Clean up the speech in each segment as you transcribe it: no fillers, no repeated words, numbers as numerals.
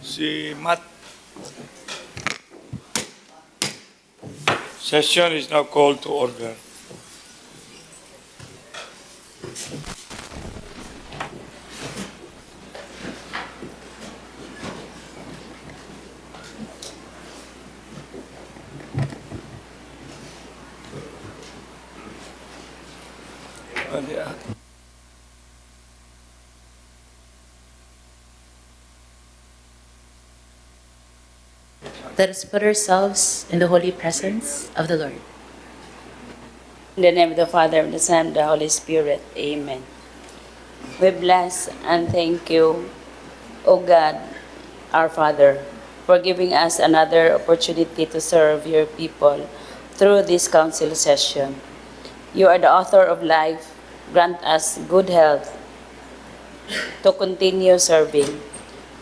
Si Matt. Session is now called to order. Let us put ourselves in the holy presence of the Lord. In the name of the Father, and the Son, and the Holy Spirit. Amen. We bless and thank you, O God, our Father, for giving us another opportunity to serve your people through this council session. You are the author of life. Grant us good health to continue serving.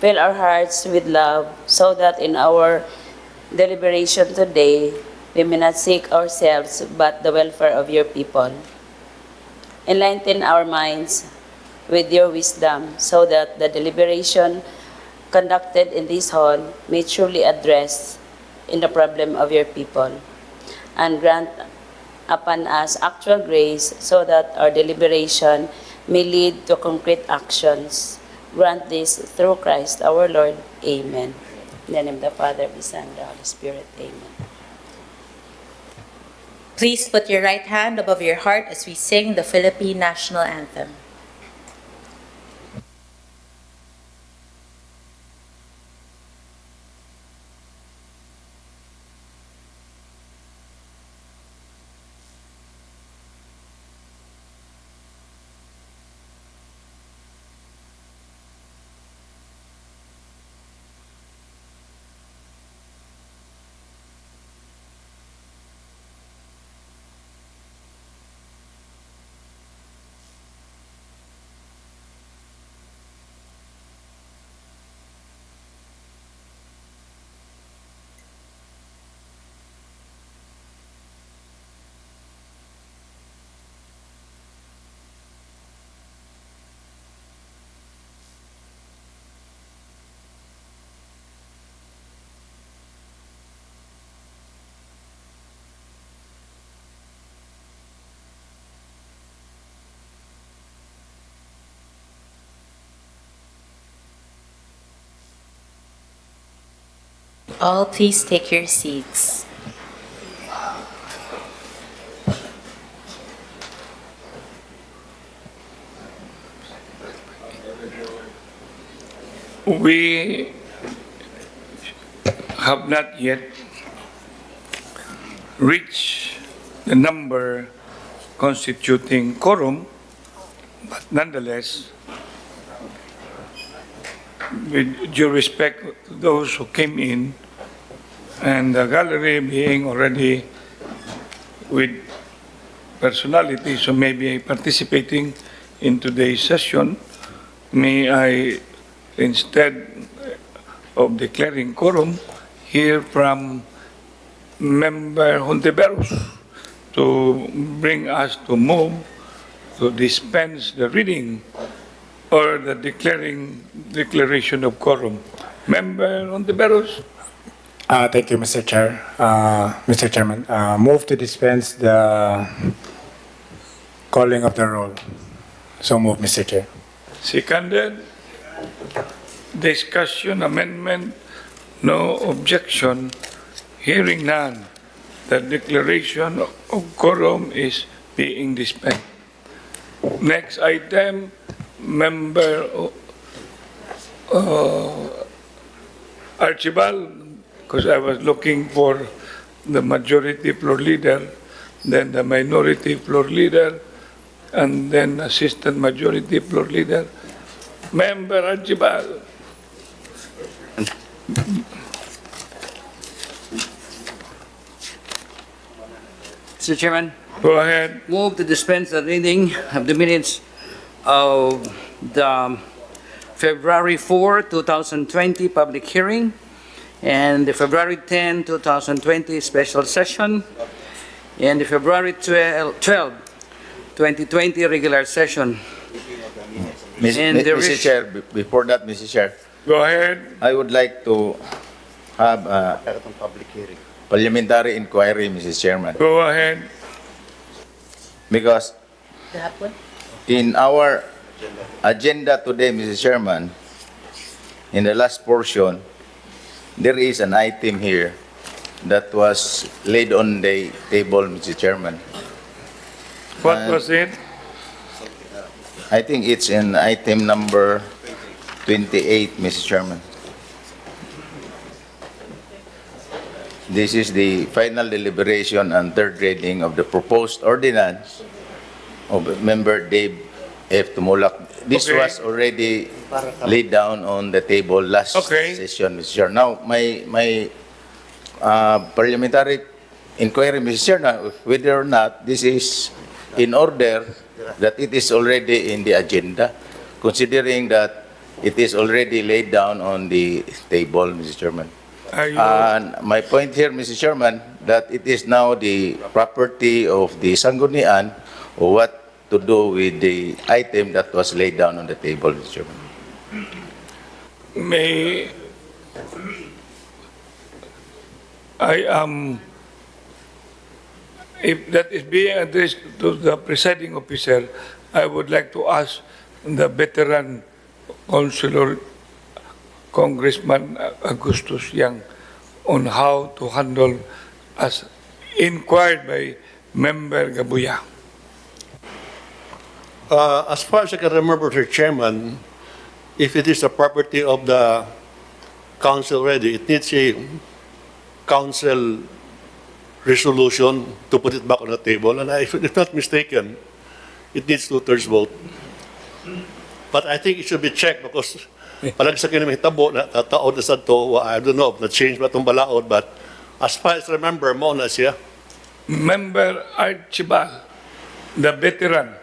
Fill our hearts with love so that in our deliberation today, we may not seek ourselves but the welfare of your people. Enlighten our minds with your wisdom so that the deliberation conducted in this hall may truly address in the problem of your people. And grant upon us actual grace so that our deliberation may lead to concrete actions. Grant this through Christ our Lord. Amen. In the name of the Father, the Son, and the Holy Spirit. Amen. Please put your right hand above your heart as we sing the Philippine National Anthem. All please take your seats. We have not yet reached the number constituting quorum, but nonetheless, with due respect to those who came in, and the gallery being already with personalities who may be participating in today's session, may I, instead of declaring quorum, hear from Member Hontiveros to bring us to move to dispense the reading or the declaration of quorum. Member Hontiveros. Thank you, Mr. Chair. Mr. Chairman, move to dispense the calling of the roll. So move, Mr. Chair. Seconded. Discussion, amendment, no objection. Hearing none, the declaration of quorum is being dispensed. Next item, Member Archibald, because I was looking for the majority floor leader, then the minority floor leader, and then assistant majority floor leader. Member Archibald. Mr. Chairman, Go ahead. move to dispense the reading of the minutes of the February 4, 2020 public hearing and the February 10, 2020 special session and the February 12, 2020 regular session. Mr. Chair, before that, Mr. Chair, Go ahead. I would like to have a parliamentary inquiry, Mrs. Chairman, Go ahead. because Gahapon? in our agenda today, Mrs. Chairman, in the last portion, there is an item here that was laid on the table, Mr. Chairman. What was it? I think it's in item number 28, Mr. Chairman. This is the final deliberation and third reading of the proposed ordinance of Member Dave F. Tumulak. This Okay. was already laid down on the table last Okay. session, Mr. Chair. Now, my parliamentary inquiry, Mr. Chair, now, whether or not this is in order that it is already in the agenda, considering that it is already laid down on the table, Mr. Chairman. Are you, And my point here, Mr. Chairman, that it is now the property of the Sangguniang what to do with the item that was laid down on the table, Mr. Chairman. may I am, if that is being addressed to the presiding officer, I would like to ask the veteran councilor, Congressman Augustus Yang, on how to handle as inquired by Member Gabuya. As far as I can remember, Mr. Chairman, if it is the property of the council already, it needs a council resolution to put it back on the table. And if not mistaken, it needs 2/3 vote. But I think it should be checked because parang sa kinaming tabo na tataod na sa to, I don't know if na-change ba itong balaod, but as far as I remember, mo na siya. Member Archibald, the veteran.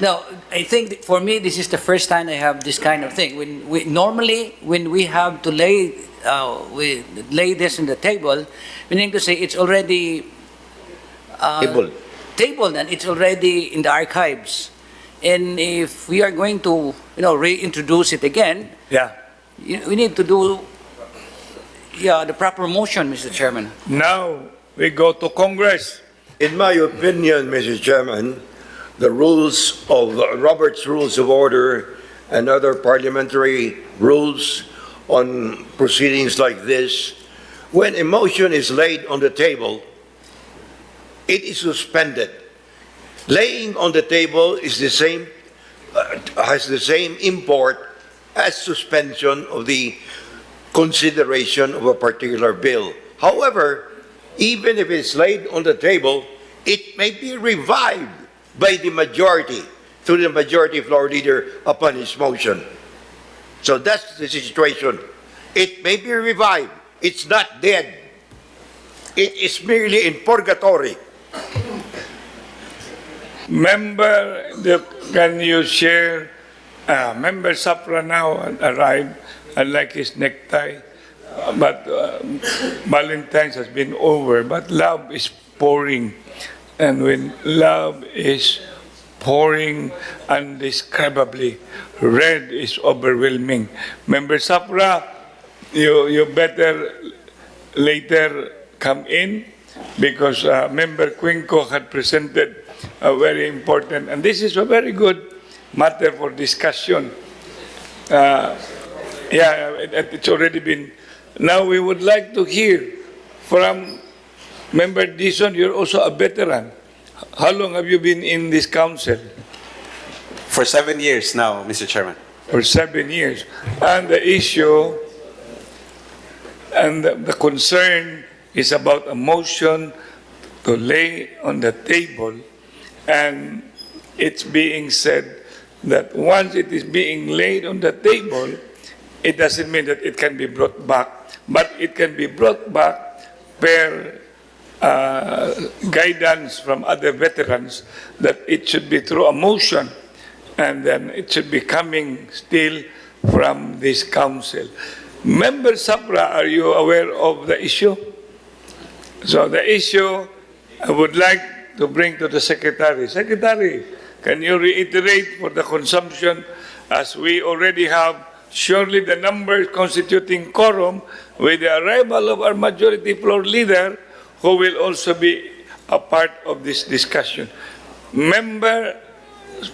No, I think for me this is the first time I have this kind of thing. When we have to we lay this on the table, meaning to say it's already tabled and it's already in the archives. And if we are going to reintroduce it again, Yeah. we need to do the proper motion, Mr. Chairman. Now we go to Congress. In my opinion, Mr. Chairman, the rules of Robert's Rules of Order and other parliamentary rules on proceedings like this, when a motion is laid on the table, it is suspended. Laying on the table is the same, has the same import as suspension of the consideration of a particular bill. However, even if it's laid on the table, it may be revived by the majority, through the majority floor leader upon his motion. So that's the situation. It may be revived. It's not dead. It is merely in purgatory. Member, can you share? Member Sapra now arrived. I like his necktie, but Valentine's has been over. But love is pouring, and when love is pouring undescribably, red is overwhelming. Member Sapra, you better later come in because Member Cuenco had presented a very important, and this is a very good matter for discussion. It's already been. Now we would like to hear from Member Dizon. You're also a veteran. How long have you been in this council? For 7 years now, Mr. Chairman. For 7 years. And the issue and the concern is about a motion to lay on the table, and it's being said that once it is being laid on the table, it doesn't mean that it can be brought back, but it can be brought back per guidance from other veterans that it should be through a motion, and then it should be coming still from this council. Member Sapra, are you aware of the issue? So the issue I would like to bring to the Secretary. Secretary, can you reiterate for the consumption, as we already have surely the number constituting quorum with the arrival of our majority floor leader, who will also be a part of this discussion. Member,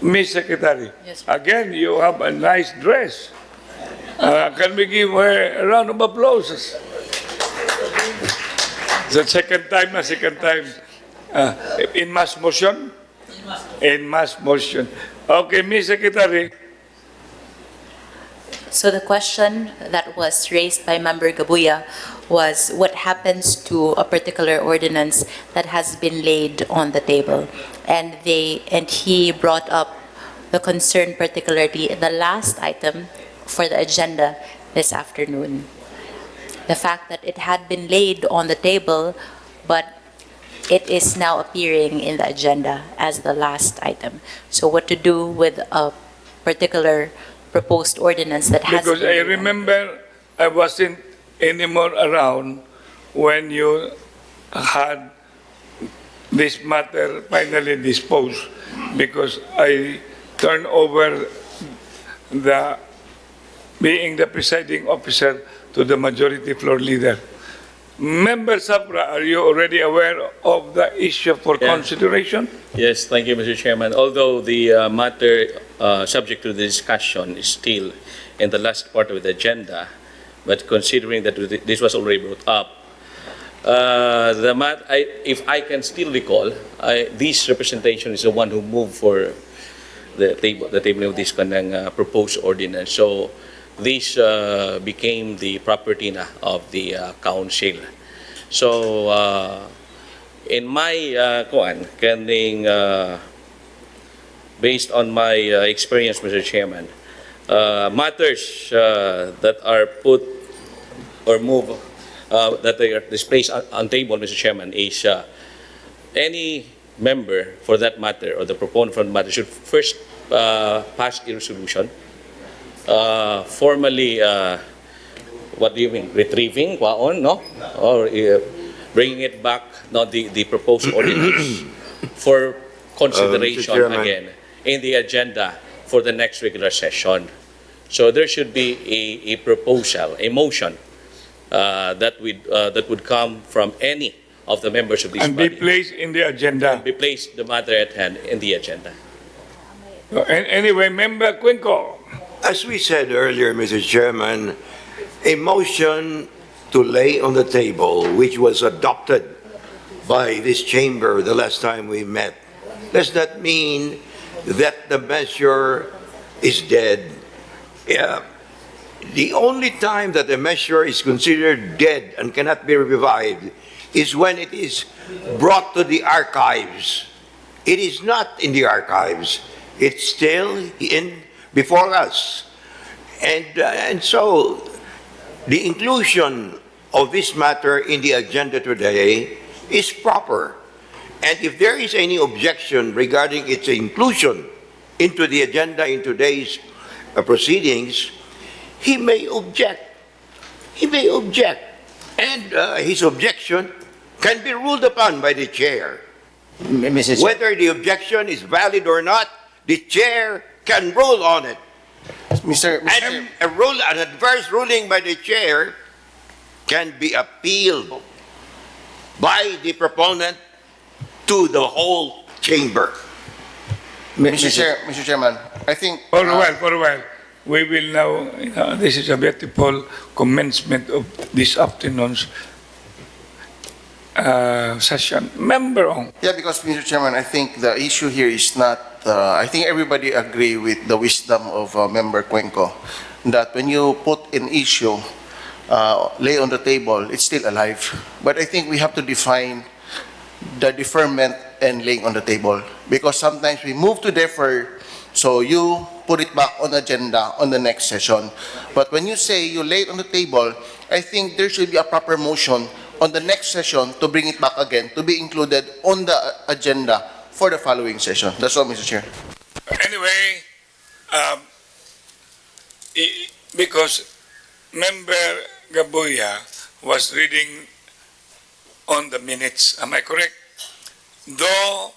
Ms. Secretary, Yes, sir. again, you have a nice dress. Can we give her a round of applause? The second time. In mass motion? In mass motion. Okay, Ms. Secretary. So the question that was raised by Member Gabuya was what happens to a particular ordinance that has been laid on the table. And he brought up the concern, particularly the last item for the agenda this afternoon. The fact that it had been laid on the table, but it is now appearing in the agenda as the last item. So what to do with a particular proposed ordinance that has Because been I laid on- remember I wasn't anymore around when you had this matter finally disposed, because I turned over being the presiding officer to the majority floor leader. Member Sapra, are you already aware of the issue for Yeah. consideration? Yes, thank you, Mr. Chairman. Although the matter subject to the discussion is still in the last part of the agenda, but considering that this was already brought up, if I can still recall, this representation is the one who moved for the table of this proposed ordinance. So this became the property of the council. So in my based on my experience, Mr. Chairman, matters that are put or move that they are displayed on table, Mr. Chairman, is any member for that matter or the proponent for the matter should first pass a resolution formally, what do you mean, retrieving, no? Or bringing it back, not the proposed ordinance for consideration Chairman. again in the agenda for the next regular session. So there should be a proposal, a motion that would come from any of the members of this And be body. placed in the agenda. Be placed the matter at hand in the agenda. Anyway, Member Quinco. As we said earlier, Mr. Chairman, a motion to lay on the table, which was adopted by this chamber the last time we met, does that mean that the measure is dead? Yeah. The only time that a measure is considered dead and cannot be revived is when it is brought to the archives. It is not in the archives. It's still before us. And so the inclusion of this matter in the agenda today is proper. And if there is any objection regarding its inclusion into the agenda in today's proceedings, he may object. He may object. And his objection can be ruled upon by the chair. Mr. Chair. Whether the objection is valid or not, the chair can rule on it. And an adverse ruling by the chair can be appealed by the proponent to the whole chamber. Mr. Chairman, I think... For a while. We will now, this is a beautiful commencement of this afternoon's session. Member Ong. Yeah, because, Mr. Chairman, I think the issue here is not... I think everybody agree with the wisdom of Member Cuenco that when you put an issue, lay on the table, it's still alive. But I think we have to define the deferment and laying on the table, because sometimes we move to defer, so you put it back on the agenda on the next session. But when you say you lay it on the table, I think there should be a proper motion on the next session to bring it back again, to be included on the agenda for the following session. That's all, Mr. Chair. Anyway, because Member Gabuya was reading on the minutes, am I correct? Though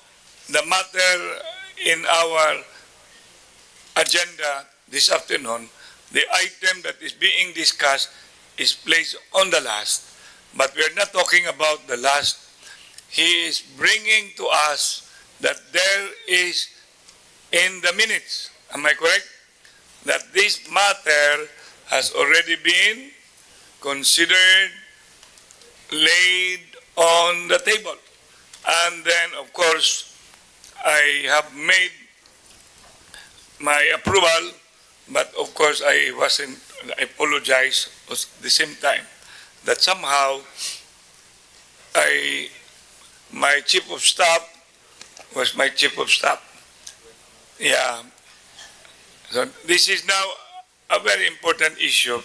the matter in our agenda this afternoon the item that is being discussed is placed on the last. But we're not talking about the last. He is bringing to us that there is in the minutes, am I correct? That this matter has already been considered, laid on the table. And then, of course, I have made my approval, but of course I apologize at the same time that somehow my chief of staff was my chief of staff. Yeah. So this is now a very important issue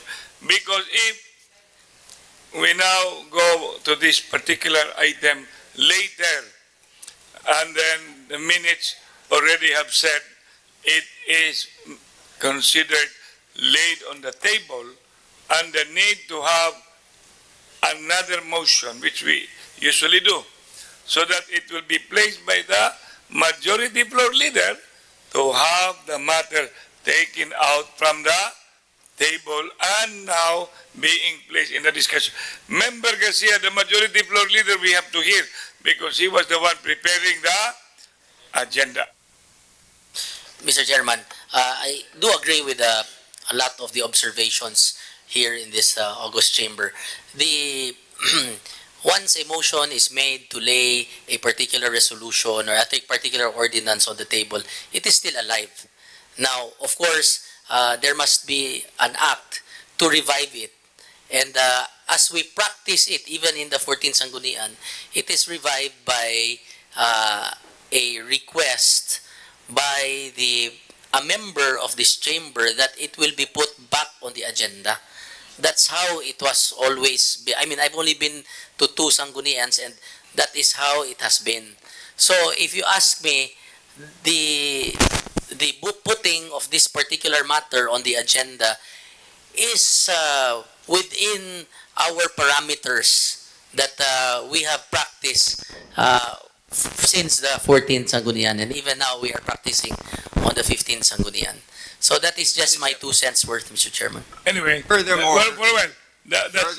because if we now go to this particular item later and then the minutes already have said it is considered laid on the table and the need to have another motion, which we usually do, so that it will be placed by the majority floor leader to have the matter taken out from the table and now being placed in the discussion. Member Garcia, the majority floor leader, we have to hear because he was the one preparing the agenda. Mr. Chairman, I do agree with a lot of the observations here in this August chamber. The once a motion is made to lay a particular resolution or a particular ordinance on the table, it is still alive. Now, of course, there must be an act to revive it. And as we practice it, even in the 14th Sanggunian, it is revived by a request by a member of this chamber that it will be put back on the agenda. That's how it was always. I mean, I've only been to 2 Sanggunians, and that is how it has been. So, if you ask me, the putting of this particular matter on the agenda is within our parameters that we have practiced since the 14th Sanggunian, and even now we are practicing on the 15th Sanggunian. So that is just my 2 cents worth, Mr. Chairman. Anyway, Furthermore, that's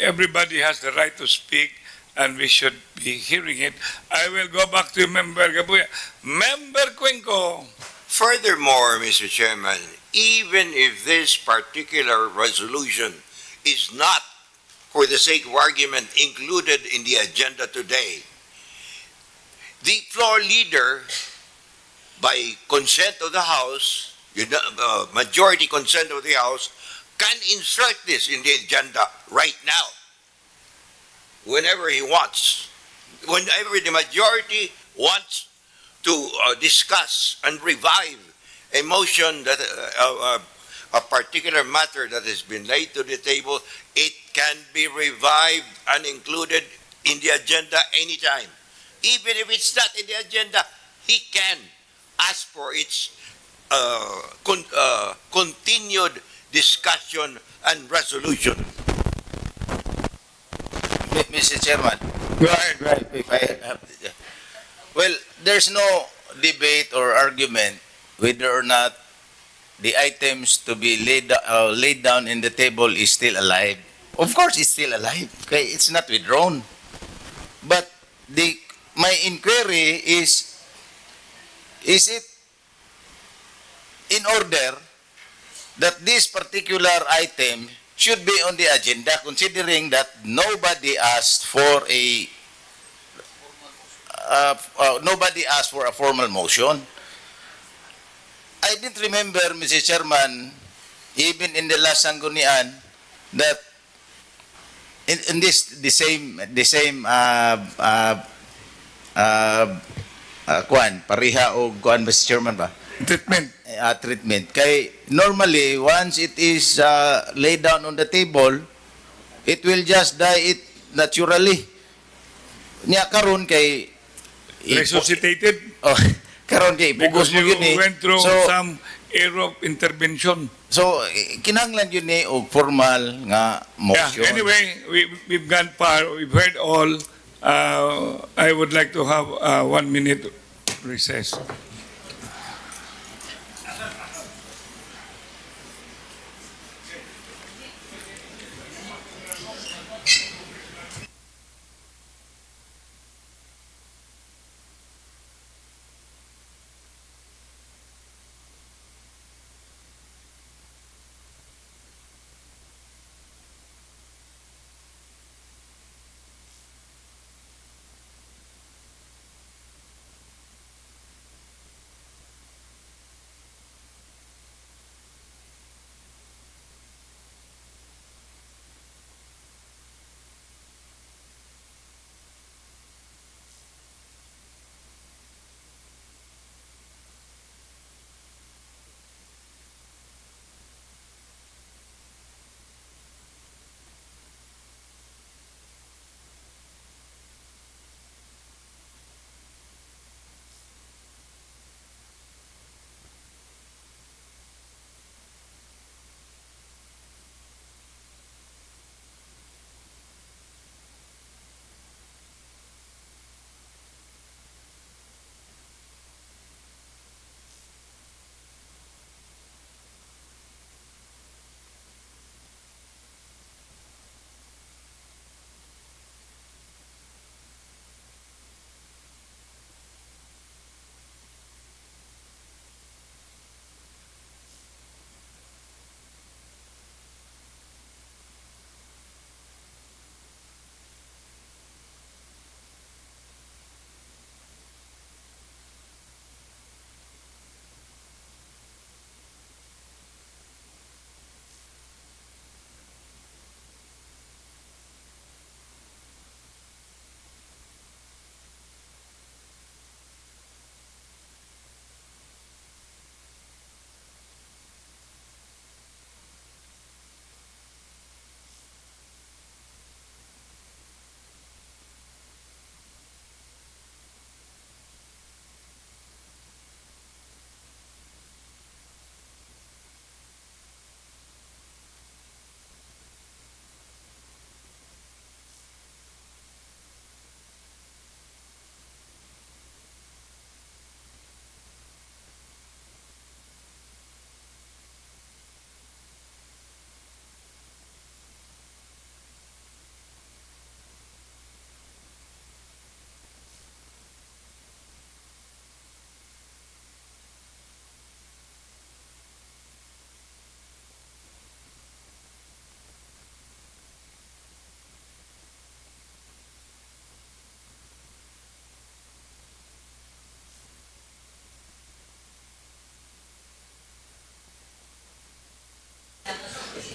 everybody has the right to speak, and we should be hearing it. I will go back to Member Gabuya. Member Cuenco. Furthermore, Mr. Chairman, even if this particular resolution is not, for the sake of argument, included in the agenda today, the floor leader, by consent of the House, majority consent of the House, can insert this in the agenda right now, whenever he wants. Whenever the majority wants to discuss and revive a motion that a particular matter that has been laid to the table, it can be revived and included in the agenda anytime. Even if it's not in the agenda, he can ask for its continued discussion and resolution. Mr. Chairman, Go ahead. if I have, well, there's no debate or argument whether or not the items to be laid down in the table is still alive. Of course, it's still alive. Okay, it's not withdrawn. But my inquiry is it in order that this particular item should be on the agenda, considering that nobody asked for a formal motion? I didn't remember, Mr. Chairman, even in the last Sanggunian, that in this the same pareha o kuan, Mr. Chairman ba? Treatment. Treatment. Kay normally once it is laid down on the table, it will just die it naturally. Nya karon kay Resuscitated. oh, karon kay Because pugos mo you yun eh. went through So some era of intervention. kinahanglan yun eh og formal nga motion. Yeah, anyway, we've gone far. We've heard all. I would like to have 1 minute recess.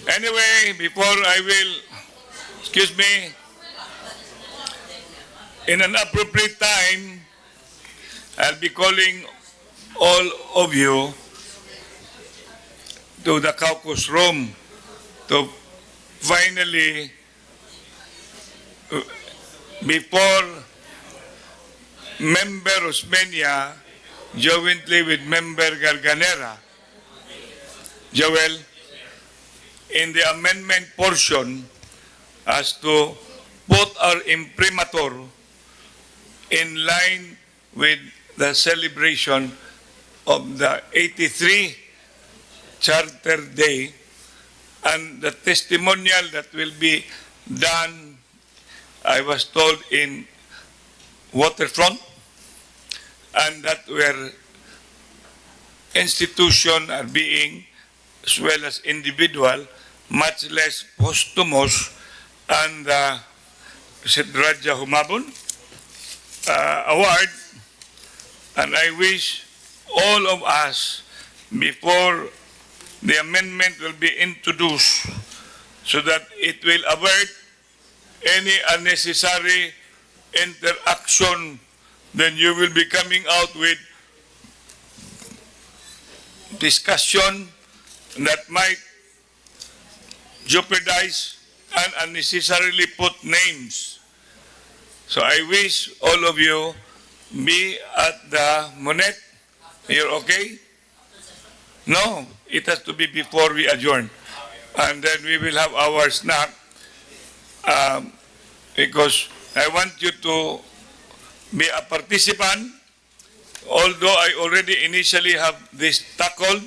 Anyway, before I will, excuse me, in an appropriate time, I'll be calling all of you to the caucus room to finally, before Member Osmeña, jointly with Member Garganera, Joel, in the amendment portion as to put our imprimatur in line with the celebration of the 83 Charter Day and the testimonial that will be done, I was told, in Waterfront, and that where institutions are being, as well as individual, much less posthumous, and Raja Humabon award. And I wish all of us, before the amendment will be introduced, so that it will avert any unnecessary interaction, then you will be coming out with discussion that might jeopardize and unnecessarily put names. So I wish all of you be at the Monet. You're okay? No, it has to be before we adjourn. And then we will have our snack because I want you to be a participant, although I already initially have this tackled,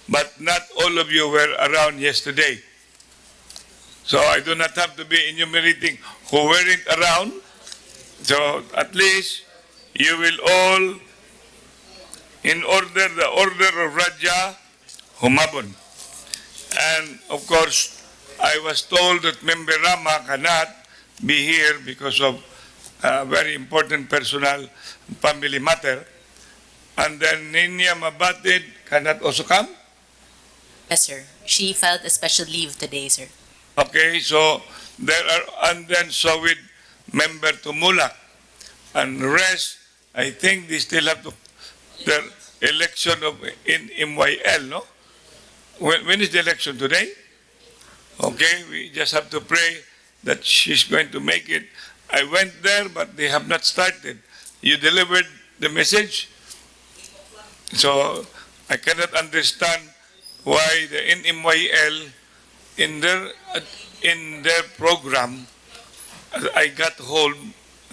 but not all of you were around yesterday. So I do not have to be enumerating who weren't around. So at least you will all, in order, the order of Raja Humabon. And of course, I was told that Member Rama cannot be here because of a very important personal family matter. And then Ninya Mabatid cannot also come? Yes, sir. She filed a special leave today, sir. Okay, so there are, and then so with Member Tumulak and rest, I think they still have to, their election of in MYL, no? When is the election? Today? Okay, we just have to pray that she's going to make it. I went there, but they have not started. You delivered the message? So I cannot understand why the NMYL in their program, I got hold,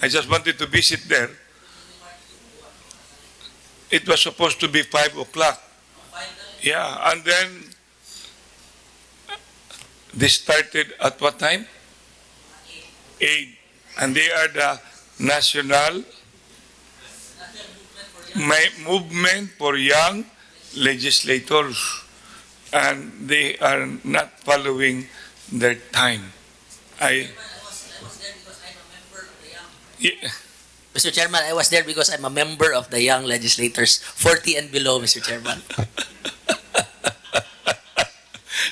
I just wanted to visit there. It was supposed to be 5 o'clock. Yeah, and then they started at what time? 8. And they are the National Movement for Young Legislators. And they are not following their time. Yeah. Mr. Chairman, I was there because I'm a member of the Young Legislators, 40 and below, Mr. Chairman.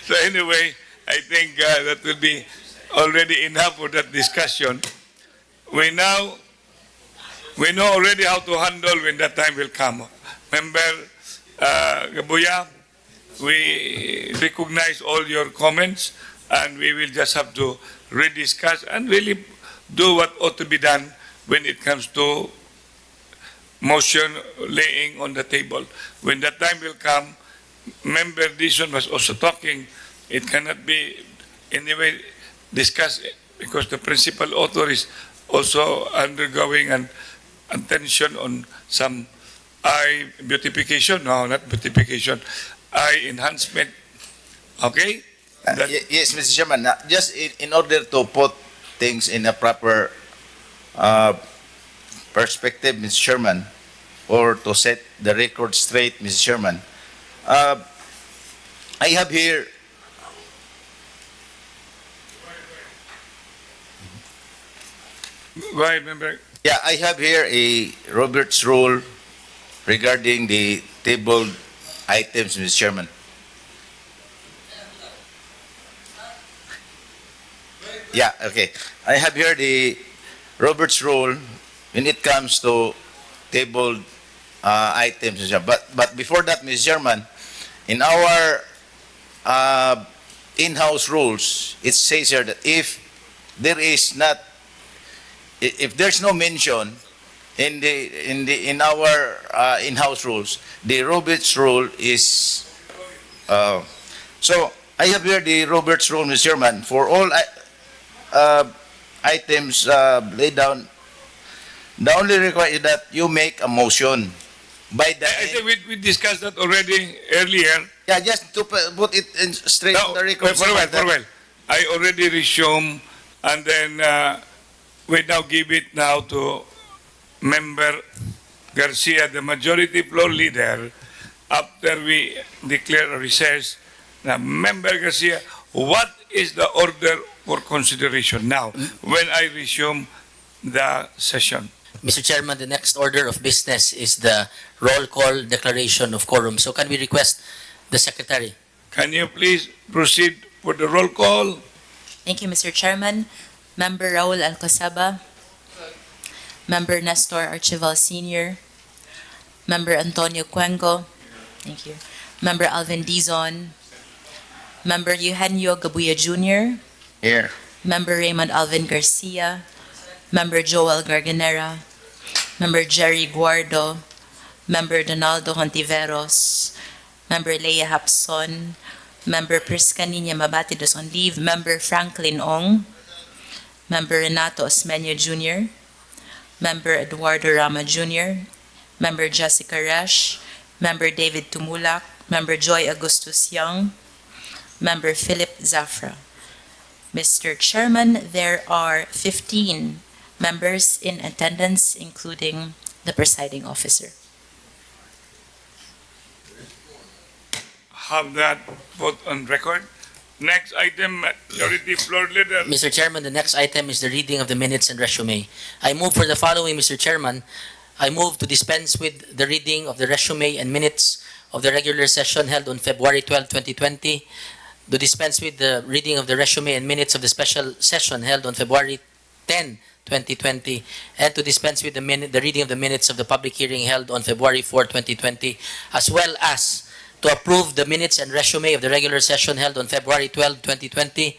So anyway, I think that will be already enough for that discussion. We know already how to handle when that time will come. Member Gabuya, we recognize all your comments and we will just have to rediscuss and really do what ought to be done when it comes to motion laying on the table. When that time will come, Member Dison was also talking, it cannot be anyway discussed because the principal author is also undergoing an attention on some eye beautification. No, not beautification, eye enhancement. Okay? Yes, Mr. Chairman, just in order to put things in a proper perspective, Mr. Chairman, or to set the record straight, Mr. Chairman, I have here Go ahead, Member. Yeah, I have here a Robert's rule regarding the tabled items, Mr. Chairman. Yeah, okay. I have here the Robert's rule when it comes to tabled items. But before that, Mr. Chairman, in our in-house rules, it says here that if there is not, if there's no mention in our in-house rules, the Robert's rule is so I have here the Robert's rule, Mr. Chairman, for all items laid down. The only requirement is that you make a motion. By the I think we discussed that already earlier. yeah, just to put it in straight No, on the record. for well. I already resumed, and then we now give it now to Member Garcia, the majority floor leader. After we declare a recess, now Member Garcia, what is the order for consideration now when I resume the session? Mr. Chairman, the next order of business is the roll call declaration of quorum. So can we request the Secretary? Can you please proceed for the roll call? Thank you, Mr. Chairman. Member Raul Alcosaba, Member Nestor Archival Sr., Member Antonio Cuenco, thank you, Member Alvin Dizon, Member Eugenio Gabuya Jr., Here. Member Raymond Alvin Garcia, Member Joel Garganera, Member Jerry Guardo, Member Donaldo Hontiveros, Member Leia Hapson, Member Prisca Nina Mabatidos on leave, Member Franklin Ong, Member Renato Osmeño Jr., Member Eduardo Rama Jr., Member Jessica Resch, Member David Tumulak, Member Joy Augustus Young, Member Philip Zafra. Mr. Chairman, there are 15 members in attendance, including the presiding officer. Have that vote on record. Next item, majority floor leader. Mr. Chairman, the next item is the reading of the minutes and resume. I move for the following, Mr. Chairman. I move to dispense with the reading of the resume and minutes of the regular session held on February 12, 2020, to dispense with the reading of the resume and minutes of the special session held on February 10, 2020, and to dispense with the reading of the minutes of the public hearing held on February 4, 2020, as well as to approve the minutes and resume of the regular session held on February 12, 2020,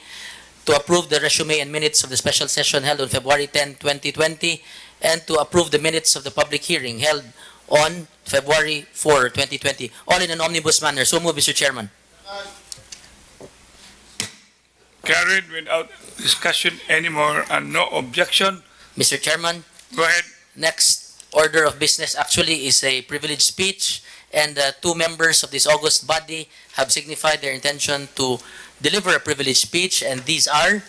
to approve the resume and minutes of the special session held on February 10, 2020, and to approve the minutes of the public hearing held on February 4, 2020, all in an omnibus manner. So move, Mr. Chairman. Carried without discussion anymore and no objection. Mr. Chairman, Go ahead. next order of business actually is a privileged speech, and two members of this august body have signified their intention to deliver a privileged speech, and these are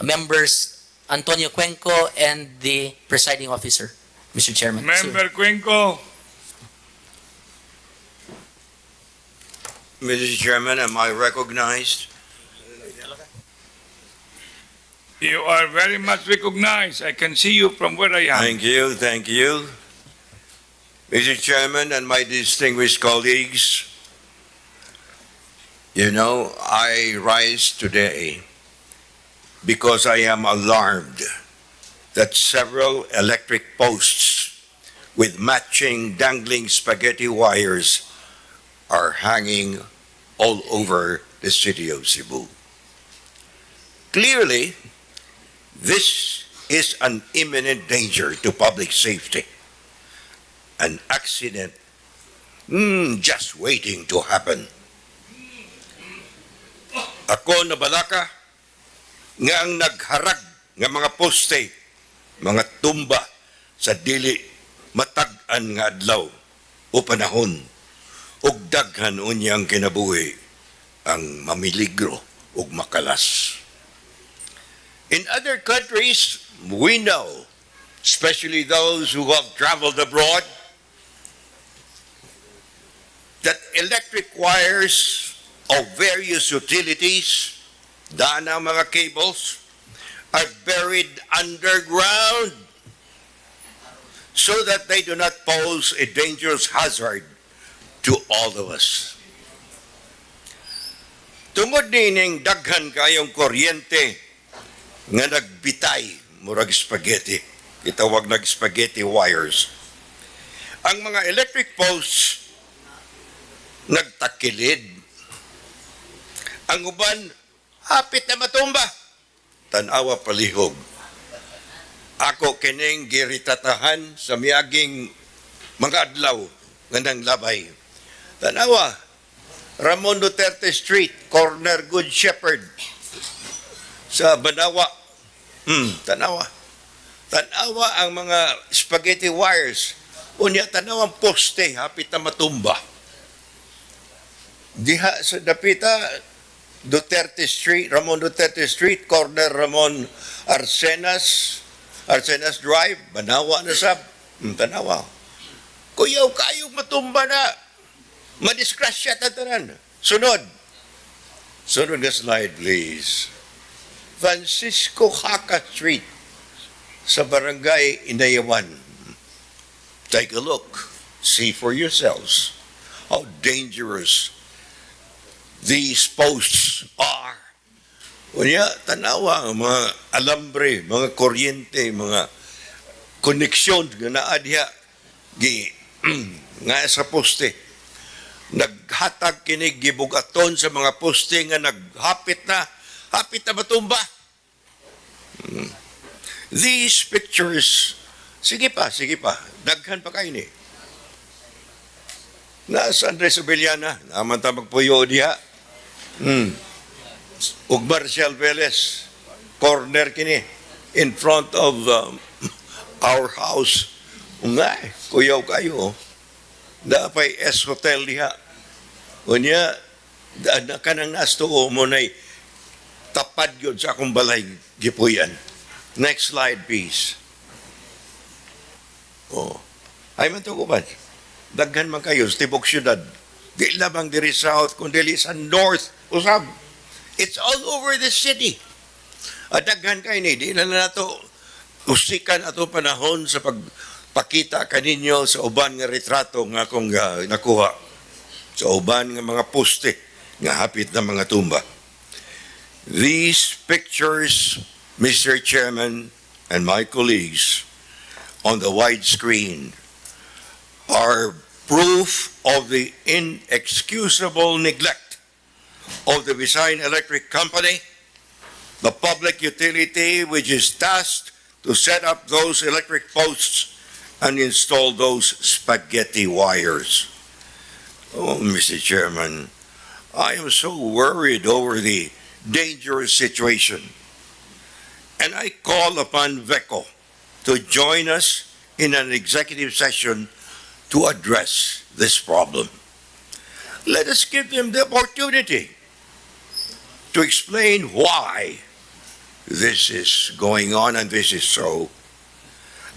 members Antonio Cuenco and the presiding officer, Mr. Chairman. Member Cuenco. Mr. Chairman, am I recognized? You are very much recognized. I can see you from where I am. Thank you, thank you. Mr. Chairman and my distinguished colleagues, you know, I rise today because I am alarmed that several electric posts with matching dangling spaghetti wires are hanging all over the city of Cebu. Clearly, this is an imminent danger to public safety. An accident just waiting to happen. Ako nabalaka nga ang nagharag nga mga poste, mga tumba sa dili matag-an nga adlaw o panahon ug daghan unyang kinabuhi ang mamiligro ug makalas. In other countries, we know, especially those who have traveled abroad, that electric wires of various utilities, dana mga cables, are buried underground so that they do not pose a dangerous hazard to all of us. Tungod nining daghan kayong kuryente nga nagbitay murag spaghetti. Itawag nag spaghetti wires. Ang mga electric posts nagtakilid. Ang uban hapit na matumba. Tanawa palihog. Ako kining giritatahan sa miaging mga adlaw nga nang labay. Tanawa, Ramon Duterte Street, corner Good Shepherd sa Banawa. Tanawa. Tanawa ang mga spaghetti wires. Unya tanawa ang poste, hapit na matumba. Diha sa dapita, Duterte Street, Ramon Duterte Street, corner Ramon Arsenas Drive, Banawa na sab. Tanawa. Kuyaw kayo matumba na. Madiskrasya tatanan. Sunod. Sunod na slide, please. Francisco Jaca Street sa Barangay Inayawan. Take a look. See for yourselves how dangerous these posts are. Kunya, tanawa, mga alambre, mga kuryente, mga koneksyon nga naadya nga sa poste. Naghatag kinig gibugaton sa mga poste nga hapit na matumba. These pictures, sige pa, daghan pa kayo ni. Nasa Andres Obeliana, naman ta magpuyo diha. Ug Marcial Velez, corner kini, in front of our house. Nga, kuyaw kayo. Daapay S Hotel diha. Unya, kanang nasto mo na'y tapad yun sa akong balay gipuyan. Next slide, please. Ay man to kubad. Daghan man kayo sa tibok syudad. Di labang diri south, kundi sa north, usab. It's all over the city. At daghan kayo ni, di na nato usikan ato panahon sa pagpakita kaninyo sa uban nga retrato nga akong nakuha. Sa uban nga mga poste nga hapit na mga tumba. These pictures, Mr. Chairman and my colleagues, on the widescreen are proof of the inexcusable neglect of the Visayan Electric Company, the public utility which is tasked to set up those electric posts and install those spaghetti wires. Oh, Mr. Chairman, I am so worried over the dangerous situation, and I call upon VECO to join us in an executive session to address this problem. Let us give them the opportunity to explain why this is going on and this is so,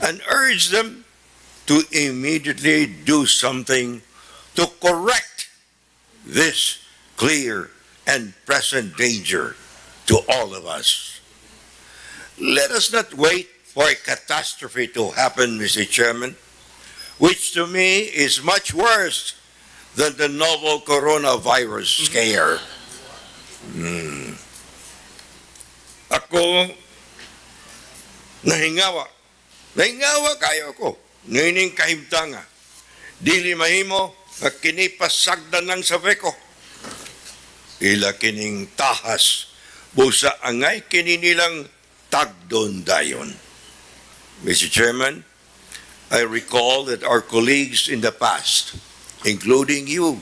and urge them to immediately do something to correct this clear and present danger to all of us. Let us not wait for a catastrophe to happen, Mr. Chairman, which to me is much worse than the novel coronavirus scare. Ako, nahingawa kayo ko, nining kahimtanga, dili mahimo, at kinipasagdan lang sa VECO. Ila kining tahas, busa angay kininilang tagdon dayon. Mr. Chairman, I recall that our colleagues in the past, including you,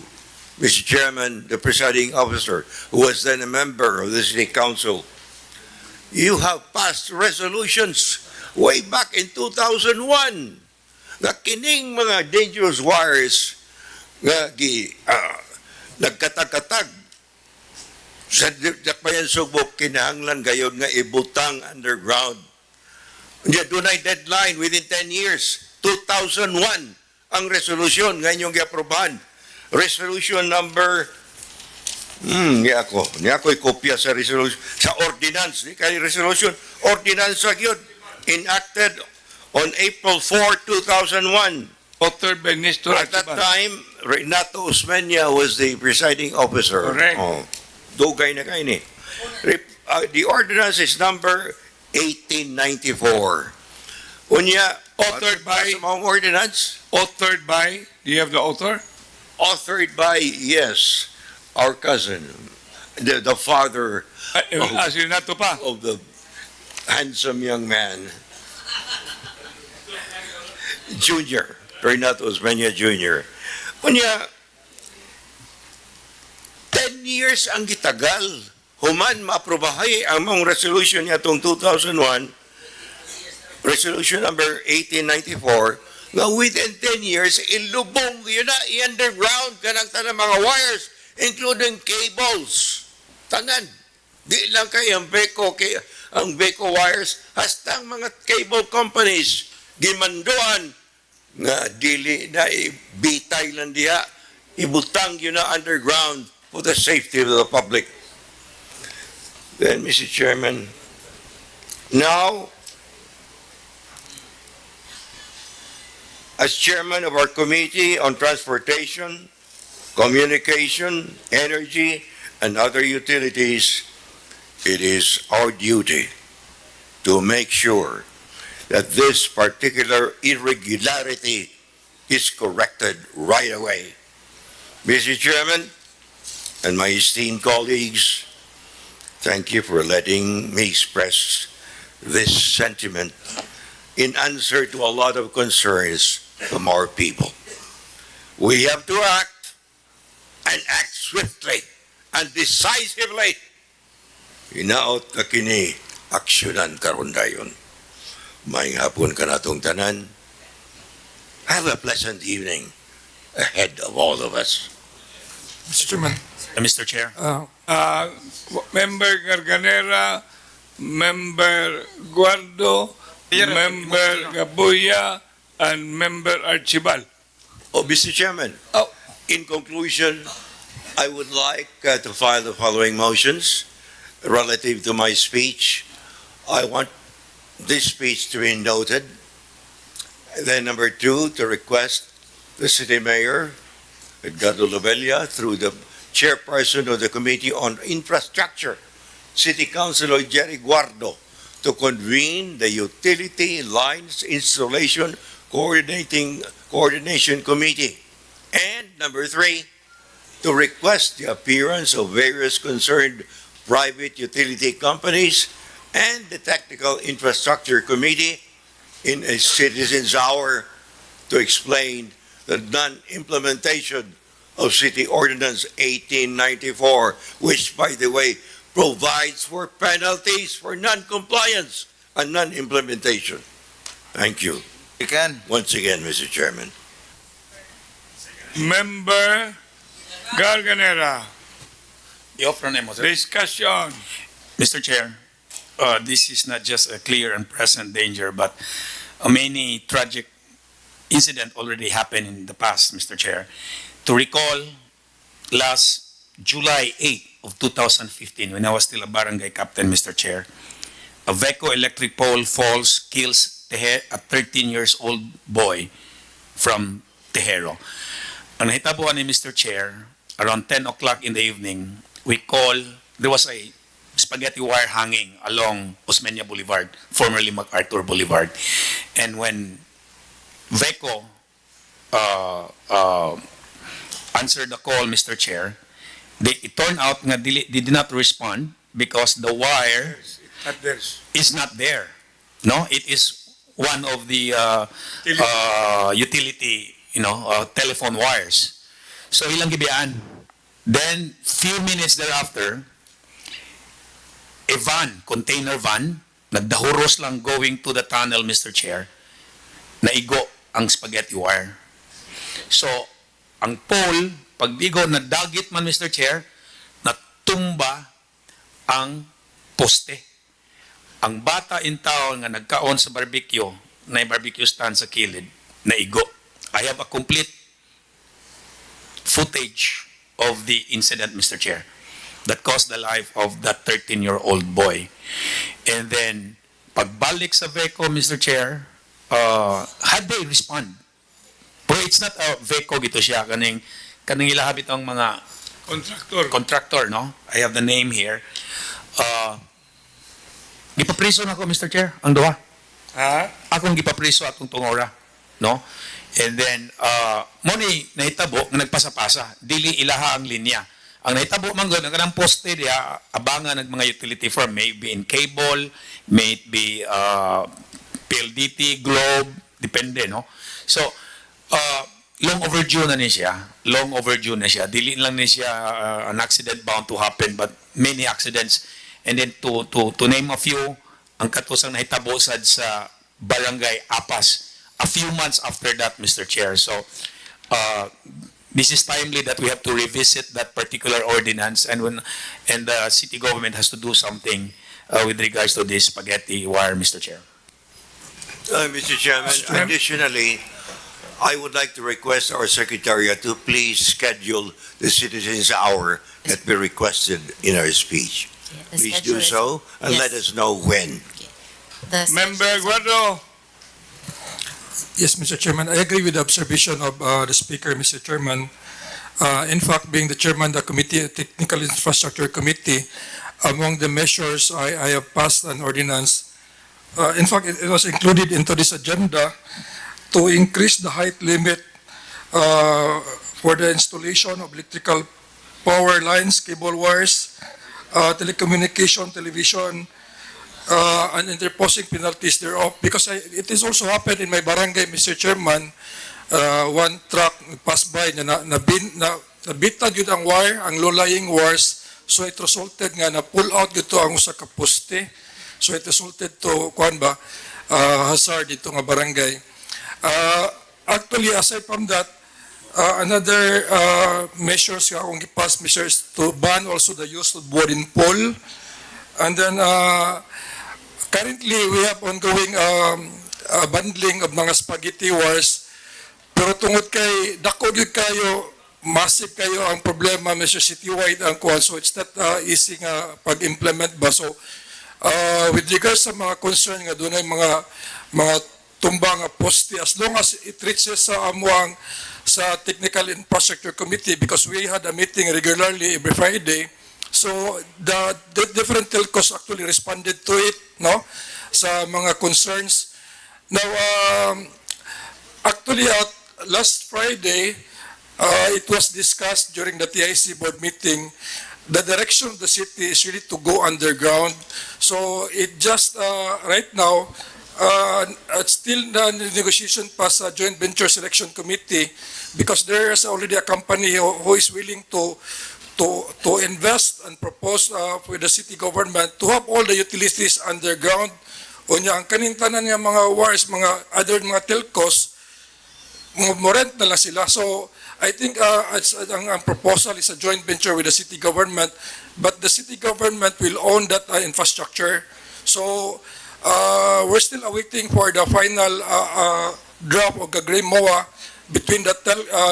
Mr. Chairman, the presiding officer, who was then a member of the City Council, you have passed resolutions way back in 2001 na kining mga dangerous wires nga nagkatag-katag sa dakbayan subok kinahanglan gayod nga ibutang underground. Nya dunay deadline within 10 years. 2001 ang resolution nga inyong giaprobahan. Resolution number niya ko'y kopya sa resolution sa ordinance ni kay resolution ordinance gyud enacted on April 4, 2001. Authored by Nestor At that Achiban. time, Renato Osmeña was the presiding officer. Correct. Dugay na kayo ni. The ordinance is number 1894. Unya, Authored by, sa mga ordinance, authored by, do you have the author? authored by, yes, our cousin, the father Asinato pa. of the handsome young man, Junior, Renato Osmeña Jr. Unya, 10 years ang gitagal. Human maaprobahay ang mong resolution niya itong 2001, resolution number 1894, nga within 10 years, ilubong yun na, i-underground ka ng tanang mga wires, including cables. Tanan. Di lang kay ang Beko wires, hasta ang mga cable companies, gimanduan, nga dili na ibitay lang diha, ibutang yun na underground for the safety of the public. Then, Mr. Chairman, now, as chairman of our Committee on Transportation, Communication, Energy, and other utilities, it is our duty to make sure that this particular irregularity is corrected right away. Mr. Chairman, and my esteemed colleagues, thank you for letting me express this sentiment in answer to a lot of concerns from our people. We have to act, and act swiftly and decisively. Hinaot na kini aksyonan karon dayon. Maayong hapon ka natong tanan. Have a pleasant evening ahead of all of us. Mr. Chairman. Mr. Chair. Member Garganera, Member Guardo, Member Gabuya, and Member Archibald. Oh, Mr. Chairman, in conclusion, I would like to file the following motions relative to my speech. I want this speech to be noted. Then number 2, to request the City Mayor, Edgardo Lovella, through the Chairperson of the Committee on Infrastructure, City Councilor Jerry Guardo, to convene the Utility Lines Installation Coordination Committee. And number 3, to request the appearance of various concerned private utility companies and the Technical Infrastructure Committee in a citizen's hour to explain the non-implementation of City Ordinance 1894, which, by the way, provides for penalties for non-compliance and non-implementation. Thank you. You can. Once again, Mr. Chairman. Member Garganera, discussion. Mr. Chair, this is not just a clear and present danger, but many tragic incident already happened in the past, Mr. Chair. To recall, last July 8 of 2015, when I was still a barangay captain, Mr. Chair, a Veco electric pole falls, kills a 13 years old boy from Tejero. Ang nahitabuhan ni Mr. Chair, around 10 o'clock in the evening, there was a spaghetti wire hanging along Osmeña Boulevard, formerly MacArthur Boulevard. And when Veco answered the call, Mr. Chair, it turned out that they did not respond because the wire is not there. No, it is one of the utility, telephone wires. So ilang gibiyaan. Then, few minutes thereafter, a van, container van, nagdahuros lang going to the tunnel, Mr. Chair, naigo ang spaghetti wire. So, ang pole, pagdigo, nadagit man, Mr. Chair, natumba ang poste. Ang bata in town nga nagkaon sa barbecue, na barbecue stand sa kilid, naigo. I have a complete footage of the incident, Mr. Chair, that caused the life of that 13-year-old boy. And then, pagbalik sa Veco, Mr. Chair, had they respond? Pero it's not a Veco gito siya, kaning ilahabit ang mga contractor, no? I have the name here. Gipapriso na ako, Mr. Chair, ang duha. Ha? Akong gipapriso atong tungora, no? And then mo ni nahitabo nga nagpasa-pasa, dili ilaha ang linya. Ang nahitabo man gud ang kanang poste diha abangan ng mga utility firm, maybe in cable, may it be PLDT, Globe, depende, no? So long overdue na ni siya. Long overdue na siya. Dili lang ni siya an accident bound to happen, but many accidents. And then to name a few, ang katusang nahitabo sad sa Barangay Apas a few months after that, Mr. Chair. So this is timely that we have to revisit that particular ordinance, and the city government has to do something with regards to this spaghetti wire, Mr. Chair. Mr. Chairman, additionally, I would like to request our Secretariat to please schedule the Citizens' Hour that we requested in our speech. The Please schedule do is- so and let yes. us know when. The Member schedule is- Guado. Yes, Mr. Chairman, I agree with the observation of the Speaker, Mr. Chairman. In fact, being the Chairman of the Committee, Technical Infrastructure Committee, among the measures I have passed an ordinance. In fact, it was included into this agenda to increase the height limit for the installation of electrical power lines, cable wires, telecommunication, television, and interposing penalties thereof. Because it has also happened in my barangay, Mr. Chairman, one truck passed by na nabitag yun ang wire, ang low-lying wires, so it resulted nga na pull out dito ang usa ka poste. So it resulted to, kuan ba, hazard dito nga barangay. Actually, aside from that, another measures nga akong gipass, measures to ban also the use of wooden pole. And then, currently, we have ongoing bundling of mga spaghetti wires. Pero tungod kay dako gyud kayo, massive kayo ang problema, Mr. Citywide ang kuan. So it's not easy nga pag-implement ba. So with regards sa mga concern nga dunay mga tumbang nga poste, as long as it reaches sa amuang sa Technical Infrastructure Committee, because we had a meeting regularly every Friday. So the different telcos actually responded to it, no, sa mga concerns. Now, actually, last Friday, it was discussed during the TIC board meeting. The direction of the city is really to go underground. So it just right now, it's still the negotiation pa sa Joint Venture Selection Committee, because there is already a company who is willing to invest and propose for the city government to have all the utilities underground. Unya ang kanintanan nga mga wires, mga other mga telcos, mo-rent na lang sila. So I think ang proposal is a joint venture with the city government, but the city government will own that infrastructure. So we're still awaiting for the final draft of the Gray MOA between the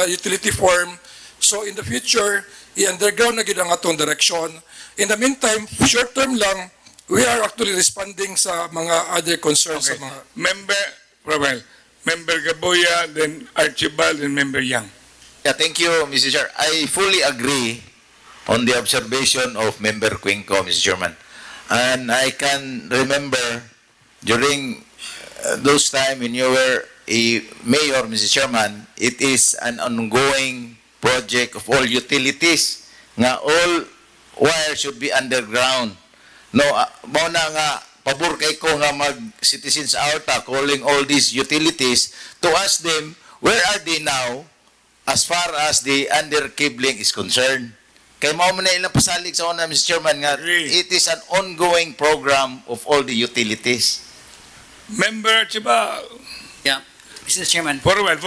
utility firm. So in the future, i-underground na gid ang atong direction. In the meantime, short term lang, we are actually responding sa mga other concerns. Okay. Sa mga Member Gaboya, then Archibald, and Member Yang. Yeah, thank you, Mr. Chair. I fully agree on the observation of Member Cuenco, Mr. Chairman. And I can remember during those time when you were a mayor, Mr. Chairman, it is an ongoing project of all utilities. Nga all wires should be underground. No, mao na nga pabor kay ko nga mag-citizens out calling all these utilities to ask them where are they now as far as the under-cabling is concerned. Kay mao man na ilang pasalig sa una, Mr. Chairman, nga it is an ongoing program of all the utilities. Member Archibald. Yeah, Mr. Chairman. For a while.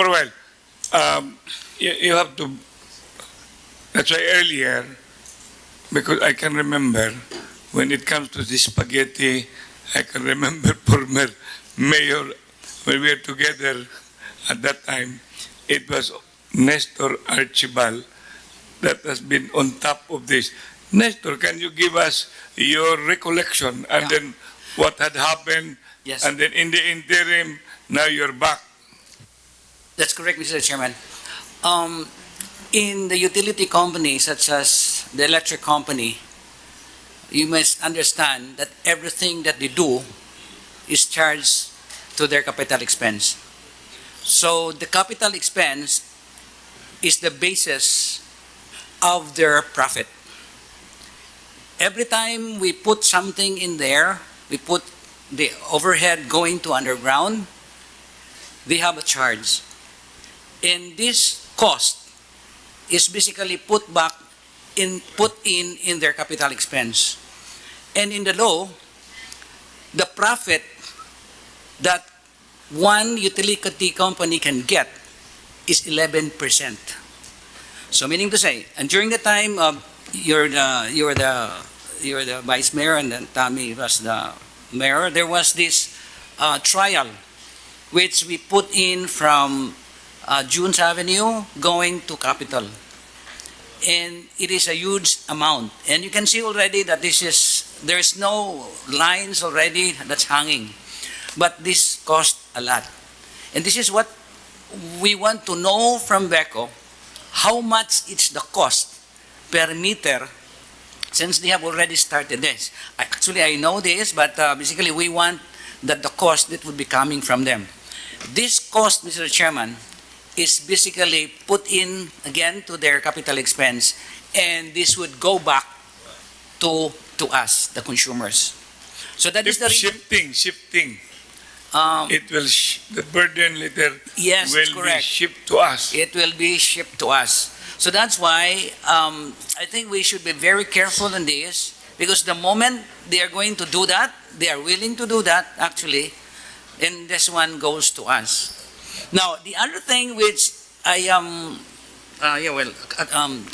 You have to, that's why earlier, because I can remember, when it comes to this spaghetti, I can remember former mayor, when we were together at that time, it was Nestor Archibald that has been on top of this. Nestor, can you give us your recollection and then what had happened? Yes. And then in the interim, now you're back. That's correct, Mr. Chairman. In the utility company, such as the electric company, you must understand that everything that they do is charged to their capital expense. So the capital expense is the basis of their profit. Every time we put something in there, we put the overhead going to underground, they have a charge. And this cost is basically put in their capital expense. And in the law, the profit that one utility company can get is 11%. So meaning to say, and during the time you're the vice mayor and then Tommy was the mayor, there was this trial which we put in from June's Avenue going to Capitol. And it is a huge amount. And you can see already that there's no lines already that's hanging. But this cost a lot. And this is what we want to know from BECO, how much it's the cost per meter since they have already started this. Actually, I know this, but basically we want that the cost that would be coming from them. This cost, Mr. Chairman, is basically put in again to their capital expense, and this would go back to us, the consumers. So that is the shifting. It will the burden later yes, will be shipped to us. It will be shipped to us. So that's why I think we should be very careful in this, because the moment they are going to do that, they are willing to do that actually, and this one goes to us. Now, the other thing which I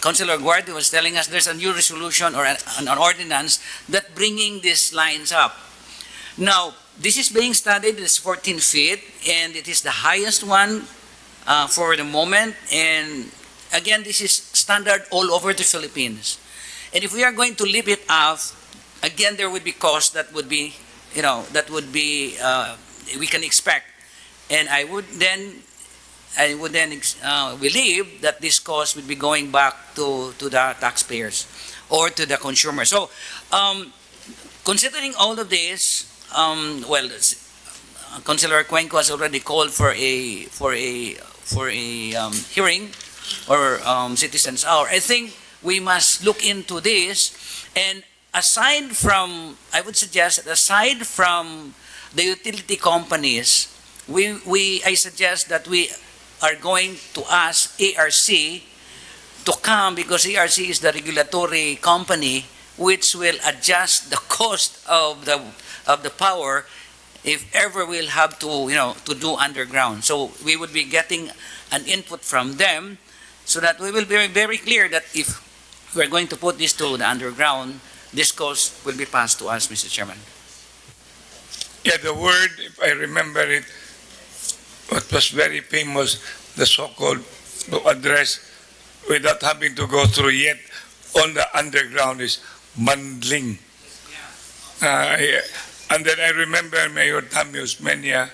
Councilor Guardi was telling us, there's a new resolution or an ordinance that bringing these lines up. Now, this is being studied, it's 14 feet, and it is the highest one for the moment. And again, this is standard all over the Philippines. And if we are going to leave it out, again, there would be costs that would be, we can expect. And I would then believe that this cost would be going back to the taxpayers or to the consumer. So, considering all of this, Councilor Cuenco has already called for a hearing or citizens' hour. I think we must look into this, and aside from, I would suggest, aside from the utility companies, I suggest that we are going to ask ARC to come, because ARC is the regulatory company which will adjust the cost of the power if ever we'll have to do underground. So we would be getting an input from them, so that we will be very clear that if we're going to put this to the underground, this cost will be passed to us, Mr. Chairman. Yeah, the word, if I remember it, what was very famous, the so-called address without having to go through yet on the underground is bundling. And then I remember Mayor Tamius Menia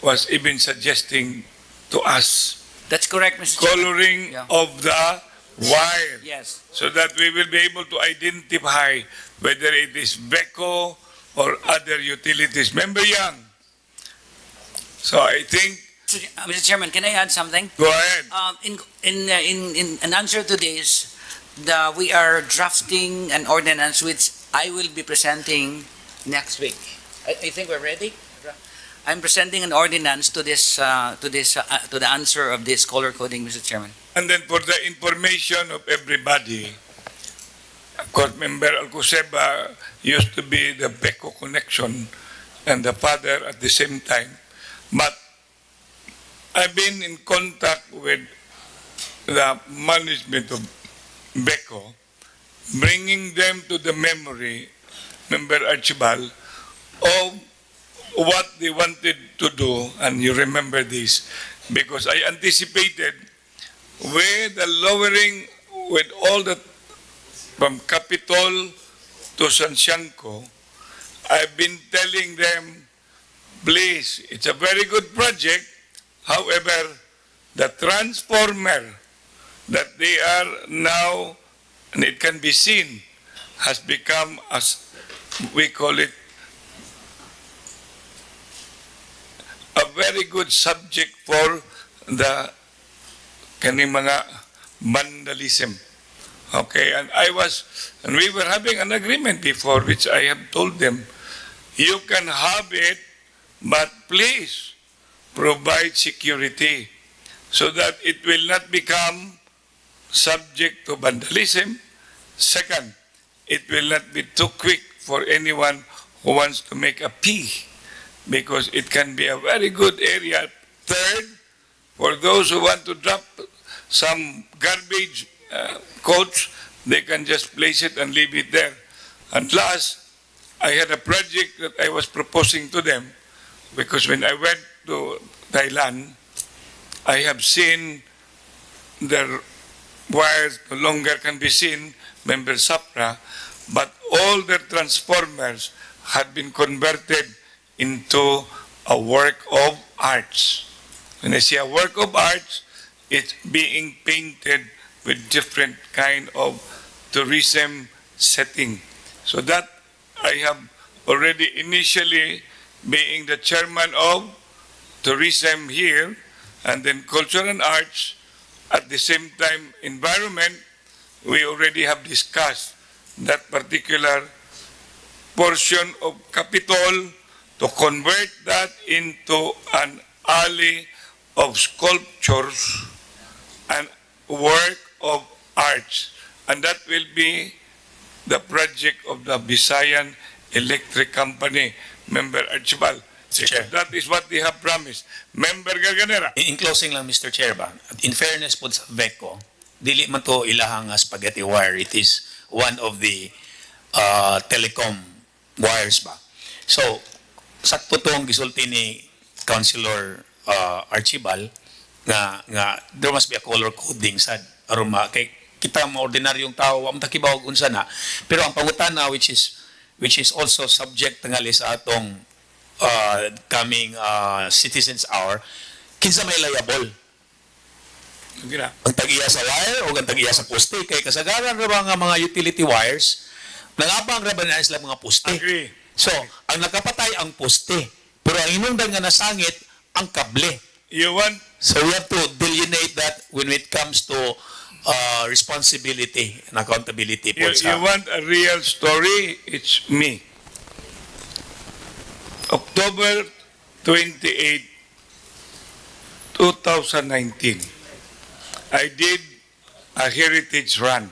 was even suggesting to us That's correct, Mr. Chairman. coloring of the wire. Yes. So that we will be able to identify whether it is BECO or other utilities. Member Young. So I think. Mr. Chairman, can I add something? Go ahead. In an answer to this, we are drafting an ordinance which I will be presenting next week. I think we're ready. I'm presenting an ordinance to the answer of this color coding, Mr. Chairman. And then for the information of everybody, of course, Member Alcoseba used to be the BECO connection and the father at the same time. But I've been in contact with the management of BECO, bringing them to the memory, Member Archibald, of what they wanted to do, and you remember this, because I anticipated with the lowering, with all the, from Capitol to Sansianco, I've been telling them, please, it's a very good project. However, the transformer that they are now, and it can be seen, has become, as we call it, a very good subject for the kaning mga vandalism. Okay, and we were having an agreement before, which I have told them, you can have it, but please provide security so that it will not become subject to vandalism. Second, it will not be too quick for anyone who wants to make a pee, because it can be a very good area. Third, for those who want to drop some garbage coats, they can just place it and leave it there. And last, I had a project that I was proposing to them, because when I went to Thailand, I have seen the wires no longer can be seen, member SAPRA, but all their transformers had been converted into a work of arts. When I say a work of arts, it's being painted with different kind of tourism setting. So that I have already initially, being the chairman of tourism here, and then culture and arts, at the same time environment, we already have discussed that particular portion of Capitol to convert that into an alley of sculptures and work of arts. And that will be the project of the Visayan Electric Company, Member Archibald. Chair. That is what they have promised. Member Garganera. In closing lang, Mr. Chair ba, in fairness po sa VECO, dili man to ilahang spaghetti wire. It is one of the telecom wires ba. So, sakto tong gisulti ni Councilor Archibald nga there must be a color coding sad aron kay kita mga ordinaryong tao wa matakibaw unsa na, pero ang pangutana which is also subject tingali sa atong coming citizens hour, kinsa may liable ang tag-iya sa wire o ang tag-iya sa poste, kay kasagaran ra ba nga mga utility wires nangabang ra ba na sila mga poste. Agree. So ang nakapatay ang poste, pero ang inungdan nga nasangit ang kable. So we have to delineate that when it comes to responsibility and accountability. You want a real story? It's me. October 28, 2019, I did a heritage run,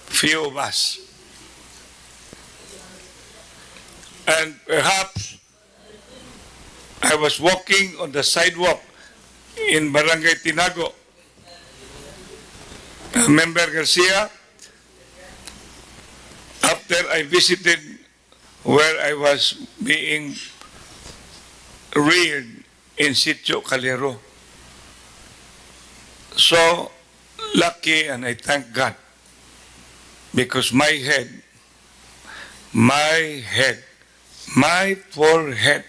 few of us. And perhaps I was walking on the sidewalk in Barangay Tinago. Member Garcia, after I visited where I was being reared in Sitio Calero. So lucky, and I thank God, because my forehead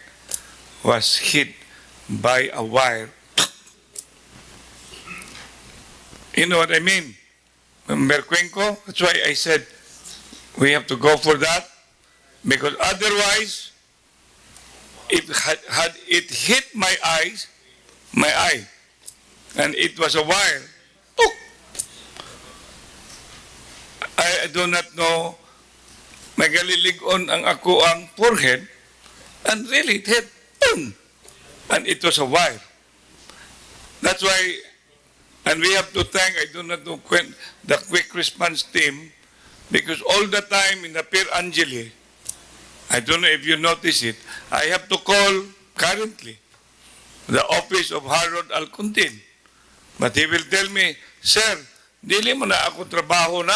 was hit by a wire. You know what I mean? Member Cuenco, that's why I said we have to go for that. Because otherwise, if had it hit my eye, and it was a wire, I do not know, nagalilig-on ang ako ang forehead, and really it hit, boom, and it was a wire. That's why, and we have to thank, I do not know, the quick response team, because all the time in the Pier Angeli, I don't know if you notice it, I have to call currently the office of Harold Alcuntin. But he will tell me, sir, dili mo na ako trabaho na.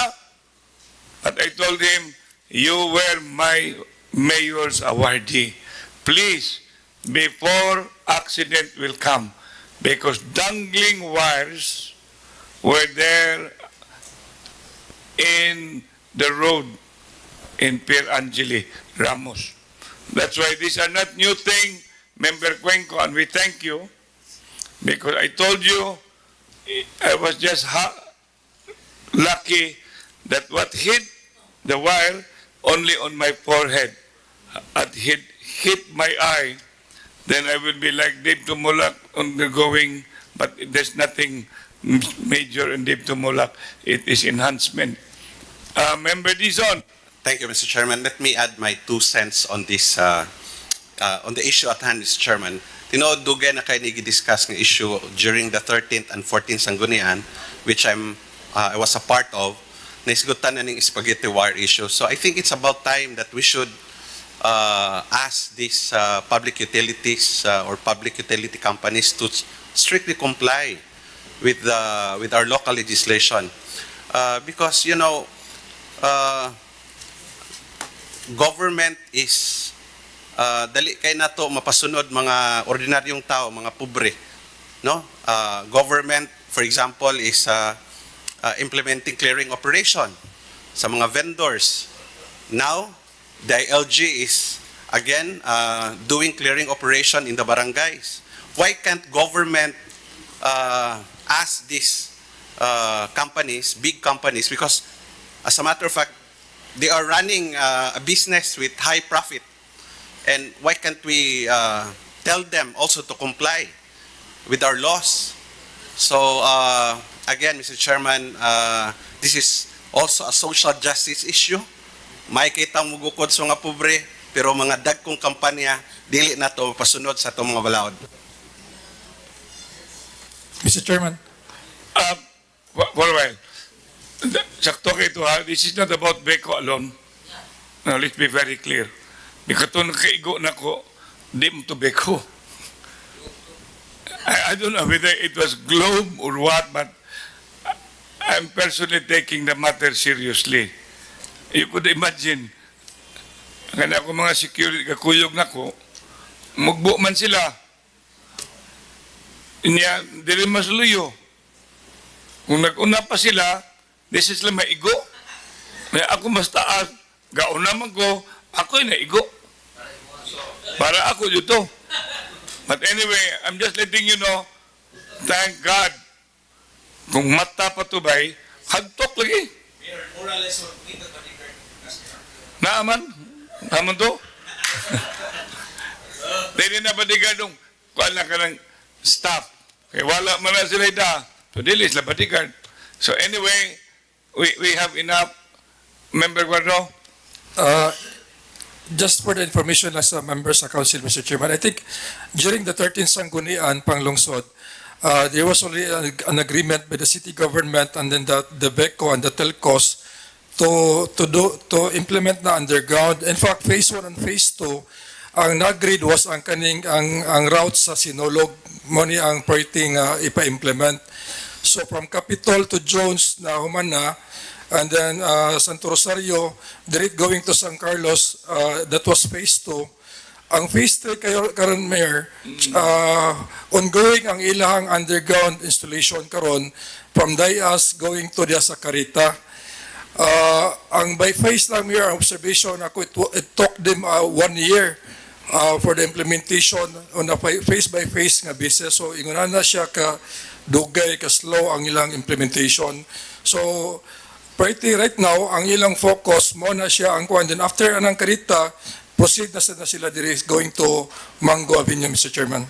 But I told him, you were my mayor's awardee. Please, before accident will come, because dangling wires were there in the road in Pier Angeli, Ramos. That's why these are not new thing, Member Cuenco, and we thank you, because I told you I was just lucky that what hit the wire only on my forehead. At hit my eye, then I will be like Dave Tumulak undergoing, but there's nothing major in Dave Tumulak. It is enhancement. Member Dizon. Thank you, Mr. Chairman. Let me add my 2 cents on this, on the issue at hand, Mr. Chairman. Tinood dugay na kayo nigi-discuss ng issue during the 13th and 14th Sangguniang, which I was a part of, naisgutan na ng spaghetti wire issue. So I think it's about time that we should ask these public utilities or public utility companies to strictly comply with our local legislation. Because, you know, government is dali kay nato mapasunod mga ordinaryong tao, mga pobre, no? Government, for example, is implementing clearing operation sa mga vendors. Now, the ILG is again doing clearing operation in the barangays. Why can't government ask these companies, big companies, because as a matter of fact, they are running a business with high profit. And why can't we tell them also to comply with our laws? So again, Mr. Chairman, this is also a social justice issue. May kitang mugukod sa mga pobre, pero mga dagkong kampanya, dili na to pasunod sa itong mga balaod. Mr. Chairman. For a while. Sakto kayo ito ha. This is not about Beko alone. Now, let's be very clear. Because ito nakaigo na ko, di mo to Beko. I don't know whether it was Globe or what, but I'm personally taking the matter seriously. You could imagine, kaya ako mga security, kakuyog na ko, mugbo man sila. Inya, dili masluyo. Kung nag-una pa sila, this is lang maigo. Kaya ako mas taas, gauna man ko, ako'y naigo. Para ako dito. But anyway, I'm just letting you know, thank God, kung mata pa to bay, hagtok lagi. Naaman? Naaman to? Dili na bodyguard nung kuhaan lang ka ng staff. Kaya wala man na sila ita. So dili sila bodyguard. So anyway, we have enough. Member Guardo? Just for the information as a member sa council, Mr. Chairman, I think during the 13th Sangguniang Panlungsod, there was already an agreement by the city government and then the BECO and the telcos to implement na underground. In fact, phase 1 and phase 2, ang nag-grid was ang route sa Sinulog, mo ni ang parting ipa-implement. So from Capitol to Jones na human na, and then Santo Rosario, direct going to San Carlos, that was phase 2. Ang phase 3 karon Mayor, ongoing ang ilang underground installation karon from Dayas going to the Sacarita. Ang by phase lang Mayor, ang observation ako, it took them 1 year for the implementation on a phase by phase nga basis. So ingunan na siya ka dugay, ka slow ang ilang implementation. So right now, ang ilang focus mo na siya ang kuan. Then after anang Carita, proceed na sila dire going to Mango Avenue, Mr. Chairman.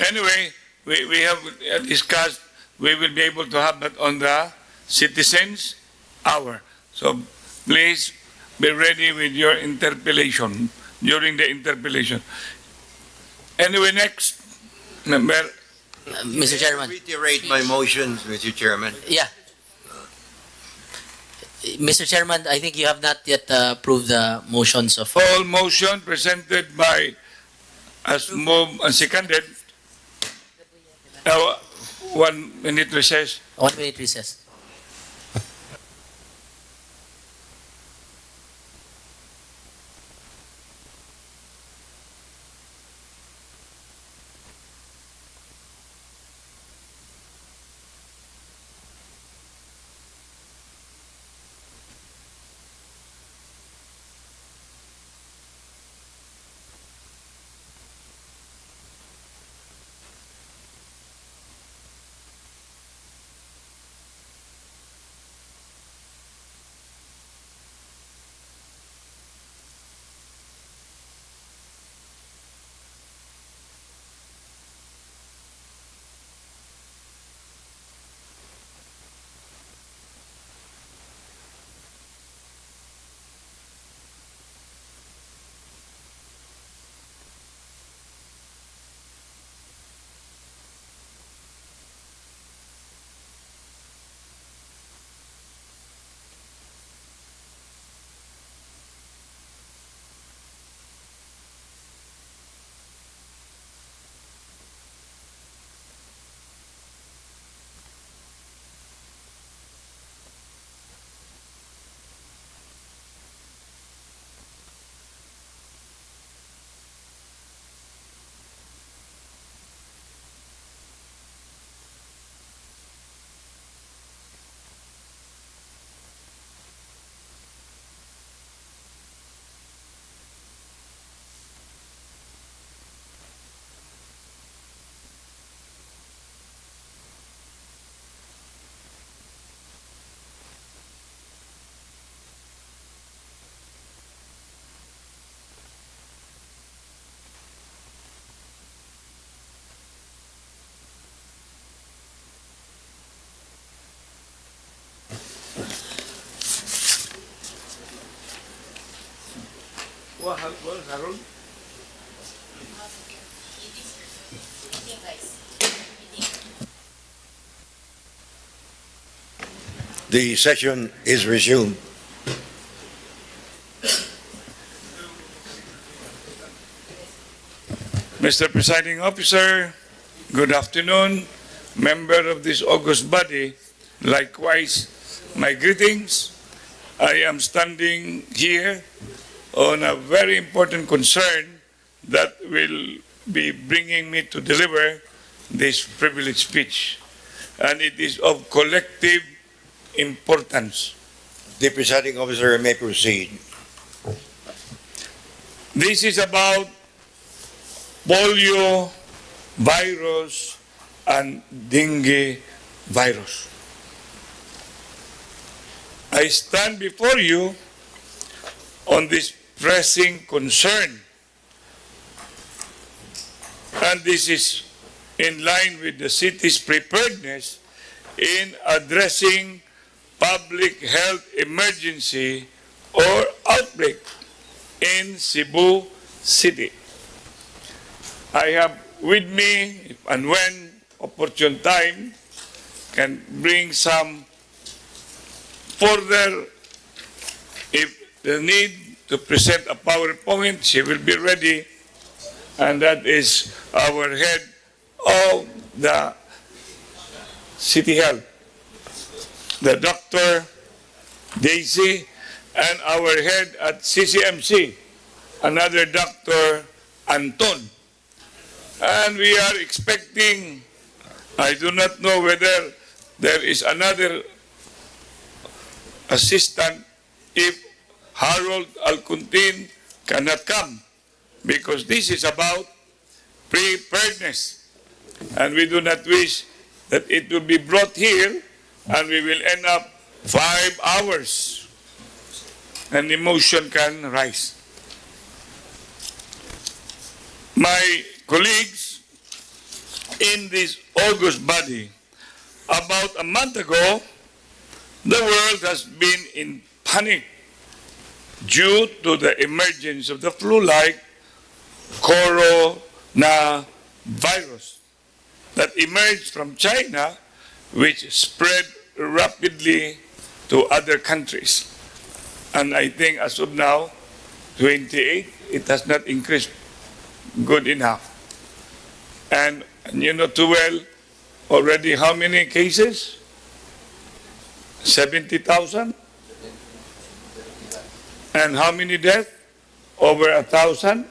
Anyway, we have discussed, we will be able to have that on the citizens hour. So please be ready with your interpellation, during the interpellation. Anyway, next, member. Mr. Chairman. Reiterate my motion, Mr. Chairman. Yeah. Mr. Chairman, I think you have not yet approved the motions of... All motion presented by, as moved and seconded. 1 minute recess. 1 minute recess. Harold? The session is resumed. Mr. Presiding Officer, good afternoon, member of this august body. Likewise, my greetings. I am standing here on a very important concern that will be bringing me to deliver this privileged speech, and it is of collective importance. The presiding officer may proceed. This is about polio virus and dengue virus. I stand before you on this pressing concern, and this is in line with the city's preparedness in addressing public health emergency or outbreak in Cebu City. I have with me, and when opportune time, can bring some further, if the need to present a PowerPoint, she will be ready, and that is our head of the City Health, the Dr. Daisy, and our head at CCMC, another Dr. Anton. And we are expecting, I do not know whether there is another assistant if Harold Alcuntin cannot come, because this is about preparedness. And we do not wish that it will be brought here and we will end up 5 hours and emotion can rise. My colleagues in this august body, about a month ago, the world has been in panic due to the emergence of the flu-like coronavirus that emerged from China, which spread rapidly to other countries. And I think as of now, 28, it has not increased good enough. And you know too well, already how many cases? 70,000? And how many deaths? Over 1,000?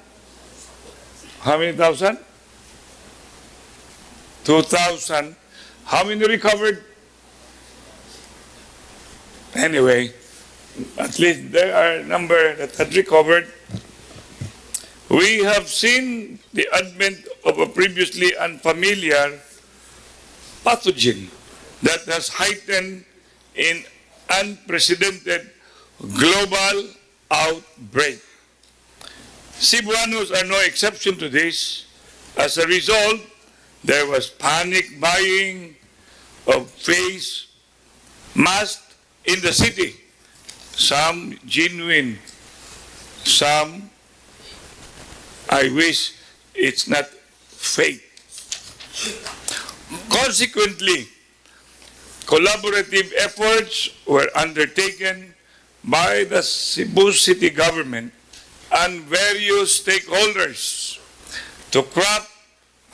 How many thousand? 2,000. How many recovered? Anyway, at least there are a number that had recovered. We have seen the advent of a previously unfamiliar pathogen that has heightened in unprecedented global outbreak. Cebuanos are no exception to this. As a result, there was panic buying of face masks in the city. Some genuine, some I wish it's not fake. Consequently, collaborative efforts were undertaken by the Cebu City government and various stakeholders to craft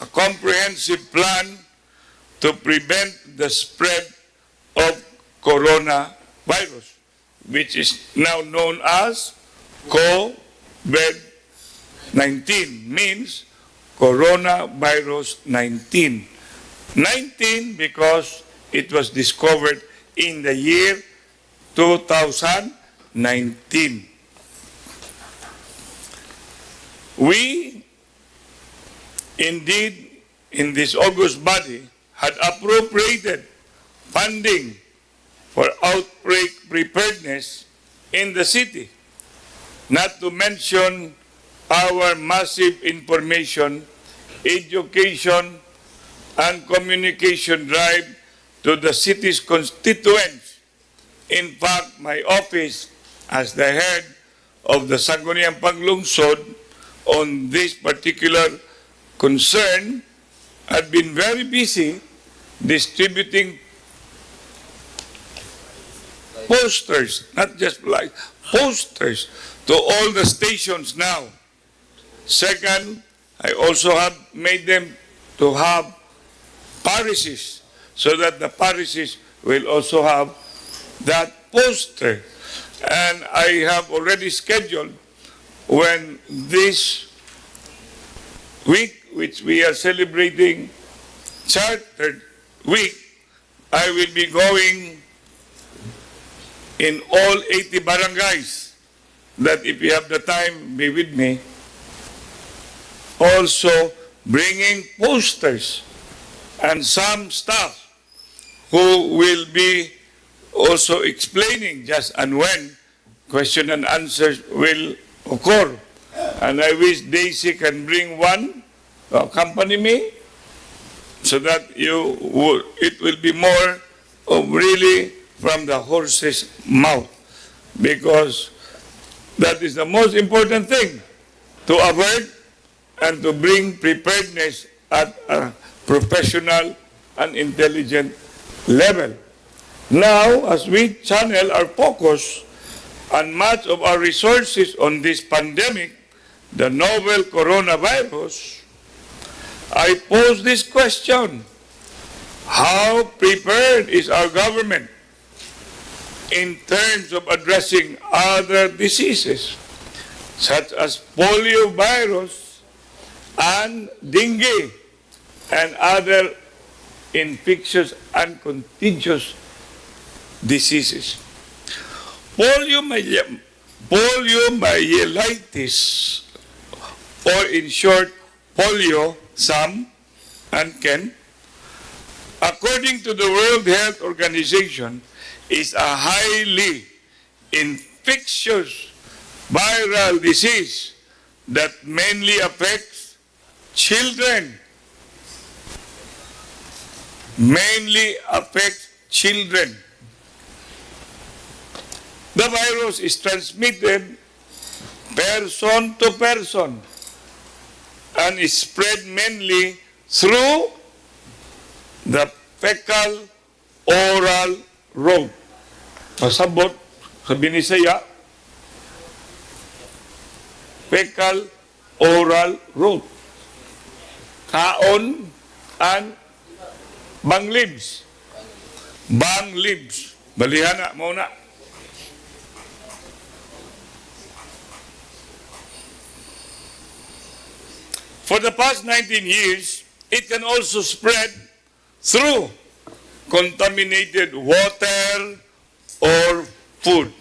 a comprehensive plan to prevent the spread of coronavirus, which is now known as COVID-19, means coronavirus 19. 19 because it was discovered in the year 2019. We, indeed, in this august body, had appropriated funding for outbreak preparedness in the city, not to mention our massive information, education, and communication drive to the city's constituents. In fact, my office, as the head of the Sangguniang Panlungsod on this particular concern had been very busy distributing posters, not just like posters, to all the stations now. Second, I also have made them to have parishes so that the parishes will also have that poster. And I have already scheduled when this week, which we are celebrating Chartered Week, I will be going in all 80 barangays, that if you have the time, be with me, also bringing posters and some staff who will be also explaining just and when question and answers will occur. And I wish Daisy can bring one to accompany me so that it will be more of really from the horse's mouth, because that is the most important thing, to avoid and to bring preparedness at a professional and intelligent level. Now, as we channel our focus and much of our resources on this pandemic, the novel coronavirus, I pose this question: how prepared is our government in terms of addressing other diseases such as polio virus and dengue and other infectious and contagious diseases? Poliomyelitis, or in short, polio, SAM, and Ken, according to the World Health Organization, is a highly infectious viral disease that mainly affects children. Mainly affects children. The virus is transmitted person to person and is spread mainly through the fecal oral route. Pasabot sa Binisaya, fecal oral route. Kaon and bang libs. Bang libs. Balihana muna. For the past 19 years, it can also spread through contaminated water or food.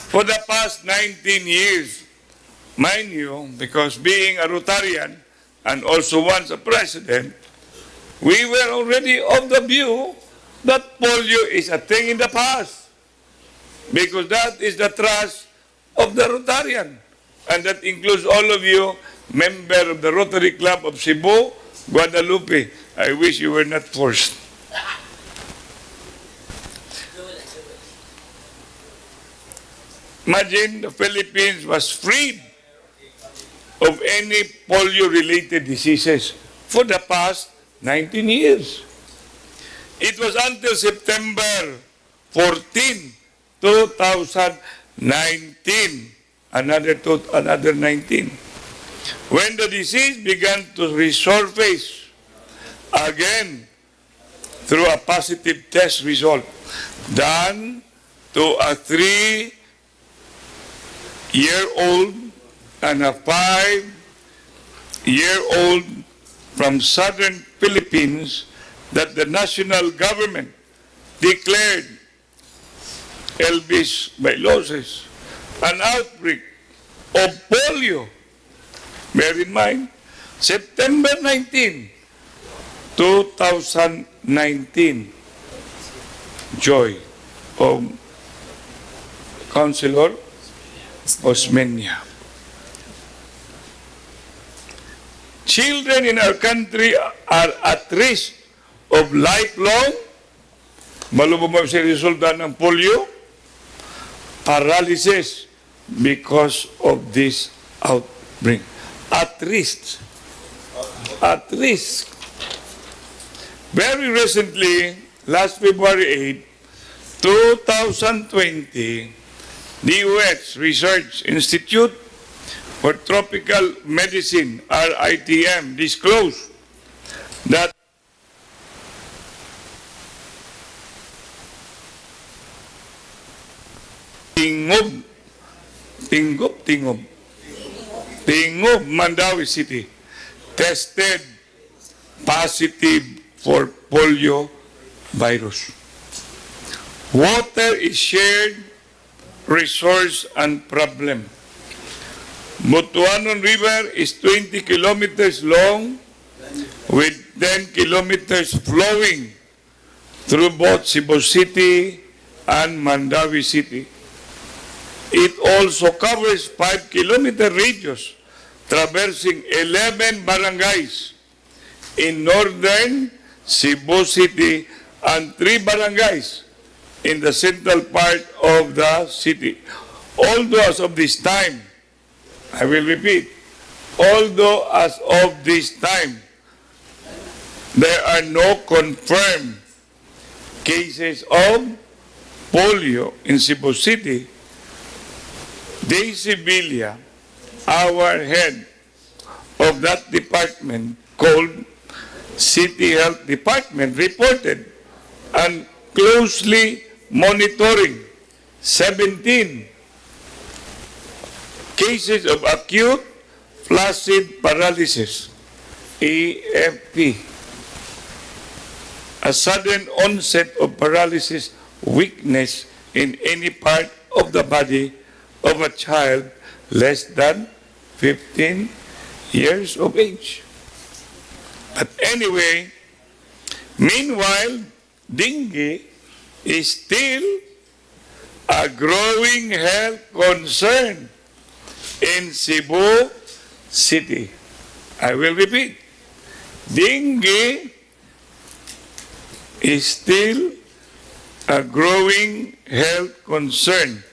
For the past 19 years, mind you, because being a Rotarian and also once a president, we were already of the view that polio is a thing in the past, because that is the trust of the Rotarian, and that includes all of you, member of the Rotary Club of Cebu, Guadalupe. I wish you were not forced. Imagine the Philippines was freed of any polio-related diseases for the past 19 years. It was until September 14, 2019, another 19, when the disease began to resurface again through a positive test result done to a 3-year-old and a 5-year-old from southern Philippines, that the national government declared Elvis Bailoses an outbreak of polio. Bear in mind, September 19, 2019, Joy of Councilor Osmeña. Children in our country are at risk of lifelong, malubog sa resulta ng polio, paralysis, because of this outbreak. At risk. At risk. Very recently, last February 8, 2020, the U.S. Research Institute for Tropical Medicine, RITM, disclosed that Tingob, Mandawi City, tested positive for polio virus. Water is shared resource and problem. Butuanon River is 20 kilometers long with 10 kilometers flowing through both Cebu City and Mandawi City. It also covers 5-kilometer radius, traversing 11 barangays in northern Cebu City and 3 barangays in the central part of the city. Although as of this time, I will repeat, although as of this time, there are no confirmed cases of polio in Cebu City, Daisy Villa, our head of that department called City Health Department, reported and closely monitoring 17 cases of acute flaccid paralysis, AFP, a sudden onset of paralysis weakness in any part of the body of a child less than 15 years of age. But anyway, meanwhile, dengue is still a growing health concern in Cebu City. I will repeat, dengue is still a growing health concern,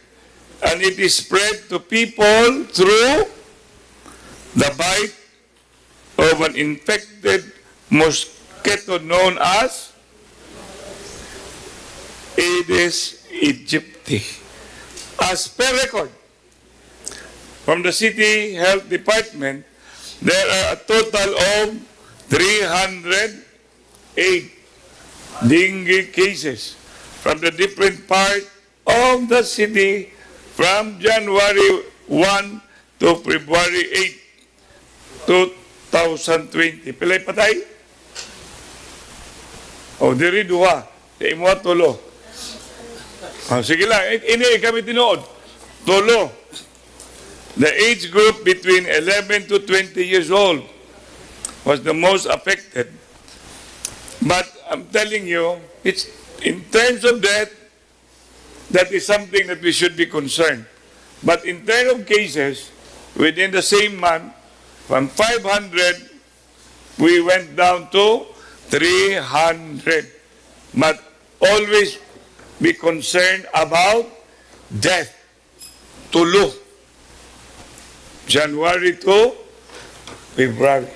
and it is spread to people through the bite of an infected mosquito known as Aedes aegypti. As per record from the City Health Department, there are a total of 308 dengue cases from the different parts of the city from January 1 to February 8, 2020. Pilay patay? O, diri duha. Di mo tulo. O, sige lang. Ini kami tinuod. Tulo. The age group between 11 to 20 years old was the most affected. But I'm telling you, it's in terms of death, that is something that we should be concerned. But in terms of cases, within the same month, from 500, we went down to 300. But always be concerned about death. Tulo. January to February.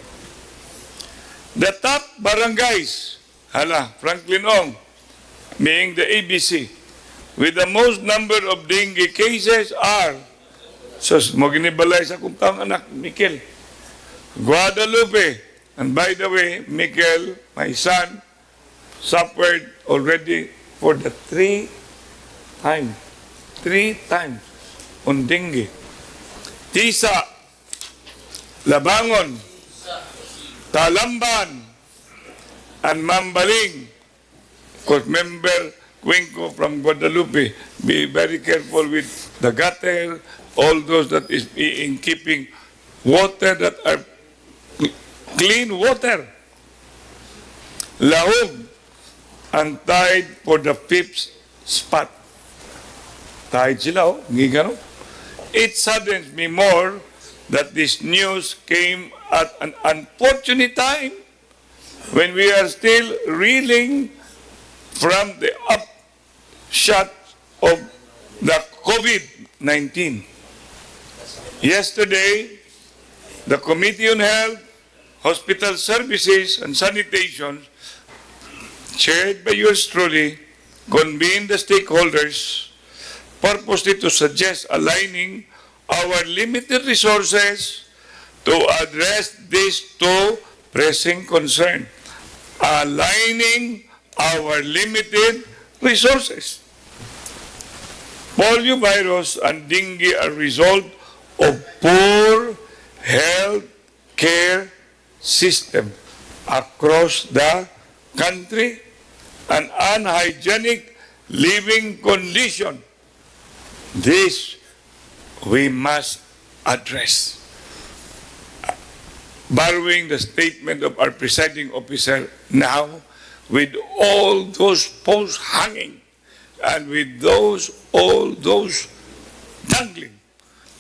The top barangays, Franklin Ong, being the ABC, with the most number of dengue cases are, mo ginibalay sa kong taong anak, Mikel, Guadalupe, and by the way, Mikel, my son, suffered already for the 3 times on dengue. Tisa, Labangon, Talamban, and Mambaling. Of course, member Cuenco from Guadalupe, be very careful with the gutter, all those that is in keeping water that are clean water. Lahog, and tied for the 5th spot. Tied sila, gigano. It saddens me more that this news came at an unfortunate time when we are still reeling from the upshot of the COVID-19. Yesterday, the Committee on Health, Hospital Services, and Sanitation, chaired by yours truly, convened the stakeholders purposely to suggest aligning our limited resources to address these two pressing concerns. Aligning our limited resources. Polio virus and dengue are a result of poor health care system across the country and unhygienic living condition. This we must address. Borrowing the statement of our presiding officer now, with all those posts hanging and with all those dangling,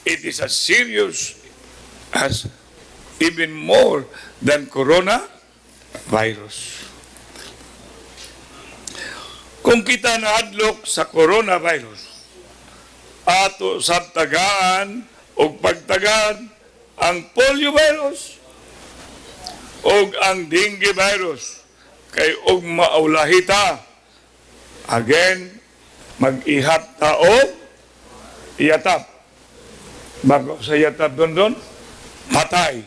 it is as serious as even more than coronavirus. Kung kita naadlok sa coronavirus, ato sa tagaan o pagtagaan ang polio virus o ang dengue virus kay og maulahita. Again, mag-ihat ta o iyatap. Bago sa iyatap doon, patay.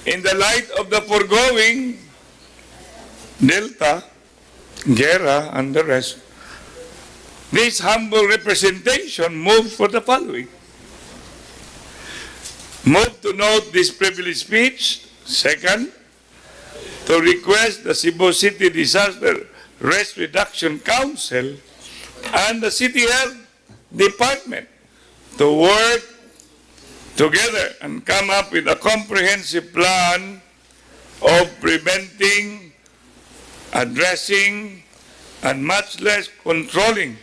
In the light of the foregoing, Delta, Gera, and the rest, this humble representation moves for the following. Move to note this privileged speech. Second, to request the Cebu City Disaster Risk Reduction Council and the City Health Department to work together and come up with a comprehensive plan of preventing, addressing, and much less controlling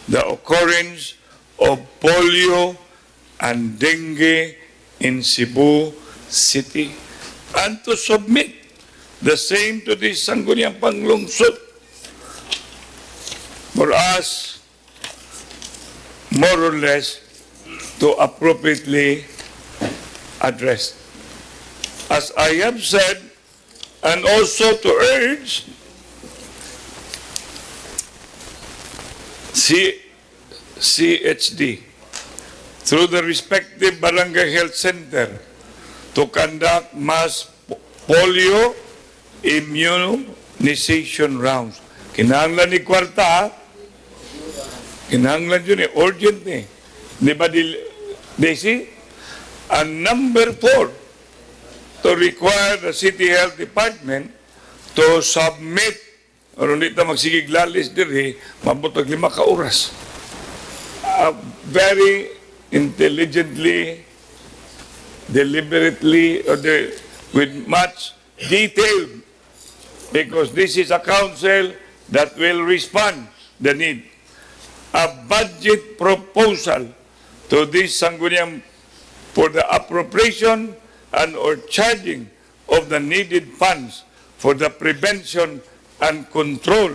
the occurrence of polio and dengue in Cebu City, and to submit the same to the Sangguniang Panlungsod for us, more or less, to appropriately address. As I have said, and also to urge CHD through the respective barangay health center to conduct mass polio immunization rounds. Kinahanglan ni kwarta, kinahanglan yun urgent ni. Di ba, Daisy? And number 4, to require the City Health Department to submit, o hindi ta magsigig lalis diri, mabutog 5 ka oras. Very intelligently, deliberately, with much detail, because this is a council that will respond the need. A budget proposal to this Sangguniang for the appropriation and or charging of the needed funds for the prevention and control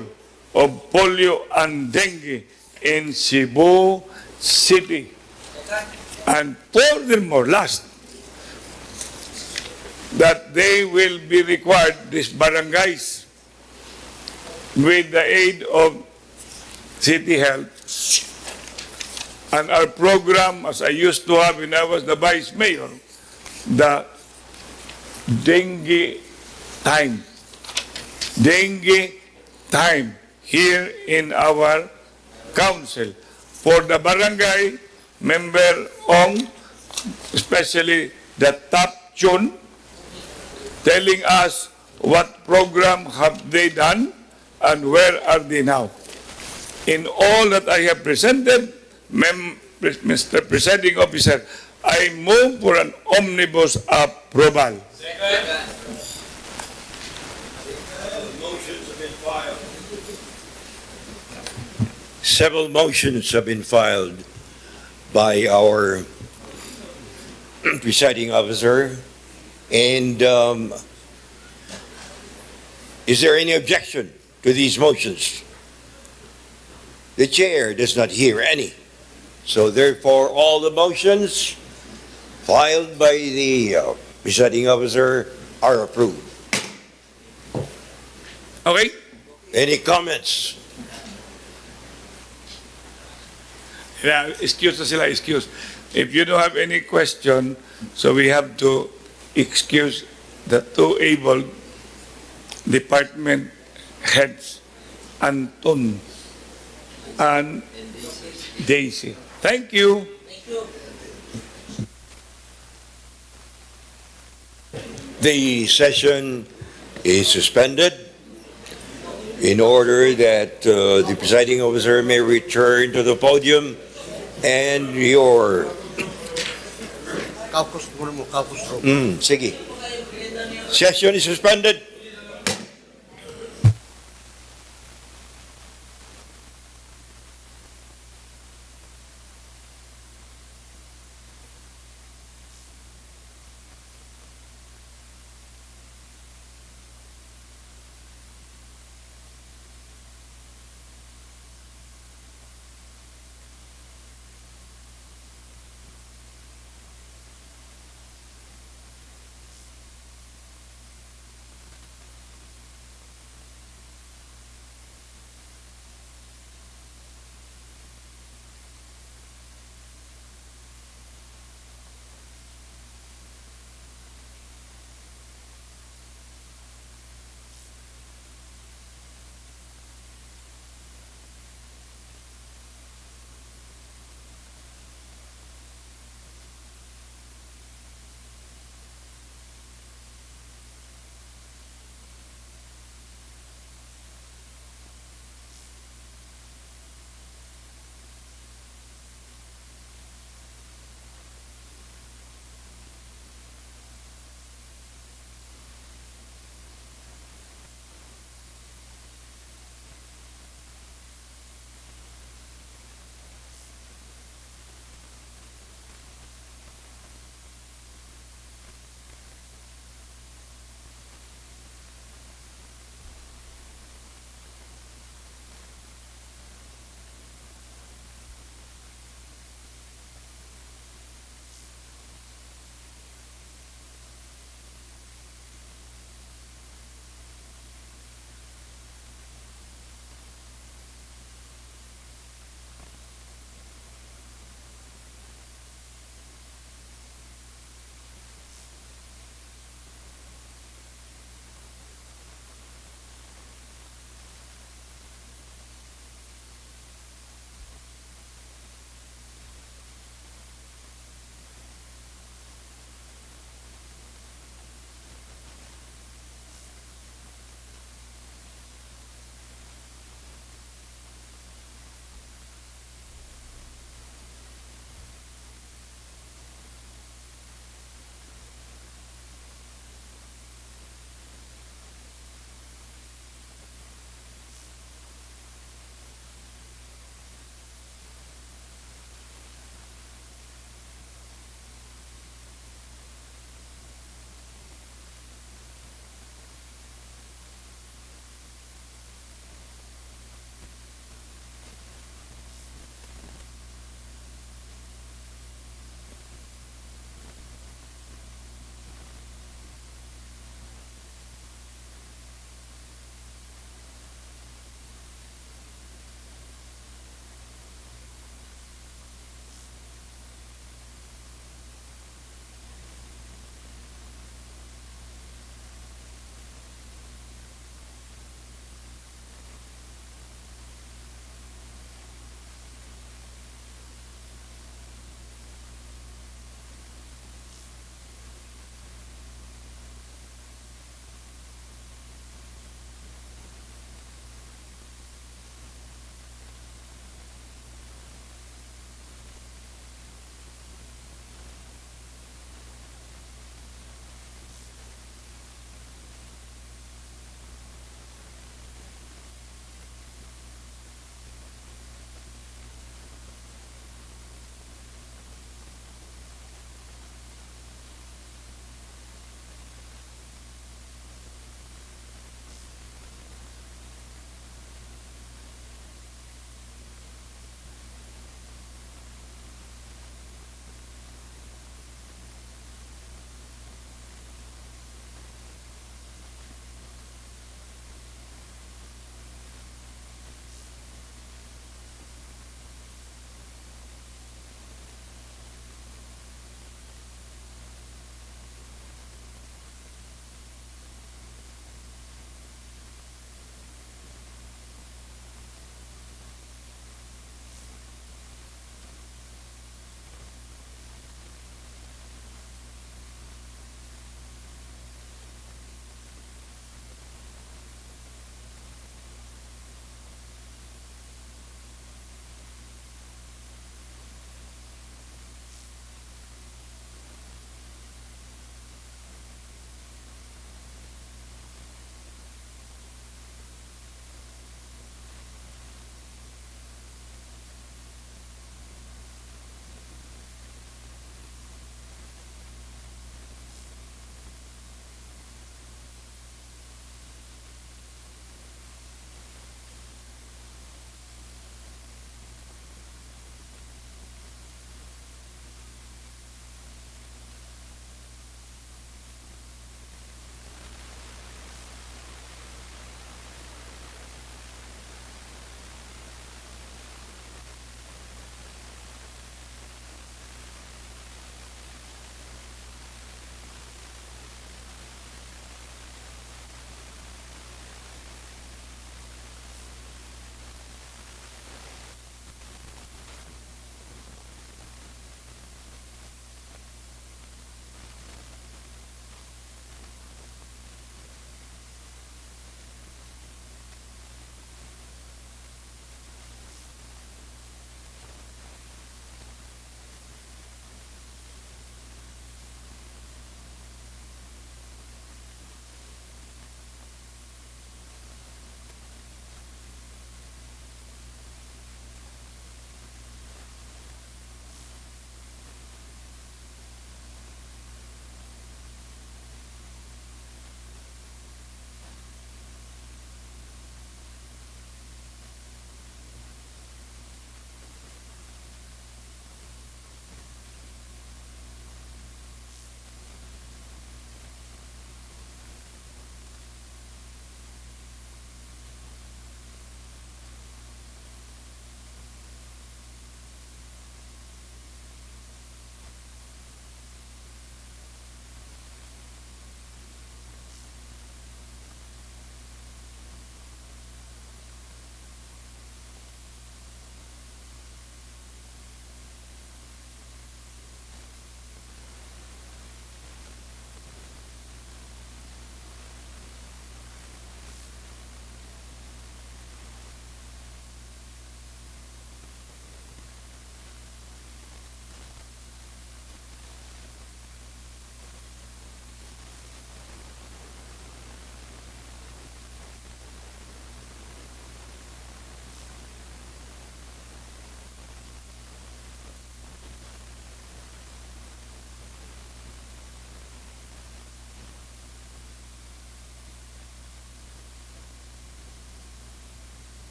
of polio and dengue in Cebu City. And furthermore, last, that they will be required, these barangays, with the aid of City Health and our program, as I used to have when I was the Vice Mayor, the dengue time. Dengue time here in our council. For the barangay member on, especially the top tune, telling us what program have they done and where are they now. In all that I have presented, Mr. Presiding Officer, I move for an omnibus approval. Several motions have been filed by our presiding officer. And is there any objection to these motions? The chair does not hear any. So therefore, all the motions filed by the presiding officer are approved. Okay? Any comments? Yeah, excuse na sila, excuse. If you don't have any question, so we have to excuse the two able department heads, Anton and Daisy. Thank you. The session is suspended in order that the presiding officer may return to the podium and your... Sige. Session is suspended.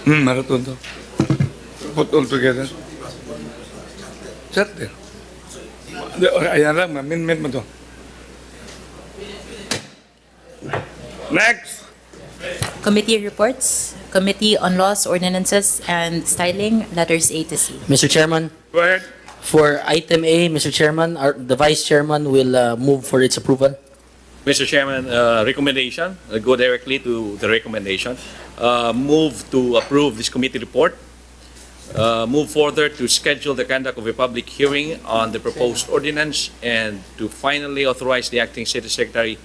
Marathon to. Put all together. Chat there. Ayan lang, min mo to. Next. Committee reports. Committee on Laws, Ordinances, and Styling, letters A to C. Mr. Chairman, Go ahead. for item A, Mr. Chairman, the Vice Chairman will move for its approval. Mr. Chairman, recommendation, go directly to the recommendation. Move to approve this committee report. Move further to schedule the conduct of a public hearing on the proposed ordinance and to finally authorize the acting city secretary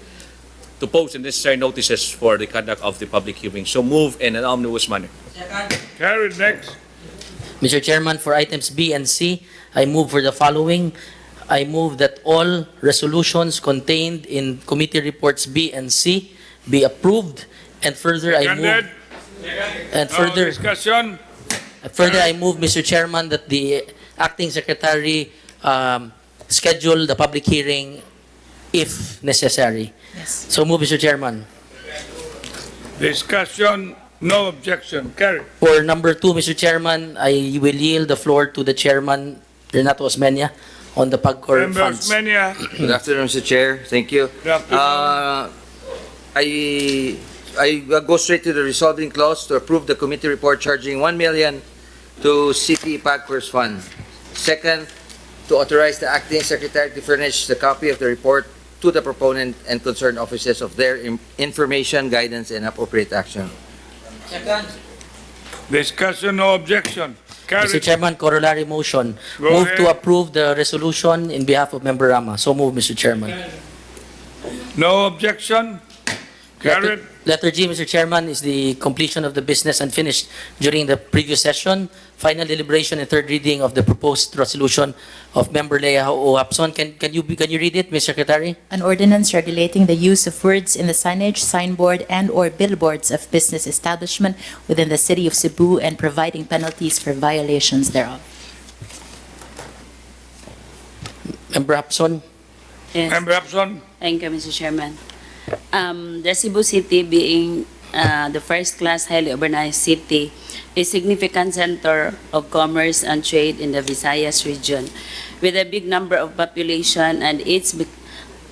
to post the necessary notices for the conduct of the public hearing. So move in an omnibus manner. Carried. Next. Mr. Chairman, for items B and C, I move for the following. I move that all resolutions contained in committee reports B and C be approved, and further I Seconded. move and No further discussion. I move, Mr. Chairman, that the acting secretary schedule the public hearing if necessary. Yes. So move, Mr. Chairman. Discussion. No objection. Carried. For number 2, Mr. Chairman, I will yield the floor to the chairman, Renato Osmeña, on the PAGCOR Member funds. Osmeña. Good afternoon, Mr. Chair. Thank you. Good afternoon. I go straight to the resolving clause to approve the committee report charging 1 million to City PAGCOR's fund. Second, to authorize the acting secretary to furnish the copy of the report to the proponent and concerned offices of their information, guidance, and appropriate action. Discussion. No objection. Mr. Carried. Chairman, corollary motion. Go Move ahead. to approve the resolution in behalf of Member Rama. So move, Mr. Chairman. No objection. Carried. Letter G, Mr. Chairman, is the completion of the business unfinished during the previous session. Final deliberation and third reading of the proposed resolution of Member Leah O. Hapson. Can you read it, Ms. Secretary? An ordinance regulating the use of words in the signage, signboard, and/or billboards of business establishment within the city of Cebu and providing penalties for violations thereof. Member Hapson? Yes. Member Hapson. Thank you, Mr. Chairman. The Cebu City, being the first-class, highly urbanized city, a significant center of commerce and trade in the Visayas region, with a big number of population and its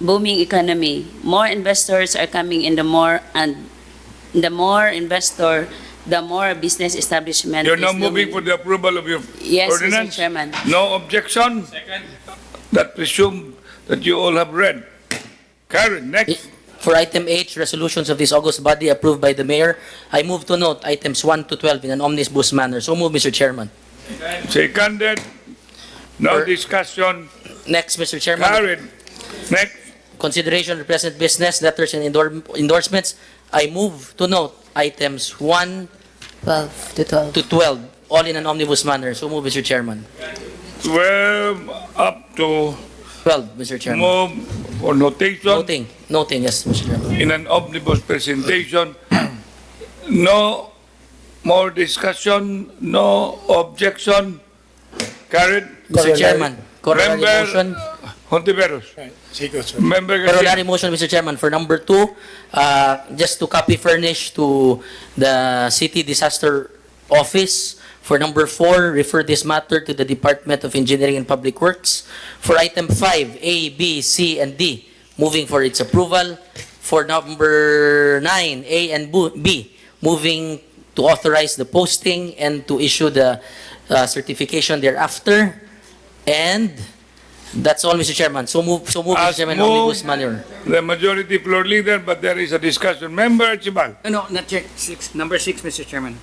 booming economy. More investors are coming in, the more investor, the more business establishment. You're now is moving for blooming. the approval of your Yes, ordinance? Mr. Chairman. No objection? Second. That presume that you all have read. Carried. Next. For item H, resolutions of this august body approved by the mayor, I move to note items 1 to 12 in an omnibus manner. So move, Mr. Chairman. Seconded. No For- discussion. Next, Mr. Chairman. Carried. Next. Consideration of present business, letters and endorsements. I move to note items 1 12 to 12. to 12, all in an omnibus manner. So move, Mr. Chairman. 12 up to 12, Mr. Chairman. move for notation Noting, yes, Mr. Chairman. in an omnibus presentation. No more discussion, no objection. Carried. Mr. Chairman, corollary Member motion. Hontiveros. Member Corollary Garcia. motion, Mr. Chairman, for number 2, just to copy furnish to the City Disaster Office. For number 4, refer this matter to the Department of Engineering and Public Works. For item 5, A, B, C, and D, moving for its approval. For number 9, A and B, moving to authorize the posting and to issue the certification thereafter. And that's all, Mr. Chairman. So move, Mr. As Chairman, moved. omnibus manner. The majority floor leader, but there is a discussion. Member Archibald. Ano? Oh, No, not check. Number 6, Mr. Chairman.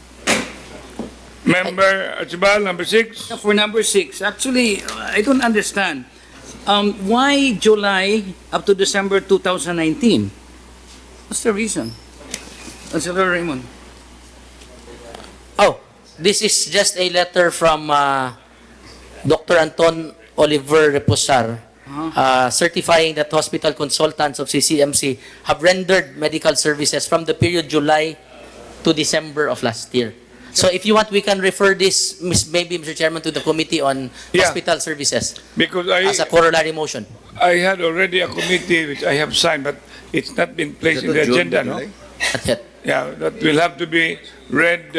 Member Archibald, number 6. For number 6, actually, I don't understand. Why July up to December 2019? What's the reason? Councilor Raymond. Oh, this is just a letter from Dr. Anton Oliver Reposar, certifying that hospital consultants of CCMC have rendered medical services from the period July to December of last year. So if you want, we can refer this, maybe, Mr. Chairman, to the Committee on Hospital Services Because as a corollary motion. I had already a committee which I have signed, but it's not been placed in the agenda, no? Not yet. Yeah, that will have to be read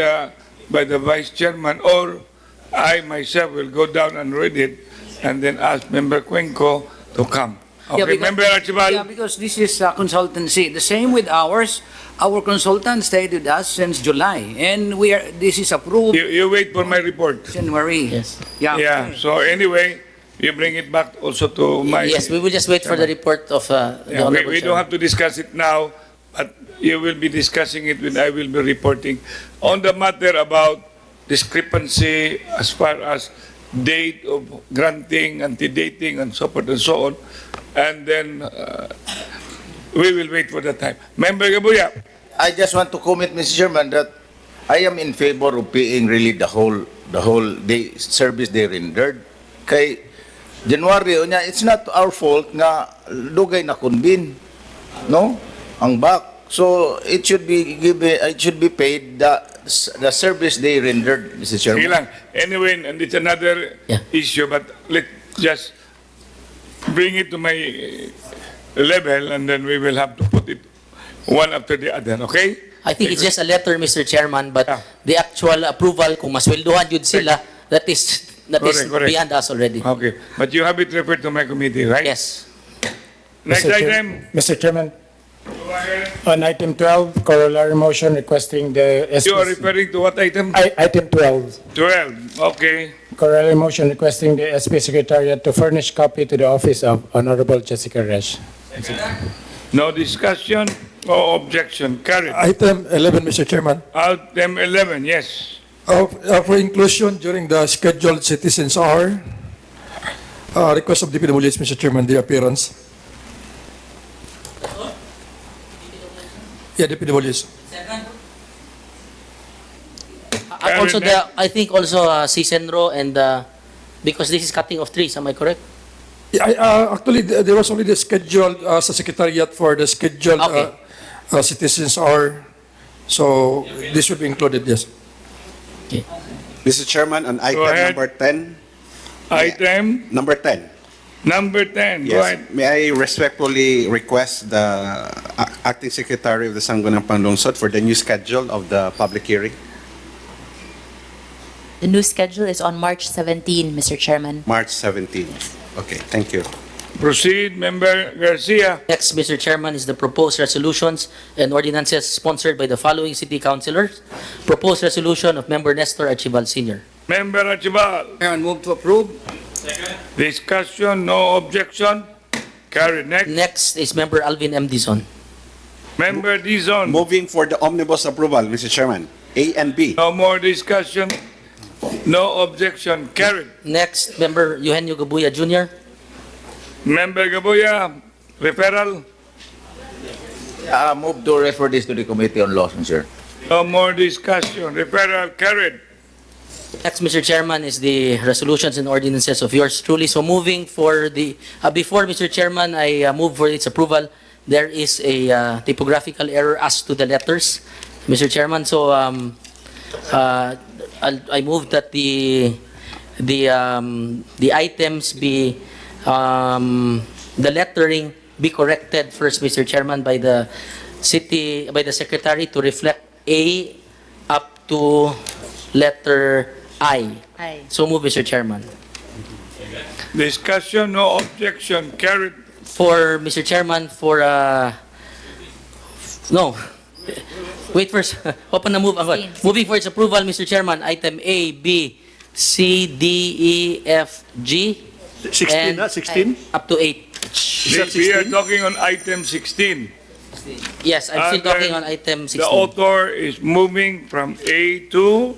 by the Vice Chairman, or I myself will go down and read it and then ask Member Cuenco to come. Okay, because- Member Archibald? Yeah, because this is a consultancy. The same with ours. Our consultant stayed with us since July, and this is approved You wait for my report. January. Yes. Yeah. Yeah, so anyway, you bring it back also to my... Yes, we will just wait for the report of the Yeah, Honorable we don't Chairman. have to discuss it now, but you will be discussing it when I will be reporting. On the matter about discrepancy as far as date of granting, antedating, and so forth and so on, and then we will wait for the time. Member Gabuya? I just want to comment, Mr. Chairman, that I am in favor of paying really the whole day service they rendered. Kay January unya, it's not our fault nga dugay na convene, no? Ang back. So it should be paid the service they rendered, Mr. Sige Chairman. lang. Anyway, and it's another issue, but let's just bring it to my level, and then we will have to put it one after the other, okay? I think it's just a letter, Mr. Chairman, but the actual approval, kung masweldohan yun sila, that is Correct. beyond us already. Okay, but you have it referred to my committee, right? Yes. Next item. Mr. Chairman, on item 12, corollary motion requesting the You are referring to what item? Item 12, 12, okay. corollary motion requesting the SP Secretariat to furnish copy to the office of Honorable Jessica Resch. No discussion or objection, carried. Item 11, Mr. Chairman. Item 11, yes. For inclusion during the scheduled citizens hour, request of DPWH, Mr. Chairman, the appearance. Yeah, DPWH. Also, I think also si Senro and because this is cutting of trees, am I correct? Yeah, actually, there was only the scheduled sa secretariat for the scheduled citizens hour. So this should be included, yes. Mr. Chairman, on Go item ahead. number 10. Item Number 10. number 10, go Yes. ahead. May I respectfully request the Acting Secretary of the Sangguniang Panlungsod for the new schedule of the public hearing? The new schedule is on March 17, Mr. Chairman. March 17. Okay, thank you. Proceed, Member Garcia. Next, Mr. Chairman, is the proposed resolutions and ordinances sponsored by the following city councilors. Proposed resolution of Member Nestor Archibald Sr. Member Archibald. Chairman, move to approve. Discussion, no objection, carried. Next. Next is Member Alvin M. Dizon. Member Dizon. Moving for the omnibus approval, Mr. Chairman. A and B. No more discussion, no objection, carried. Next, Member Eugenio Gabuya Jr. Member Gabuya, referral. Move to refer this to the Committee on Laws, sir. No more discussion, referral, carried. Next, Mr. Chairman, is the resolutions and ordinances of yours truly. So moving for the, before, Mr. Chairman, I move for its approval, there is a typographical error as to the letters, Mr. Chairman. So I move that the items be, the lettering be corrected first, Mr. Chairman, by the Secretary to reflect A up to letter I. So move, Mr. Chairman. Discussion, no objection, carried. For, Mr. Chairman, for, no. Wait first. Open na move. Moving for its approval, Mr. Chairman, item A, B, C, D, E, F, G. 16, 16? Up to 8. We are talking on item 16. Yes, I'm still And talking then on item 16. The author is moving from A to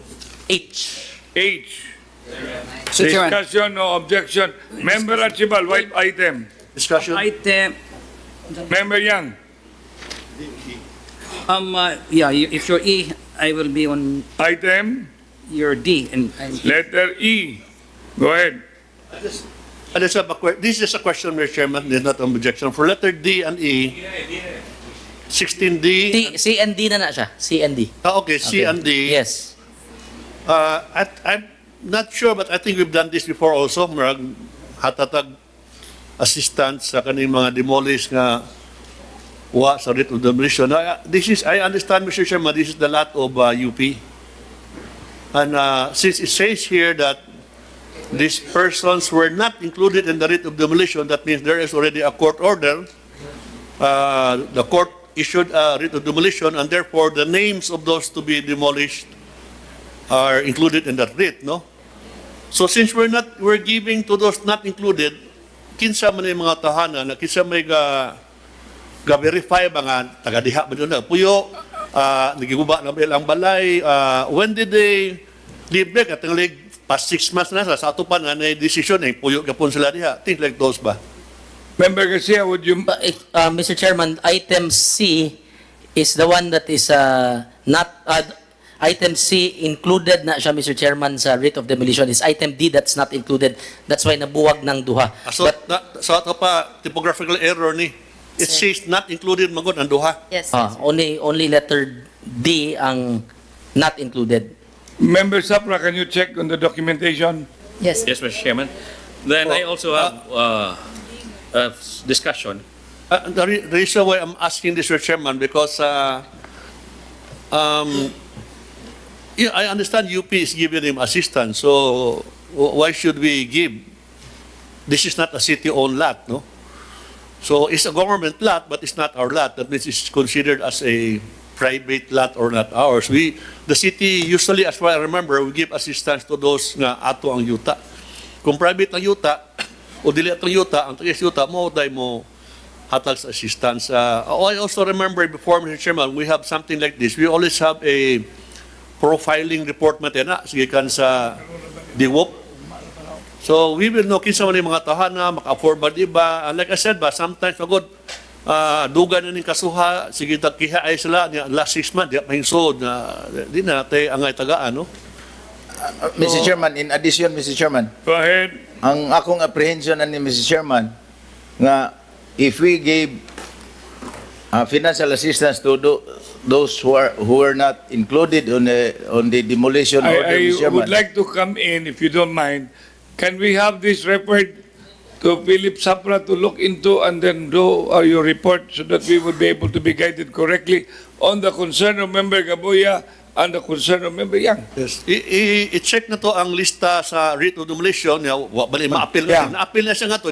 H. H. Mr. Chairman. Discussion, no objection. Member Archibald, what item? Discussion? Item, Member Yang. if you're E, I will be on Item, your D. And letter E. Go ahead. This is just a question, Mr. Chairman, there's not an objection. For letter D and E, 16D. C and D na siya. C and D. Okay, C and D. Yes. I'm not sure, but I think we've done this before also. Marag hatatag assistance sa kaning mga demolish nga wa sa writ of demolition. I understand, Mr. Chairman, this is the lot of UP. And since it says here that these persons were not included in the writ of demolition, that means there is already a court order. The court issued a writ of demolition, and therefore the names of those to be demolished are included in that writ, no? So since we're giving to those not included, kinsa man yung mga tahanan na kinsa may ga-verify ba nga taga-diha ba doon na puyo, nagiguba na ba ilang balay, when did they leave back at ang past 6 months na sa ato pa na decision eh, puyo kapon sila diha, things like those ba? Member Garcia, would you... Mr. Chairman, item C is the one that is not... item C included na siya, Mr. Chairman, sa writ of demolition. Is item D that's not included. That's why nabuwag ng duha. So, sa ato pa, typographical error ni. It says not included magod ang duha. Yes. Only letter D ang not included. Member Sapra, can you check on the documentation? Yes. Yes, Mr. Chairman. Then I also have a discussion. The reason why I'm asking this, Mr. Chairman, because yeah, I understand UP is giving him assistance, so why should we give? This is not a city-owned lot, no? So it's a government lot, but it's not our lot. That means it's considered as a private lot or not ours. The city usually, as far as I remember, we give assistance to those nga ato ang yuta. Kung private ang yuta, o dili atong yuta, ang tagas yuta, mo tayo mo hatag sa assistance. I also remember before, Mr. Chairman, we have something like this. We always have a profiling report matena, sige kan sa DWOP. So we will know kinsa man yung mga tahana, maka-afford ba di ba? Like I said ba, sometimes magod dugan na ning kasuha, sige tagkiha ay sila last 6 months, di mahingsod na di na tay angay tagaan, no? Mr. Chairman, in addition, Mr. Chairman. Go ahead. Ang akong apprehension ni Mr. Chairman nga if we gave financial assistance to those who are not included on the demolition order, I Mr. Chairman. would like to come in, if you don't mind. Can we have this report to Philip Sapra to look into and then do your report so that we would be able to be guided correctly on the concern of Member Gabuya and the concern of Member Yang? Yes. I-check na to ang lista sa writ of demolition, bali ma-appeal na. Na-appeal na siya nga to,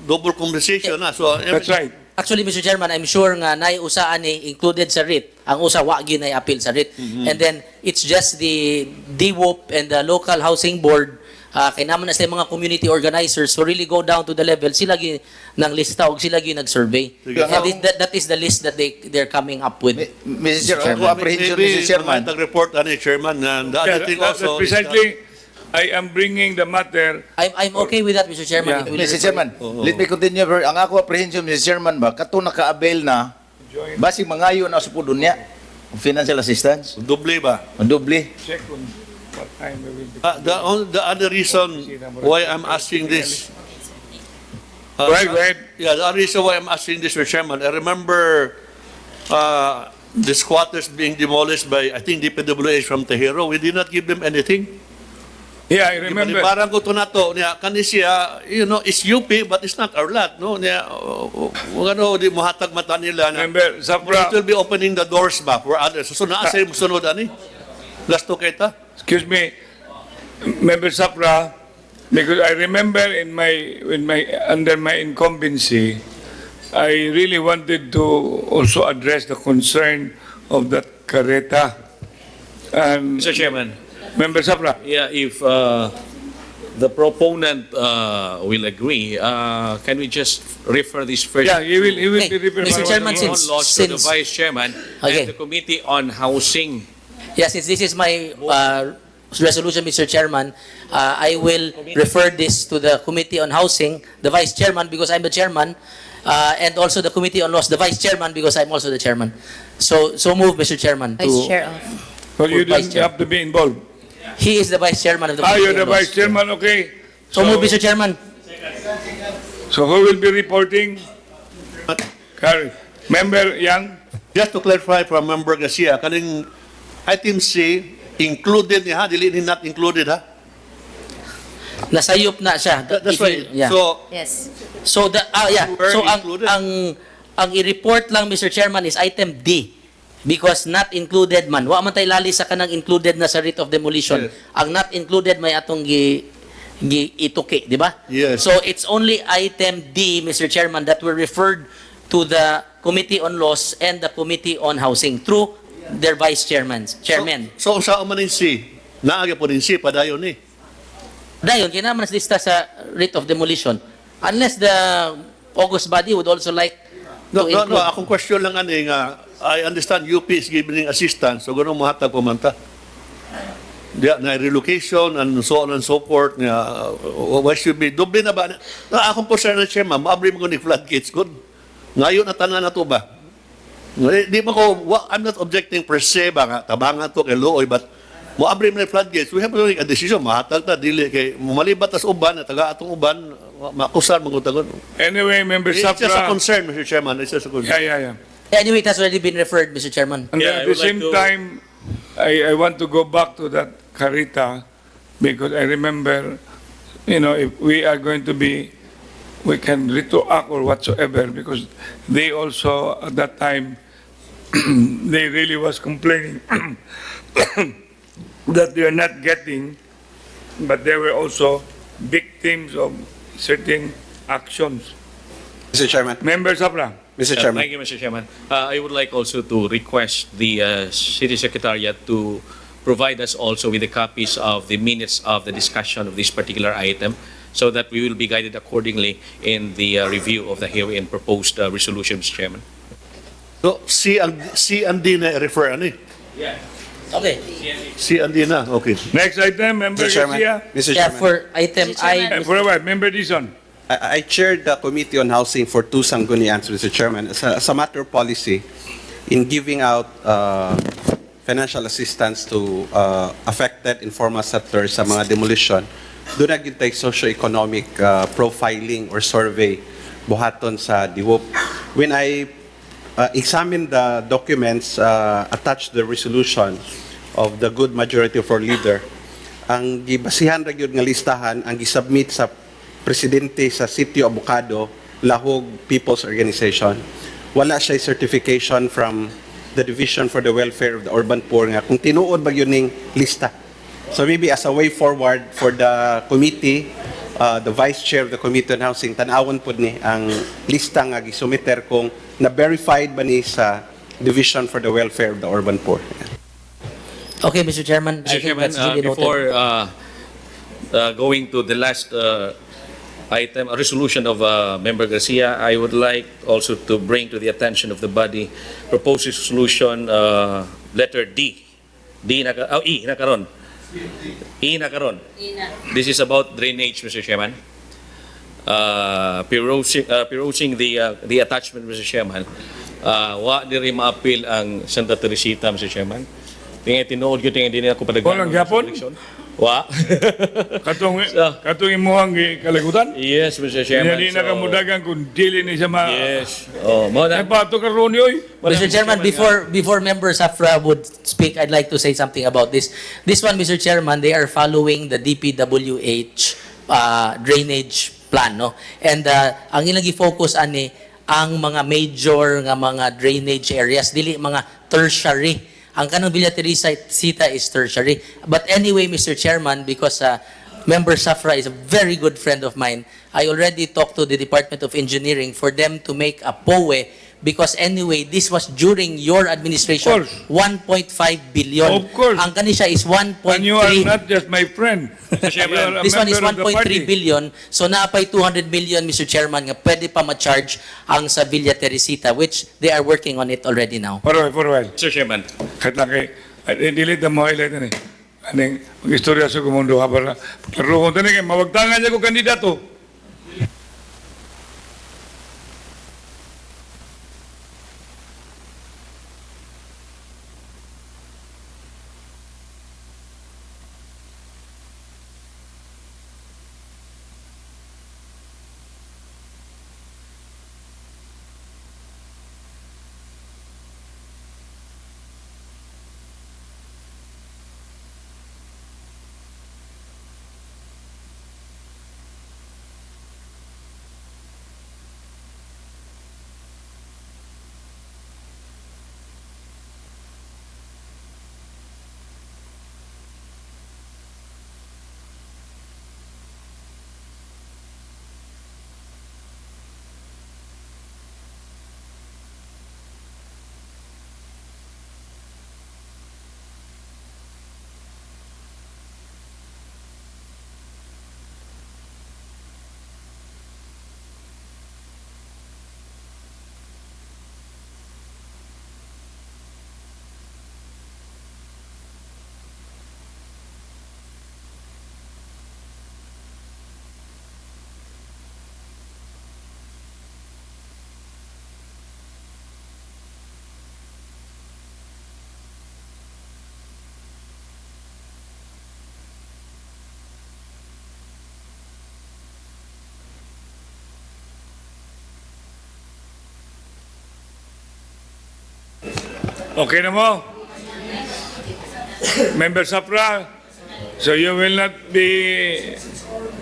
double compensation na. So, That's right. Actually, Mr. Chairman, I'm sure nga naiusaan ni included sa writ. Ang usa wa gyud na appeal sa writ. And then it's just the DWOP and the local housing board kay naman na sila mga community organizers who really go down to the level sila gyud nang lista og sila gyud nag-survey. And that is the list that they're coming up with. Mr. Chairman, apprehension, Mr. Chairman. Report ani Chairman, and the other thing also precisely, I am bringing the matter. I'm okay with that, Mr. Chairman. Yeah. Mr. Chairman, let me continue. Ang ako apprehension, Mr. Chairman, ba, kato naka-avail na, basig mangayo na sa pudon niya, financial assistance. Doble ba? Doble. Check on what time we will be. The other reason why I'm asking this. Go ahead. Yeah, the other reason why I'm asking this, Mr. Chairman, I remember the squatters being demolished by, I think, DPWH from Tehero. We did not give them anything. Yeah, I remember. Parang ko to na to, niya, kanisiya, it's UP, but it's not our lot, no? Niya, di mo hatag mata nila na, Member Sapra. it will be opening the doors ba for others. So, naasay mo sunod, ani? Gasto kita? Excuse me, Member Sapra, because I remember under my incumbency, I really wanted to also address the concern of that careta. And Mr. Chairman. Member Sapra. Yeah, if the proponent will agree, can we just refer this first? Yeah, he will be referred. Mr. Chairman, to the Vice Chairman and the Committee on Housing. Yes, since this is my resolution, Mr. Chairman, I will refer this to the Committee on Housing, the Vice Chairman, because I'm the Chairman, and also the Committee on Laws, the Vice Chairman, because I'm also the Chairman. So move, Mr. Chairman. Vice Chair of. Well, you didn't have to be involved. He is the Vice Chairman of the Committee You're the on Laws. Vice Chairman, okay. So move, Mr. Chairman. So who will be reporting? Carry. Member Yang? Just to clarify from Member Garcia, kaning item C, included niya, dili ni not included, ha? Nasayop na siya. That's right. Yeah. So, Yes. So the yeah. Were So included. ang i-report lang, Mr. Chairman, is item D. Because not included man. Wa man tay lali sa kanang included na sa writ of demolition. Ang not included may atong ituki, di ba? Yes. So it's only item D, Mr. Chairman, that were referred to the Committee on Laws and the Committee on Housing through their vice chairman. So, sa man C, naagya po din C, padayon ni. Dayon, kinaman lista sa writ of demolition. Unless the August body would also like No, to include. akong question lang ani nga, I understand UP is giving assistance, so ganun mahatag pumanta. Na relocation and so on and so forth, why should be, doble na ba? Akong po sir na chairman, maabri mo ni floodgates, good. Ngayon na tanan na to ba? Di ba ko, I'm not objecting per se ba nga, tabangan to kay Looy, but maabri mo ni floodgates, we have to make a decision, mahatag ta, dili kay, malibat as uban, taga atong uban, makusan, magutagon. Anyway, Member It's just a Sapra. concern, Mr. Chairman, it's just a concern. Yeah. Anyway, it has already been referred, Mr. Chairman. And Yeah, at I the would like same to- time, I want to go back to that Carita because I remember, if we are going to be, we can retroact or whatsoever because they also at that time, they really was complaining that they are not getting, but they were also victims of certain actions. Mr. Chairman. Member Sapra. Mr. Chairman. Thank you, Mr. Chairman. I would like also to request the City Secretariat to provide us also with the copies of the minutes of the discussion of this particular item so that we will be guided accordingly in the review of the hearing and proposed resolution, Mr. Chairman. So, C and D na refer, ano eh? Okay. C and D na, okay. Next item, Member Mr. Chairman. Garcia. Mr. Yeah, Chairman. for item I, For a while, Member Dizon. I chaired the Committee on Housing for two Sanggunians, Mr. Chairman. As a matter of policy, in giving out financial assistance to affected informal settlers sa mga demolition, doon na gintay socio-economic profiling or survey buhaton sa DIWOP. When I examined the documents attached to the resolution of the good majority of our leader, ang gibasihan ra gyud nga listahan ang gisubmit sa presidente sa Sitio Abocado, Lahog People's Organization. Wala siya certification from the Division for the Welfare of the Urban Poor nga kung tinuod ba yun ning lista. So maybe as a way forward for the committee, the Vice Chair of the Committee on Housing, tanawon po ni ang lista nga gisumiter kung na-verified ba ni sa Division for the Welfare of the Urban Poor. okay, Mr. Chairman. I Mr. think Chairman, that's duly noted. before going to the last item, a resolution of Member Garcia, I would like also to bring to the attention of the body proposed resolution letter D. E na karon. E na karon. This is about drainage, Mr. Chairman. Perusing the attachment, Mr. Chairman. Wa diri ma-appeal ang Santa Teresita, Mr. Chairman. Tingay tinuod gyud tingay dinhi ako padaghan. Walang gyapon? Wa. Katong imuhang kalagutan. Yes, Mr. Chairman. Hindi na kamudagan kung dili ni siya Yes. Oh, mo Ay na. pato ka ron yoy. Mr. Chairman, before Member Safra would speak, I'd like to say something about this. This one, Mr. Chairman, they are following the DPWH drainage plan, no? And ang ilang gi-focus ani ang mga major nga mga drainage areas, dili mga tertiary. Ang kanang Villa Teresita is tertiary. But anyway, Mr. Chairman, because Member Safra is a very good friend of mine, I already talked to the Department of Engineering for them to make a POE because anyway, this was during your administration, Of course. 1.5 billion. Of course. Ang kanisya is 1.3. And you are not just my friend. You are a This one is member of the 1.3 party. billion. So naapay 200 million, Mr. Chairman, nga pwede pa ma-charge ang sa Villa Teresita, which they are working on it already now. For a while. Mr. Chairman. Kahit lang kay, delete mo highlight na ni. Aning, mag-istorya sa kumundo ha para. Pero kung tanong, mawagtangan niya ko kandidato. Okay na mo? Member Sapra, so you will not be,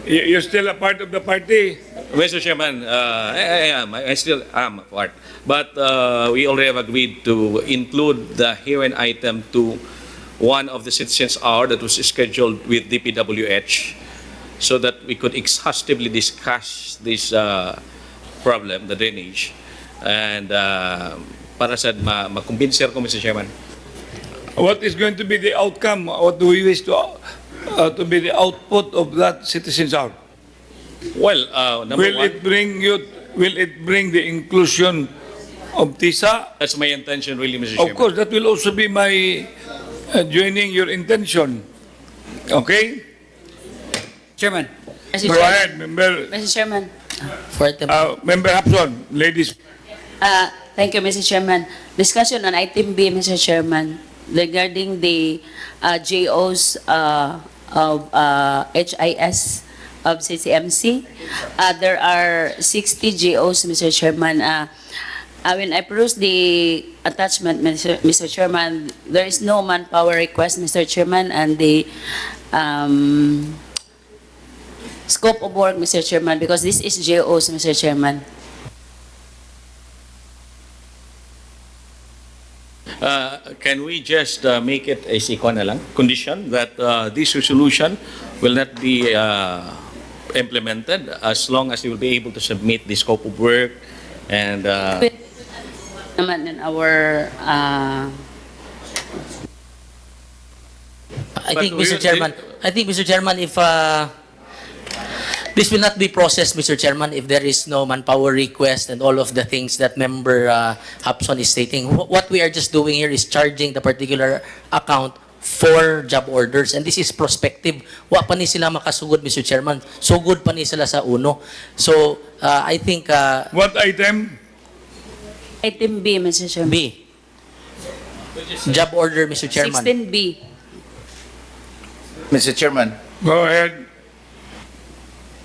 you're still a part of the party? Mr. Chairman, I am. I still am a part. But we already have agreed to include the hearing item to one of the citizens' hour that was scheduled with DPWH so that we could exhaustively discuss this problem, the drainage. And para sa makumbinser ko, Mr. Chairman. What is going to be the outcome? What do we wish to be the output of that citizens' hour? Well, number Will one, will it bring the inclusion of TISA? that's my intention really, Mr. Of Chairman. course, that will also be my joining your intention. Okay? Chairman. Go ahead, Member. Mr. Chairman. Member Hapson, ladies. Thank you, Mr. Chairman. Discussion on item B, Mr. Chairman, regarding the JOs of HIS of CCMC. There are 60 JOs, Mr. Chairman. When I peruse the attachment, Mr. Chairman, there is no manpower request, Mr. Chairman, and the scope of work, Mr. Chairman, because this is JOs, Mr. Chairman. Can we just make it a condition that this resolution will not be implemented as long as you will be able to submit the scope of work and Naman in our I think, Mr. Chairman, if this will not be processed, Mr. Chairman, if there is no manpower request and all of the things that Member Hapson is stating. What we are just doing here is charging the particular account for job orders, and this is prospective. Wa pa ni sila makasugod, Mr. Chairman. So good pa ni sila sa uno. So I think What item? item B, Mr. Chairman. B, job order, Mr. Chairman. 16B. Mr. Chairman, Go ahead.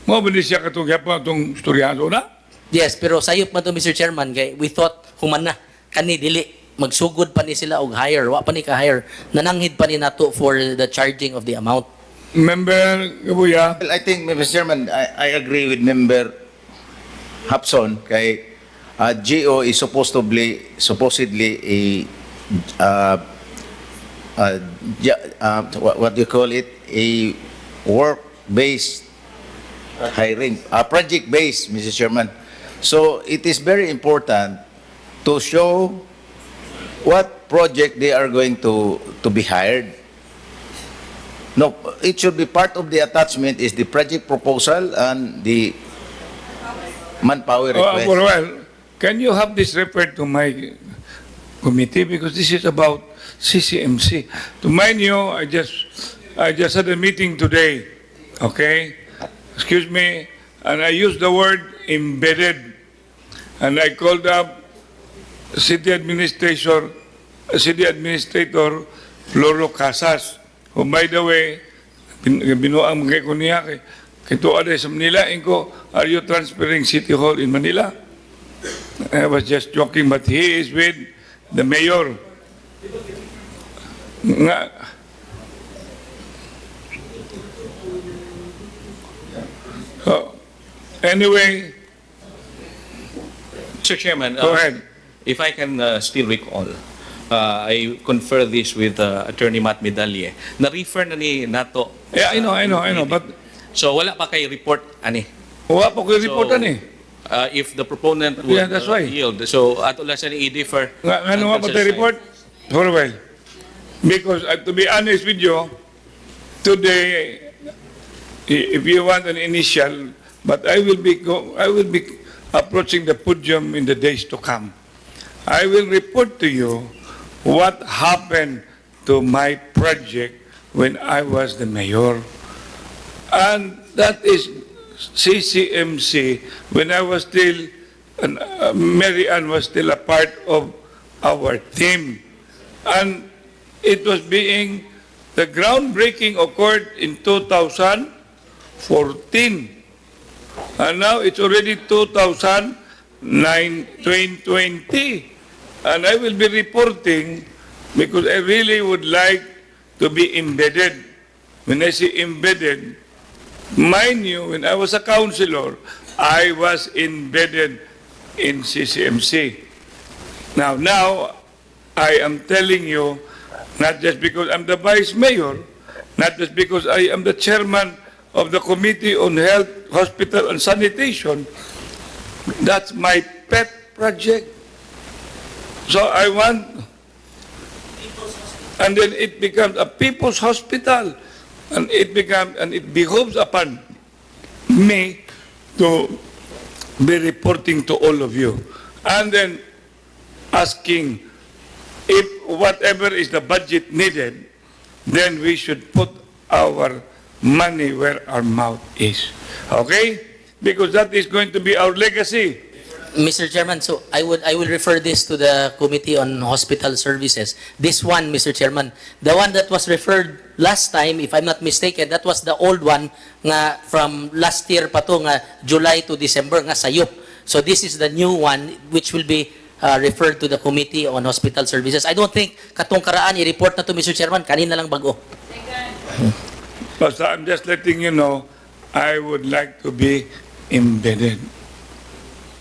Mo ba siya katong yapon itong storyado na? Yes, pero sayop man to, Mr. Chairman, kay we thought human na kani dili magsugod pa ni sila og hire, wa pa ni ka hire, nananghid pa ni nato for the charging of the amount. Member Gabuya. well, I think, Mr. Chairman, I agree with Member Hapson kay GO is supposedly what do you call it? A work-based hiring, project-based, Mr. Chairman. So it is very important to show what project they are going to be hired. No, it should be part of the attachment is the project proposal and the manpower request. Well, can you have this referred to my committee because this is about CCMC. To mind you, I just had a meeting today, okay? Excuse me, and I used the word embedded, and I called up City Administrator Floro Casas, who by the way, binuang mga ko niya, kay tuwa sa Manila, ko, are you transferring City Hall in Manila? I was just joking, but he is with the mayor. Nga. So, anyway, Mr. Chairman, go ahead. if I can still recall, I confer this with Attorney Matt Medalye. Na-refer na ni Nato. Yeah, I know, but So wala pa kay report, ani? wala pa ko reportan eh. If the proponent would Yeah, that's why. yield. So ato lang siya ni i-defer. Ano nga pa tayo report? For a while. Because to be honest with you, today, if you want an initial, but I will be approaching the podium in the days to come. I will report to you what happened to my project when I was the mayor. And that is CCMC, when I was still, Mary Ann was still a part of our team. And it was being, the groundbreaking occurred in 2014. And now it's already 2020. And I will be reporting because I really would like to be embedded. When I say embedded, mind you, when I was a councilor, I was embedded in CCMC. Now, I am telling you, not just because I'm the vice mayor, not just because I am the chairman of the Committee on Health, Hospital, and Sanitation, that's my pet project. So I want, and then it becomes a people's hospital, and it behoves upon me to be reporting to all of you, and then asking if whatever is the budget needed, then we should put our money where our mouth is. Okay? Because that is going to be our legacy. Mr. Chairman, so I will refer this to the Committee on Hospital Services. This one, Mr. Chairman, the one that was referred last time, if I'm not mistaken, that was the old one nga from last year pa to nga July to December nga sayop. So this is the new one which will be referred to the Committee on Hospital Services. I don't think katong karaan i-report na to, Mr. Chairman, kanina lang bago. Basta I'm just letting you know, I would like to be embedded.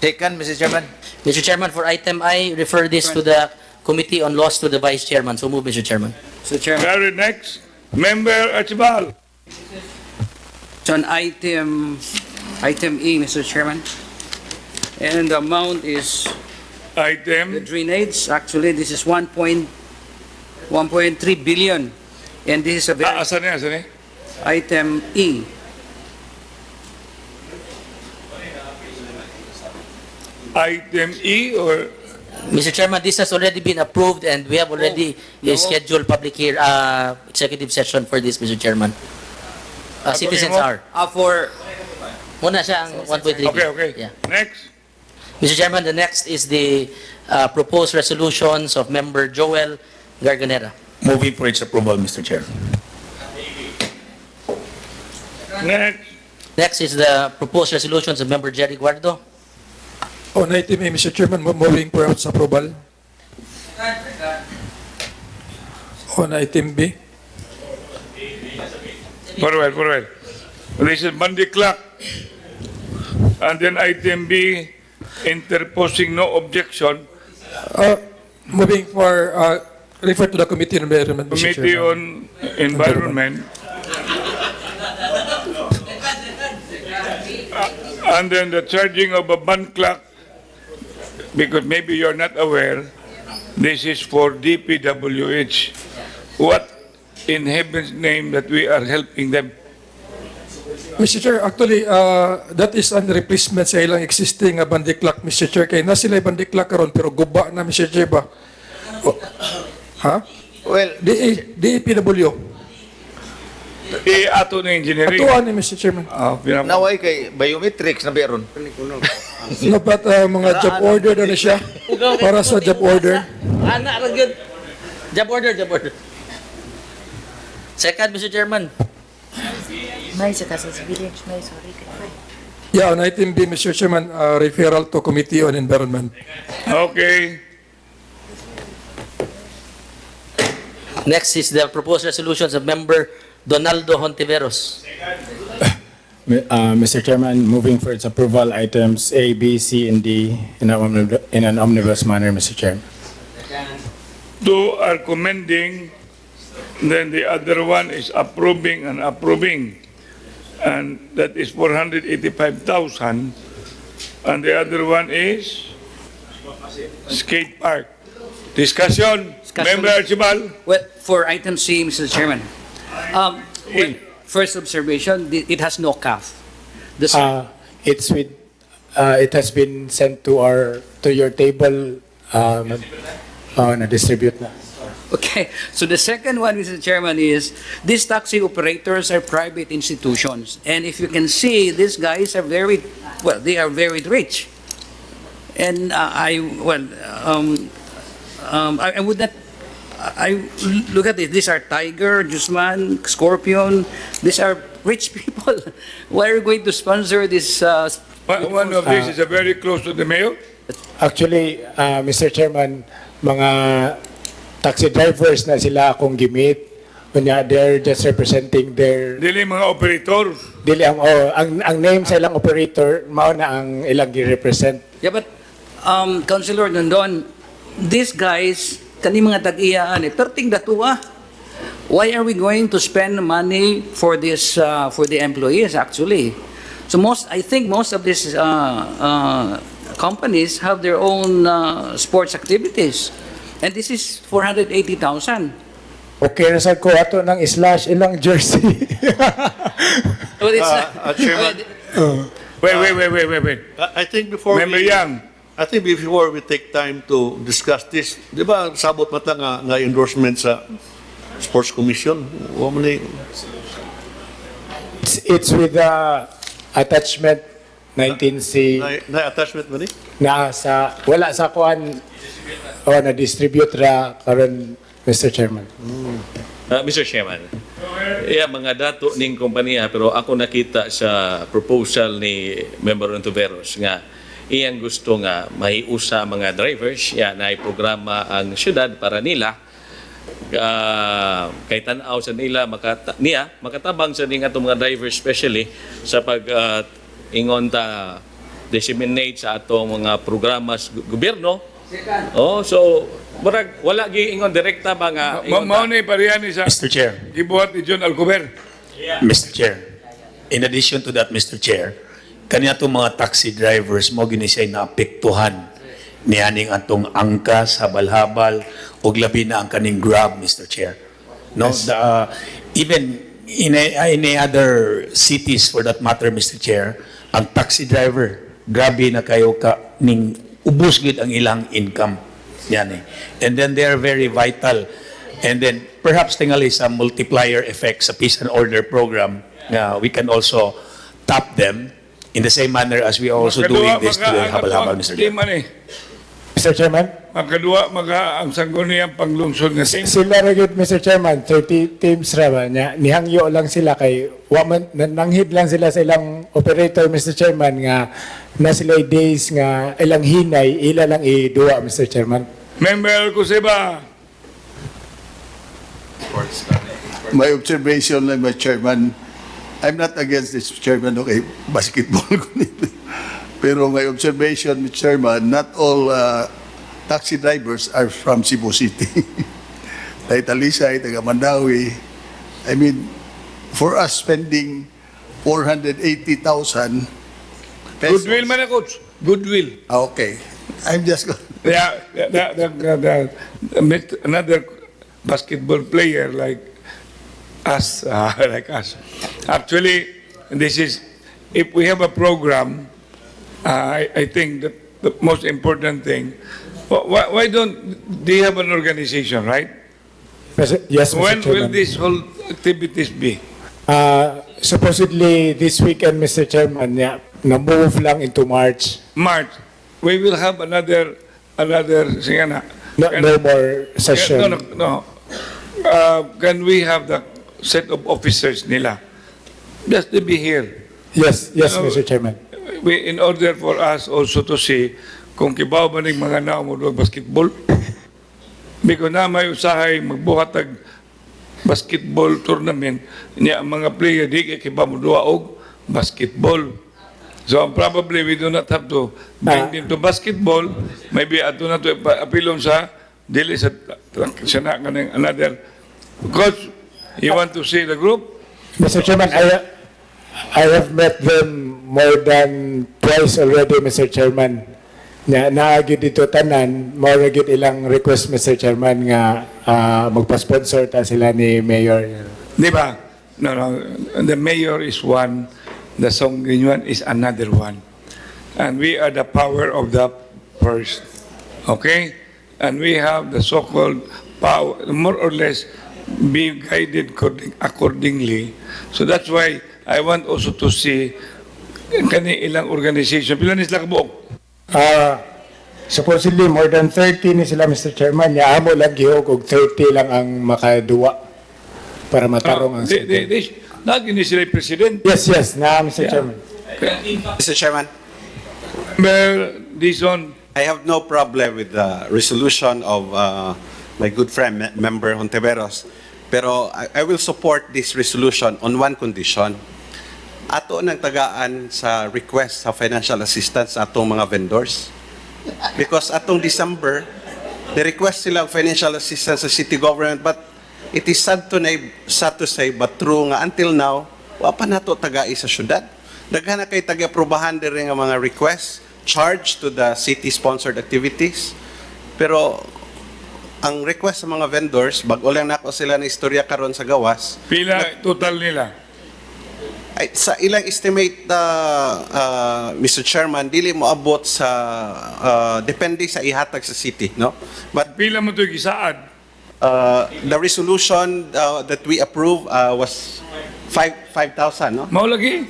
Taken, Mr. Chairman. Mr. Chairman, for item I, refer this to the Committee on Laws to the Vice Chairman. So move, Mr. Chairman. Mr. Chairman. Very next, Member Archibald. So on item E, Mr. Chairman, and the amount is the Item, drainage. Actually, this is 1.3 billion, and this is a very asan eh? item E. Item E or Mr. Chairman, this has already been approved and we have already scheduled public executive session for this, Mr. Chairman. Citizens are. For Muna siya ang 1.3. Okay. Yeah. Next. Mr. Chairman, the next is the proposed resolutions of Member Joel Garganera. Moving for its approval, Mr. Chair. Next. Next is the proposed resolutions of Member Jerry Guardo. On item A, Mr. Chairman, moving for its approval. On item B. For well. This is Monday clock. And then item B, interposing no objection. Moving for, refer to the Committee on Environment, Mr. Committee Chairman. on Environment. And then the charging of a band clock, because maybe you're not aware, this is for DPWH. What in heaven's name that we are helping them? Mr. Chair, actually, that is an replacement sa ilang existing bandi clock, Mr. Chair. Kaya na sila bandi clock karon pero guba na, Mr. Chair ba? Ha? Well, DPW. Ato na engineering. Atuan ni Mr. Chairman. naway kay biometrics na biyaron. Dapat mga job order na siya para sa job order. Ana, ragyod. Job order. Second, Mr. Chairman. May sa Casas Village, may sorry. Yeah, on item B, Mr. Chairman, referral to Committee on Environment. Okay. Next is the proposed resolutions of Member Donaldo Hontiveros. Mr. Chairman, moving for its approval, items A, B, C, and D in an omnibus manner, Mr. Chairman. Two are commending, then the other one is approving and approving. And that is 485,000. And the other one is skate park. Discussion. Member Archibald. Well, for item C, Mr. Chairman. Well, first observation, it has no calf. It's with, it has been sent to your table, na distribute na. Okay, so the second one, Mr. Chairman, is these taxi operators are private institutions. And if you can see, these guys are they are very rich. And I would not, I look at it, these are Tiger, Guzman, Scorpion, these are rich people. Why are you going to sponsor this? One of these is very close to the mayor. Actually, Mr. Chairman, mga taxi drivers na sila akong gimit. Kunya, they're just representing their... Dili mga operator. Dili ang name sa ilang operator, mao na ang ilang gi-represent. Yeah, but, Councilor Nandon, these guys, kani mga tag-iyaan, perting datuwa. Why are we going to spend money for this, for the employees, actually? So I think most of these companies have their own sports activities. And this is 480,000. Okay, nasa ko ato ng slash ilang jersey. Well, it's Chairman, Wait. I think before Member Yang. I think before we take time to discuss this, di ba sabot mata nga endorsement sa Sports Commission? It's with the attachment 19C Na attachment mo ni? na sa wala sa kuan na distribute ra karon Mr. Chairman. Mr. Chairman, mga dato ning kompanya pero ako nakita sa proposal ni Member Ontiveros nga iyang gusto nga maiusa mga drivers na programa ang syudad para nila kay tan-aw sa nila makatabang sa ning atong mga drivers especially sa pag ingon ta disseminate sa atong mga programa sa gobyerno. So wala gi ingon direkta ba nga Mao ni parehani sa Mr. Chair. gibuhat ni John Alcover. Mr. Chair. In addition to that, Mr. Chair, kaniya itong mga taxi drivers mo ginisay na apektuhan niyaning atong angkas, habal-habal, o labi na ang kaning Grab, Mr. Chair. No, Yes. Even in any other cities for that matter, Mr. Chair, ang taxi driver, grabe na kayo ka ning ubos gid ang ilang income. Yan eh. And then they are very vital. And then perhaps tingali sa multiplier effect sa peace and order program, we can also tap them in the same manner as we are also doing this to the habal-habal, Mr. Chair. Mr. Chairman? Magkadua ang Sangguniang Panlungsod nga Sila rin, Mr. Chairman, 30 teams ra ba niya. Nihangyo lang sila kay nanghid lang sila sa ilang operator, Mr. Chairman, nga na sila days nga ilang hinay, ila lang i-duwa, Mr. Chairman. Member Kuseba. My observation lang, my Chairman, I'm not against this, Chairman, okay, basketball. Pero my observation, Mr. Chairman, not all taxi drivers are from Cebu City. Tayo Talisay, taga Mandawi. I mean, for us spending 480,000 pesos. Goodwill man coach. Goodwill. Okay. I'm just... Another basketball player like us, Actually, this is, if we have a program, I think that the most important thing, why don't they have an organization, right? Yes, Mr. When Chairman. will these whole activities be? Supposedly this weekend, Mr. Chairman, na-move lang into March. March, we will have another No more session. No. Can we have the set of officers nila just to be here? Yes, Mr. Chairman. In order for us also to see kung kibaw ba ng mga naumulog basketball. Because na may usahay magbuhat ng basketball tournament niya ang mga player di kibaw mo duwa og basketball. So probably we do not have to bring them to basketball. Maybe ato na to apilon sa dili sa sana kanang another. Coach, you want to see the group? Mr. Chairman, I have met them more than twice already, Mr. Chairman. Naagid dito tanan, more gid ilang request, Mr. Chairman, nga magpa-sponsor ta sila ni Mayor. Di ba? No. The mayor is one. The Sangguniang is another one. And we are the power of the first. Okay? And we have the so-called power, more or less, be guided accordingly. So that's why I want also to see kani ilang organization. Pila ni sila kabuok? Supposedly, more than 30 ni sila, Mr. Chairman. Amo lang gihog og 30 lang ang makaduwa para matarong ang Naging ni sila president. Yes, Mr. Chairman. Mr. Chairman, Mayor Dizon. I have no problem with the resolution of my good friend, Member Hontiveros. Pero I will support this resolution on one condition. Ato nang tagaan sa request sa financial assistance sa atong mga vendors. Because atong December, they request sila financial assistance sa city government, but it is sad to say, but true nga until now, wa pa nato tagai sa syudad. Daghan na kay taga-aprobahan diri nga mga requests charged to the city-sponsored activities. Pero ang request sa mga vendors, bago lang nako sila na istorya karon sa gawas. Pila total nila? Ay, sa ilang estimate, Mr. Chairman, dili mo abot sa, depende sa ihatag sa city, no? But pila mo ito gisaad? The resolution that we approve was 5,000, no? Mao lagi?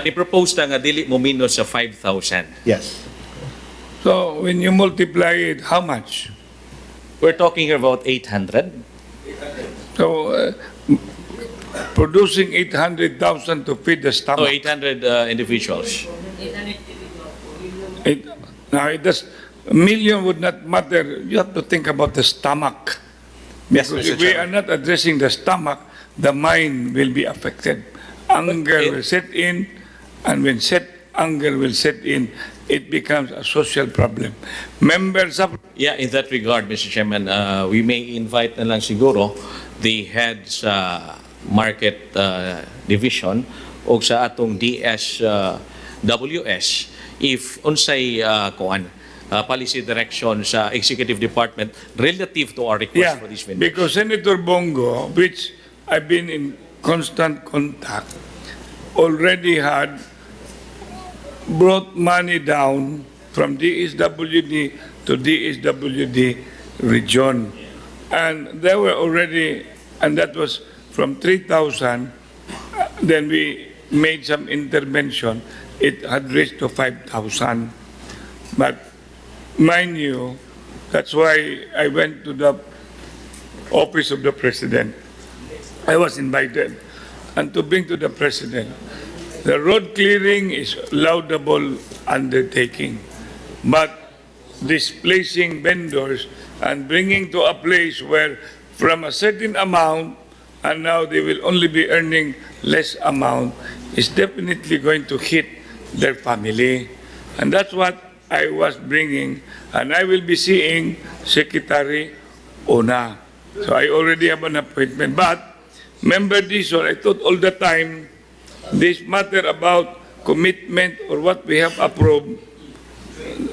I-propose na nga dili mo minus sa 5,000. Yes. So, when you multiply it, how much? We're talking here about 800. So, producing 800,000 to feed the Oh, stomach. 800 individuals. Now, a million would not matter. You have to think about the stomach. Yes, Because Mr. if we Chairman. are not addressing the stomach, the mind will be affected. Anger will set in, and when anger will set in, it becomes a social problem. Members of... Yeah, in that regard, Mr. Chairman, we may invite na lang siguro the heads market division o sa atong DSWS if unsay policy direction sa executive department relative to our request for this vendor. Because Senator Bongo, which I've been in constant contact, already had brought money down from DSWD to DSWD region. And they were already, and that was from 3,000, then we made some intervention, it had reached to 5,000. But mind you, that's why I went to the office of the president. I was invited, and to bring to the president, the road clearing is laudable undertaking, but displacing vendors and bringing to a place where from a certain amount and now they will only be earning less amount is definitely going to hit their family. And that's what I was bringing, and I will be seeing Secretary Ona. So I already have an appointment. But Member Dizon, I thought all the time this matter about commitment or what we have approved,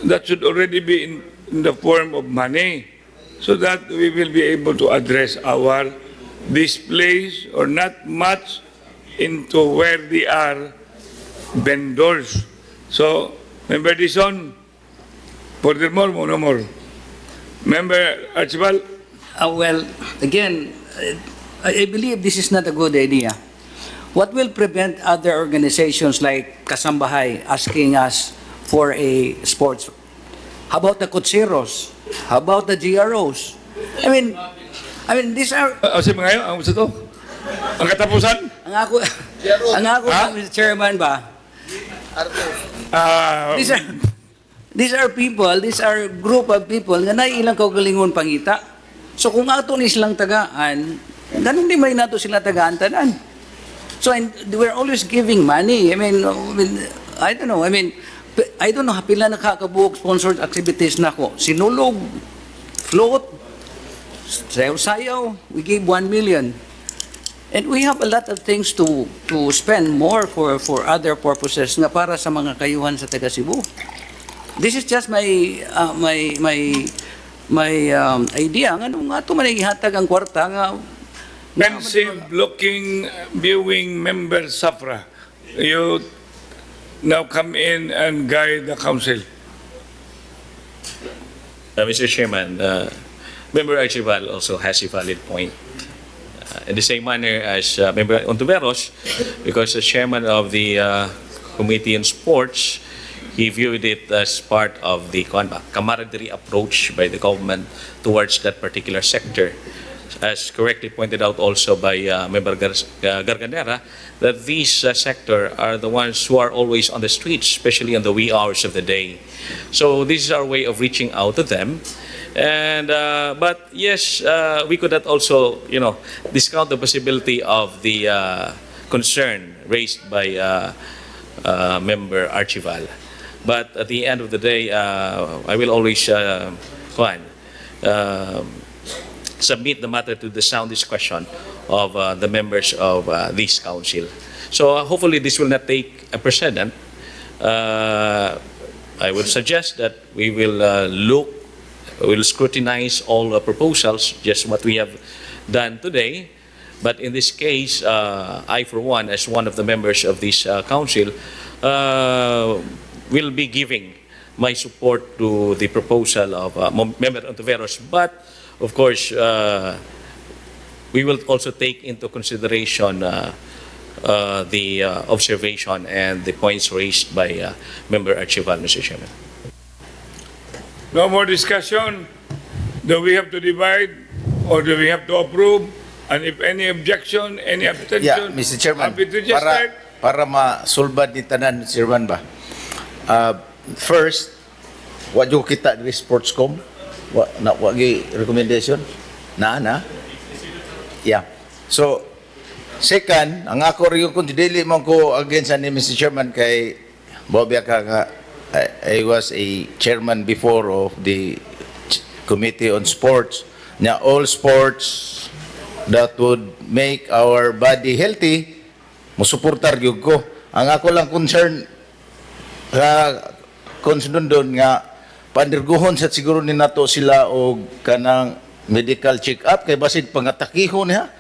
that should already be in the form of money so that we will be able to address our displays or not much into where they are vendors. So, Member Dizon, furthermore, no more. Member Archibald? Well, again, I believe this is not a good idea. What will prevent other organizations like Kasambahay asking us for a sports? How about the Kutseros? How about the GROs? I mean, these are... Kasi mga ang to? Ang katapusan? Ang ako, Mr. Chairman ba? These are people, these are group of people nga naiilang kaugalingon pangita. So kung ato ni silang tagaan, ganun di may nato sila tagaan tanan. So we're always giving money. I mean, I don't know. I don't know pila nakakabuok sponsored activities nako. Sinulog, float, sayaw-sayaw, we gave 1 million. And we have a lot of things to spend more for other purposes nga para sa mga kayuhan sa taga Cebu. This is just my idea nga nung ato man ihatag ang kwarta nga Pensive looking, viewing Member Safra, you now come in and guide the council. Mr. Chairman, Member Archibald also has a valid point. In the same manner as Member Ontiveros, because as chairman of the Committee on Sports, he viewed it as part of the camaraderie approach by the government towards that particular sector. As correctly pointed out also by Member Garganera, that these sector are the ones who are always on the streets, especially on the wee hours of the day. So this is our way of reaching out to them. And but yes, we could not also, discount the possibility of the concern raised by Member Archival. But at the end of the day, I will always submit the matter to the sound discussion of the members of this council. So hopefully this will not take a precedent. I would suggest that we will we'll scrutinize all the proposals, just what we have done today. But in this case, I, for one, as one of the members of this council, will be giving my support to the proposal of Member Ontiveros. But, of course, we will also take into consideration the observation and the points raised by Member Archival, Mr. Chairman. No more discussion? Do we have to divide or do we have to approve? And if any objection, any abstention? Yeah, Mr. Chairman, happy to just start. para masulbad ni tanan, Mr. Chairman ba? First, wa jo kita di Sportscom, wa gi recommendation na. Yeah. So second, ang ako rin kung dili man ko against ni Mr. Chairman kay Bobia ka nga I was a chairman before of the Committee on Sports. Now all sports that would make our body healthy, musuportar gyud ko. Ang ako lang concern doon nga pandirguhon sa siguro ni nato sila og kanang medical check-up kay basid pangatakihon ha.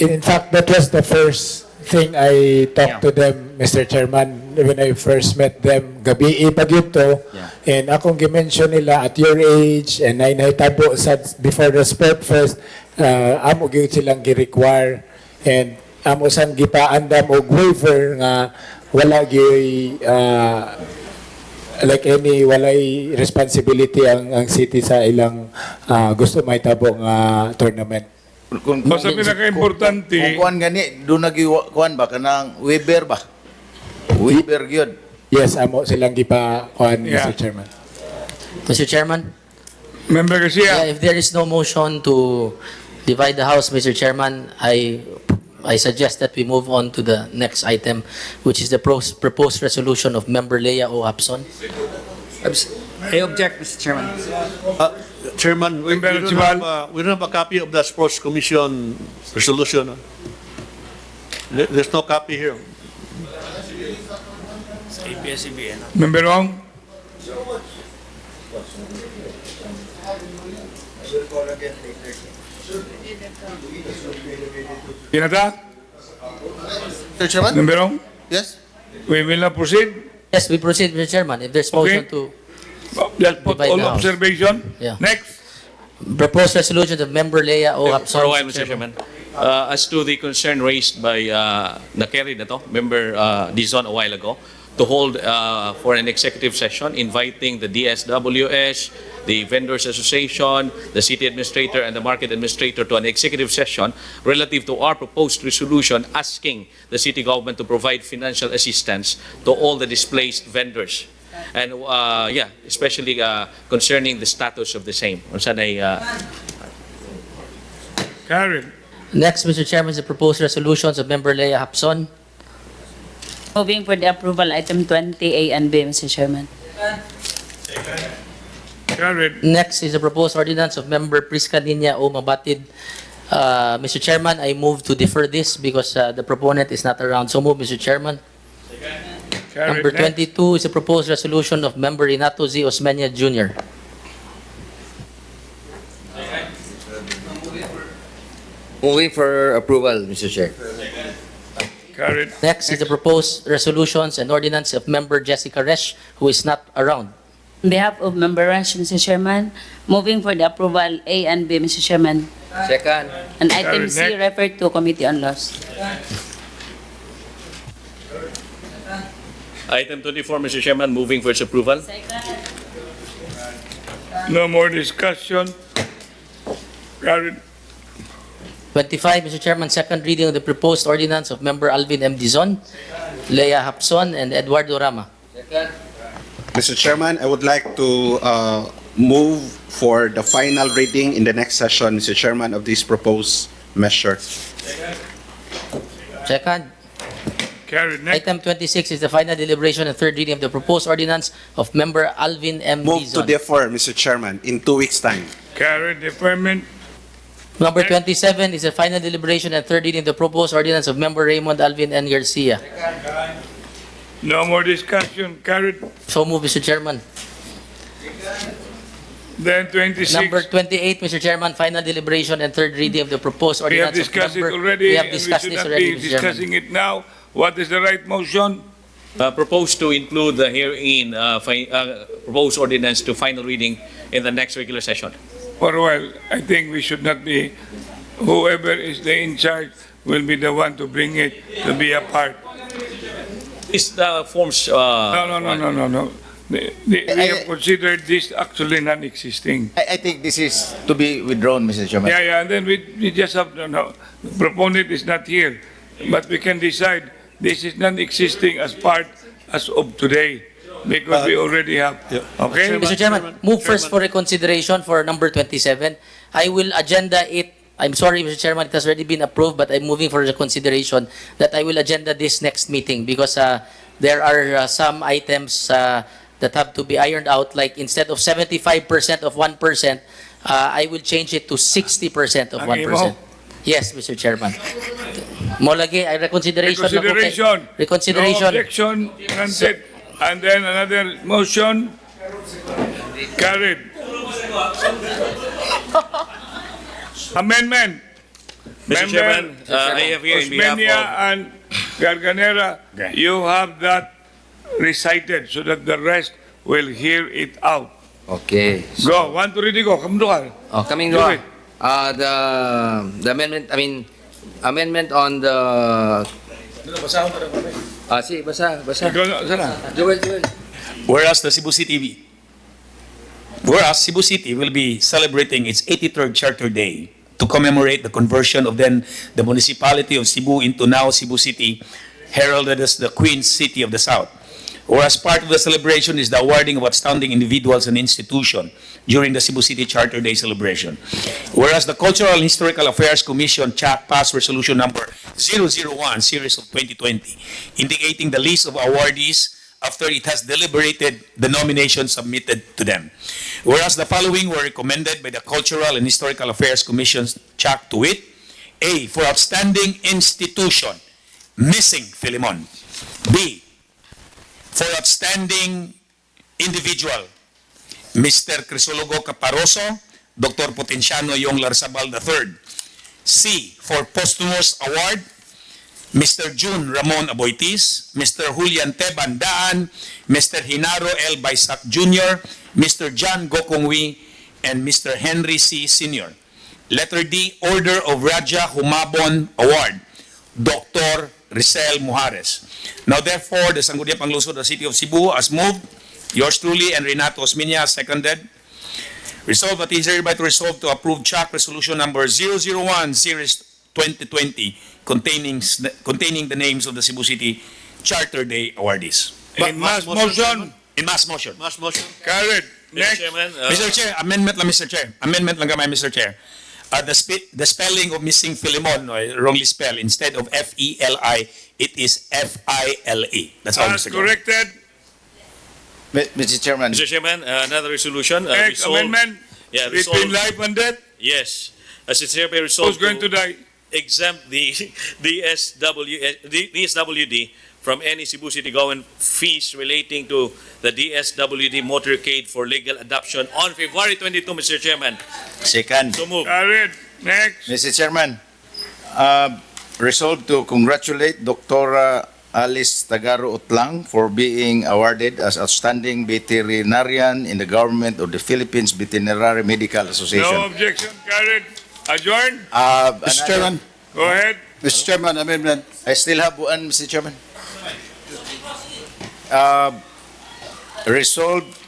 In fact, that was the first thing I talked to them, Mr. Chairman, when I first met them. Gabi ipagito, and akong gimension nila at your age, and ay nahitabo sa before the sport fest, amo gyud silang gi-require, and amo sang gipaandam og waiver nga wala gyud like any walay responsibility ang city sa ilang gusto mahitabo nga tournament. Kung Basta pinaka-importante, kung kuan gani doon kuan ba kanang waiver ba? Waiver gyud. Yes, amo silang gipa kuan, Mr. Chairman. Mr. Chairman? Member Garcia. If there is no motion to divide the House, Mr. Chairman, I suggest that we move on to the next item, which is the proposed resolution of Member Leia O. Hapson. I object, Mr. Chairman. Chairman, we don't have a copy of the Sports Commission resolution. There's no copy here. Member Ong? Pinata? Mr. Chairman? Member Ong? Yes? We will now proceed. Yes, we proceed, Mr. Chairman. If there's motion to Just put divide all the House. observation. Yeah. Next. Proposed resolution of Member Leia O. Hapson. For a while, Mr. Chairman. As to the concern raised by na-carry na to, Member Dizon a while ago, to hold for an executive session inviting the DSWS, the Vendors Association, the City Administrator, and the Market Administrator to an executive session relative to our proposed resolution asking the city government to provide financial assistance to all the displaced vendors. And especially concerning the status of the same. Karen. Next, Mr. Chairman, is the proposed resolutions of Member Leia Hapson. Moving for the approval, item 20A and B, Mr. Chairman. Karen. Next is the proposed ordinance of Member Prisca Nina O. Mabatid. Mr. Chairman, I move to defer this because the proponent is not around. So move, Mr. Chairman. Karen. Number Next. 22 is a proposed resolution of Member Renato Z. Osmeña Jr. Moving for approval, Mr. Chair. Karen. Next is the proposed resolutions and ordinance of Member Jessica Resch, who is not around. On behalf of Member Rush, Mr. Chairman, moving for the approval A and B, Mr. Chairman. Second. And item Next. C referred to Committee on Laws. Item 24, Mr. Chairman, moving for its approval. No more discussion. Karen. 25, Mr. Chairman, second reading of the proposed ordinance of Member Alvin M. Dizon, Leia Hapson, and Eduardo Rama. Mr. Chairman, I would like to move for the final reading in the next session, Mr. Chairman, of this proposed measure. Second. Carried. Next. Item 26 is the final deliberation and third reading of the proposed ordinance of Member Alvin M. Move to Dizon. defer, Mr. Chairman, in 2 weeks' time. Carried. Deferment. Number 27 is the final deliberation and third reading of the proposed ordinance of Member Raymond Alvin N. Garcia. No more discussion. Carried. So move, Mr. Chairman. Then 26. Number 28, Mr. Chairman, final deliberation and third reading of the proposed We have ordinance of discussed it Member... already. We have and discussed should this not already, be Mr. Chairman. discussing it now. What is the right motion? Propose to include the herein proposed ordinance to final reading in the next regular session. For a while, I think we should not be, whoever is the in charge will be the one to bring it to be a part. This forms... No. We have considered this actually non-existing. I think this is to be withdrawn, Mr. Chairman. Yeah, and then we just have to know, the proponent is not here, but we can decide this is non-existing as part as of today, because we already have. Okay? Mr. Chairman, move first for reconsideration for number 27. I will agenda it. I'm sorry, Mr. Chairman, it has already been approved, but I'm moving for reconsideration that I will agenda this next meeting because there are some items that have to be ironed out, like instead of 75% of 1%, I will change it to 60% of 1%. Yes, Mr. Chairman. Molagi, ay reconsideration. Reconsideration. Reconsideration. No objection granted. And then another motion. Carried. Amendment. Mr. Chairman, I have here in behalf Osmeña of... and Garganera, you have that recited so that the rest will hear it out. Okay. Go. One to ready, go. Come doon. Oh, coming Do doon. it. The amendment on the... Si, basa. Ikaw na, sana. Joel. Whereas Cebu City will be celebrating its 83rd Charter Day to commemorate the conversion of then the municipality of Cebu into now Cebu City, heralded as the Queen City of the South. Whereas part of the celebration is the awarding of outstanding individuals and institutions during the Cebu City Charter Day celebration. Whereas the Cultural and Historical Affairs Commission passed resolution number 001, series of 2020, indicating the list of awardees after it has deliberated the nominations submitted to them. Whereas the following were recommended by the Cultural and Historical Affairs Commission, CHAC, to wit: A, for outstanding institution, missing Philemon. B, for outstanding individual, Mr. Crisologo Caparoso, Dr. Potenciano Yong Larzabal III. C, for posthumous award, Mr. June Ramon Aboitis, Mr. Julian Teban Daan, Mr. Hinaro L. Baisak Jr., Mr. John Gokongwi, and Mr. Henry C. Sr. Letter D, Order of Raja Humabon Award, Dr. Rizal Mujares. Now therefore, the Sangguniang Panlungsod of the City of Cebu has moved, yours truly and Renato Osmeña seconded. Resolved that is hereby to resolve to approve CHAC Resolution number 001, series 2020, containing the names of the Cebu City Charter Day awardees. In mass motion. In mass motion. Mass motion. Carried. Next. Mr. Chair, amendment lang, Mr. Chair. Amendment lang kamay, Mr. Chair. The spelling of missing Philemon, wrongly spelled. Instead of F-E-L-I, it is F-I-L-E. That's all, As Mr. Chair. corrected. Mr. Chairman. Mr. Chairman, another resolution. Next amendment. Yeah, Between life and death. Yes. As it's hereby Who's resolved going to die? exempt the DSWD from any Cebu City government fees relating to the DSWD motorcade for legal adoption on February 22, Mr. Chairman. Second. So move. Carried. Next. Mr. Chairman, resolved to congratulate Dr. Alice Tagaro Utlang for being awarded as Outstanding Veterinarian in the Government of the Philippines Veterinary Medical Association. No objection. Carried. Adjourn. Mr. Chairman. Go ahead. Mr. Chairman, amendment. I still have one, Mr. Chairman. Resolved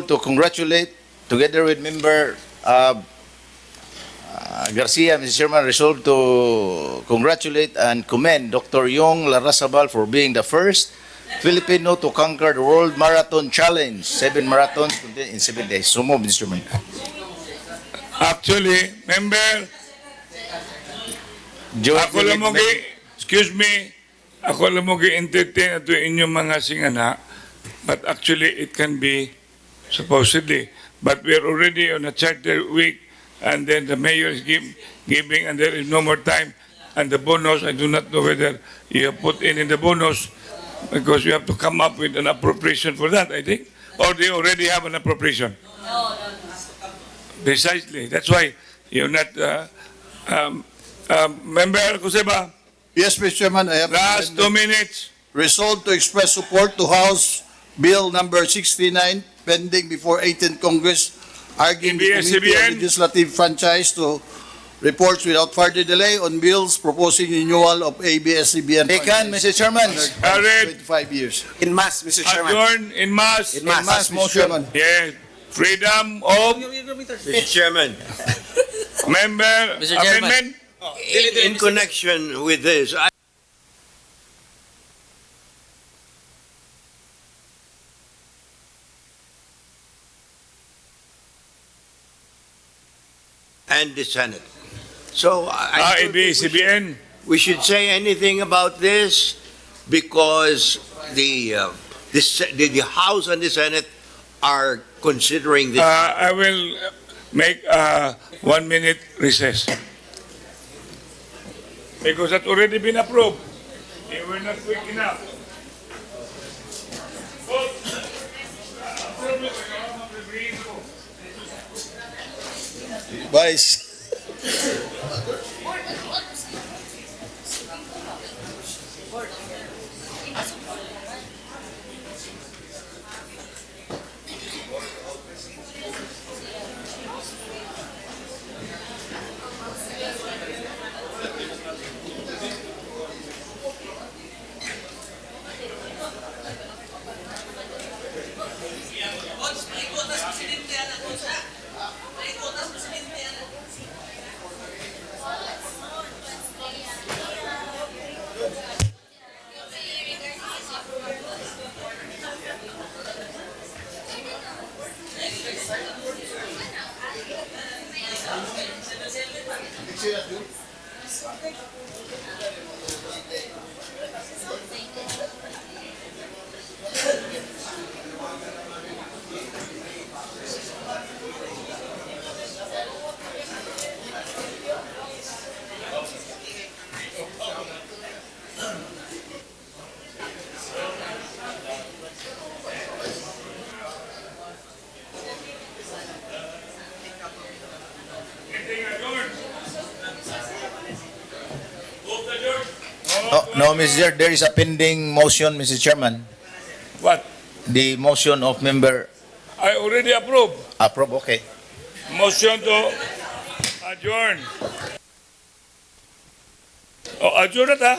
to congratulate, together with member Garcia, Mr. Chairman, resolved to congratulate and commend Dr. Yong Larazabal for being the first Filipino to conquer the World Marathon Challenge. 7 marathons in 7 days. So move, Mr. Chairman. Actually, member, ako lang mo excuse me, ako lang mo entertain ato inyong mga singana, but actually it can be supposedly, but we're already on a charter week, and then the mayor is giving, and there is no more time, and the bonus, I do not know whether you have put in the bonus, because you have to come up with an appropriation for that, I think, or they already have an appropriation. Precisely, that's why you're not, Member Kuseba, Yes, Mr. Chairman, I have last 2 minutes. resolved to express support to House Bill number 639 pending before 18th Congress, arguing the Committee on Legislative Franchise to reports without further delay on bills proposing renewal of ABS-CBN. Taken, Mr. Chairman. 25 years. In mass, Mr. Chairman. Adjourn in mass. In mass. Mr. Chairman. Yes, freedom of Mr. Chairman, member Mr. Chairman. amendment. in connection with this, and the Senate. So I don't think ABS-CBN. we should say anything about this because the House and the Senate are considering this. I will make a 1 minute recess. Because that's already been approved. You were not quick enough. Vice. No, Mr. Chair, there is a pending motion, Mr. Chairman. What? The motion of member I already approved. approve, okay. Motion to adjourn. Oh, adjourn na ta.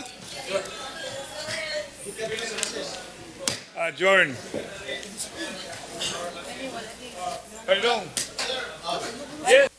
Adjourn. Pardon. Yes.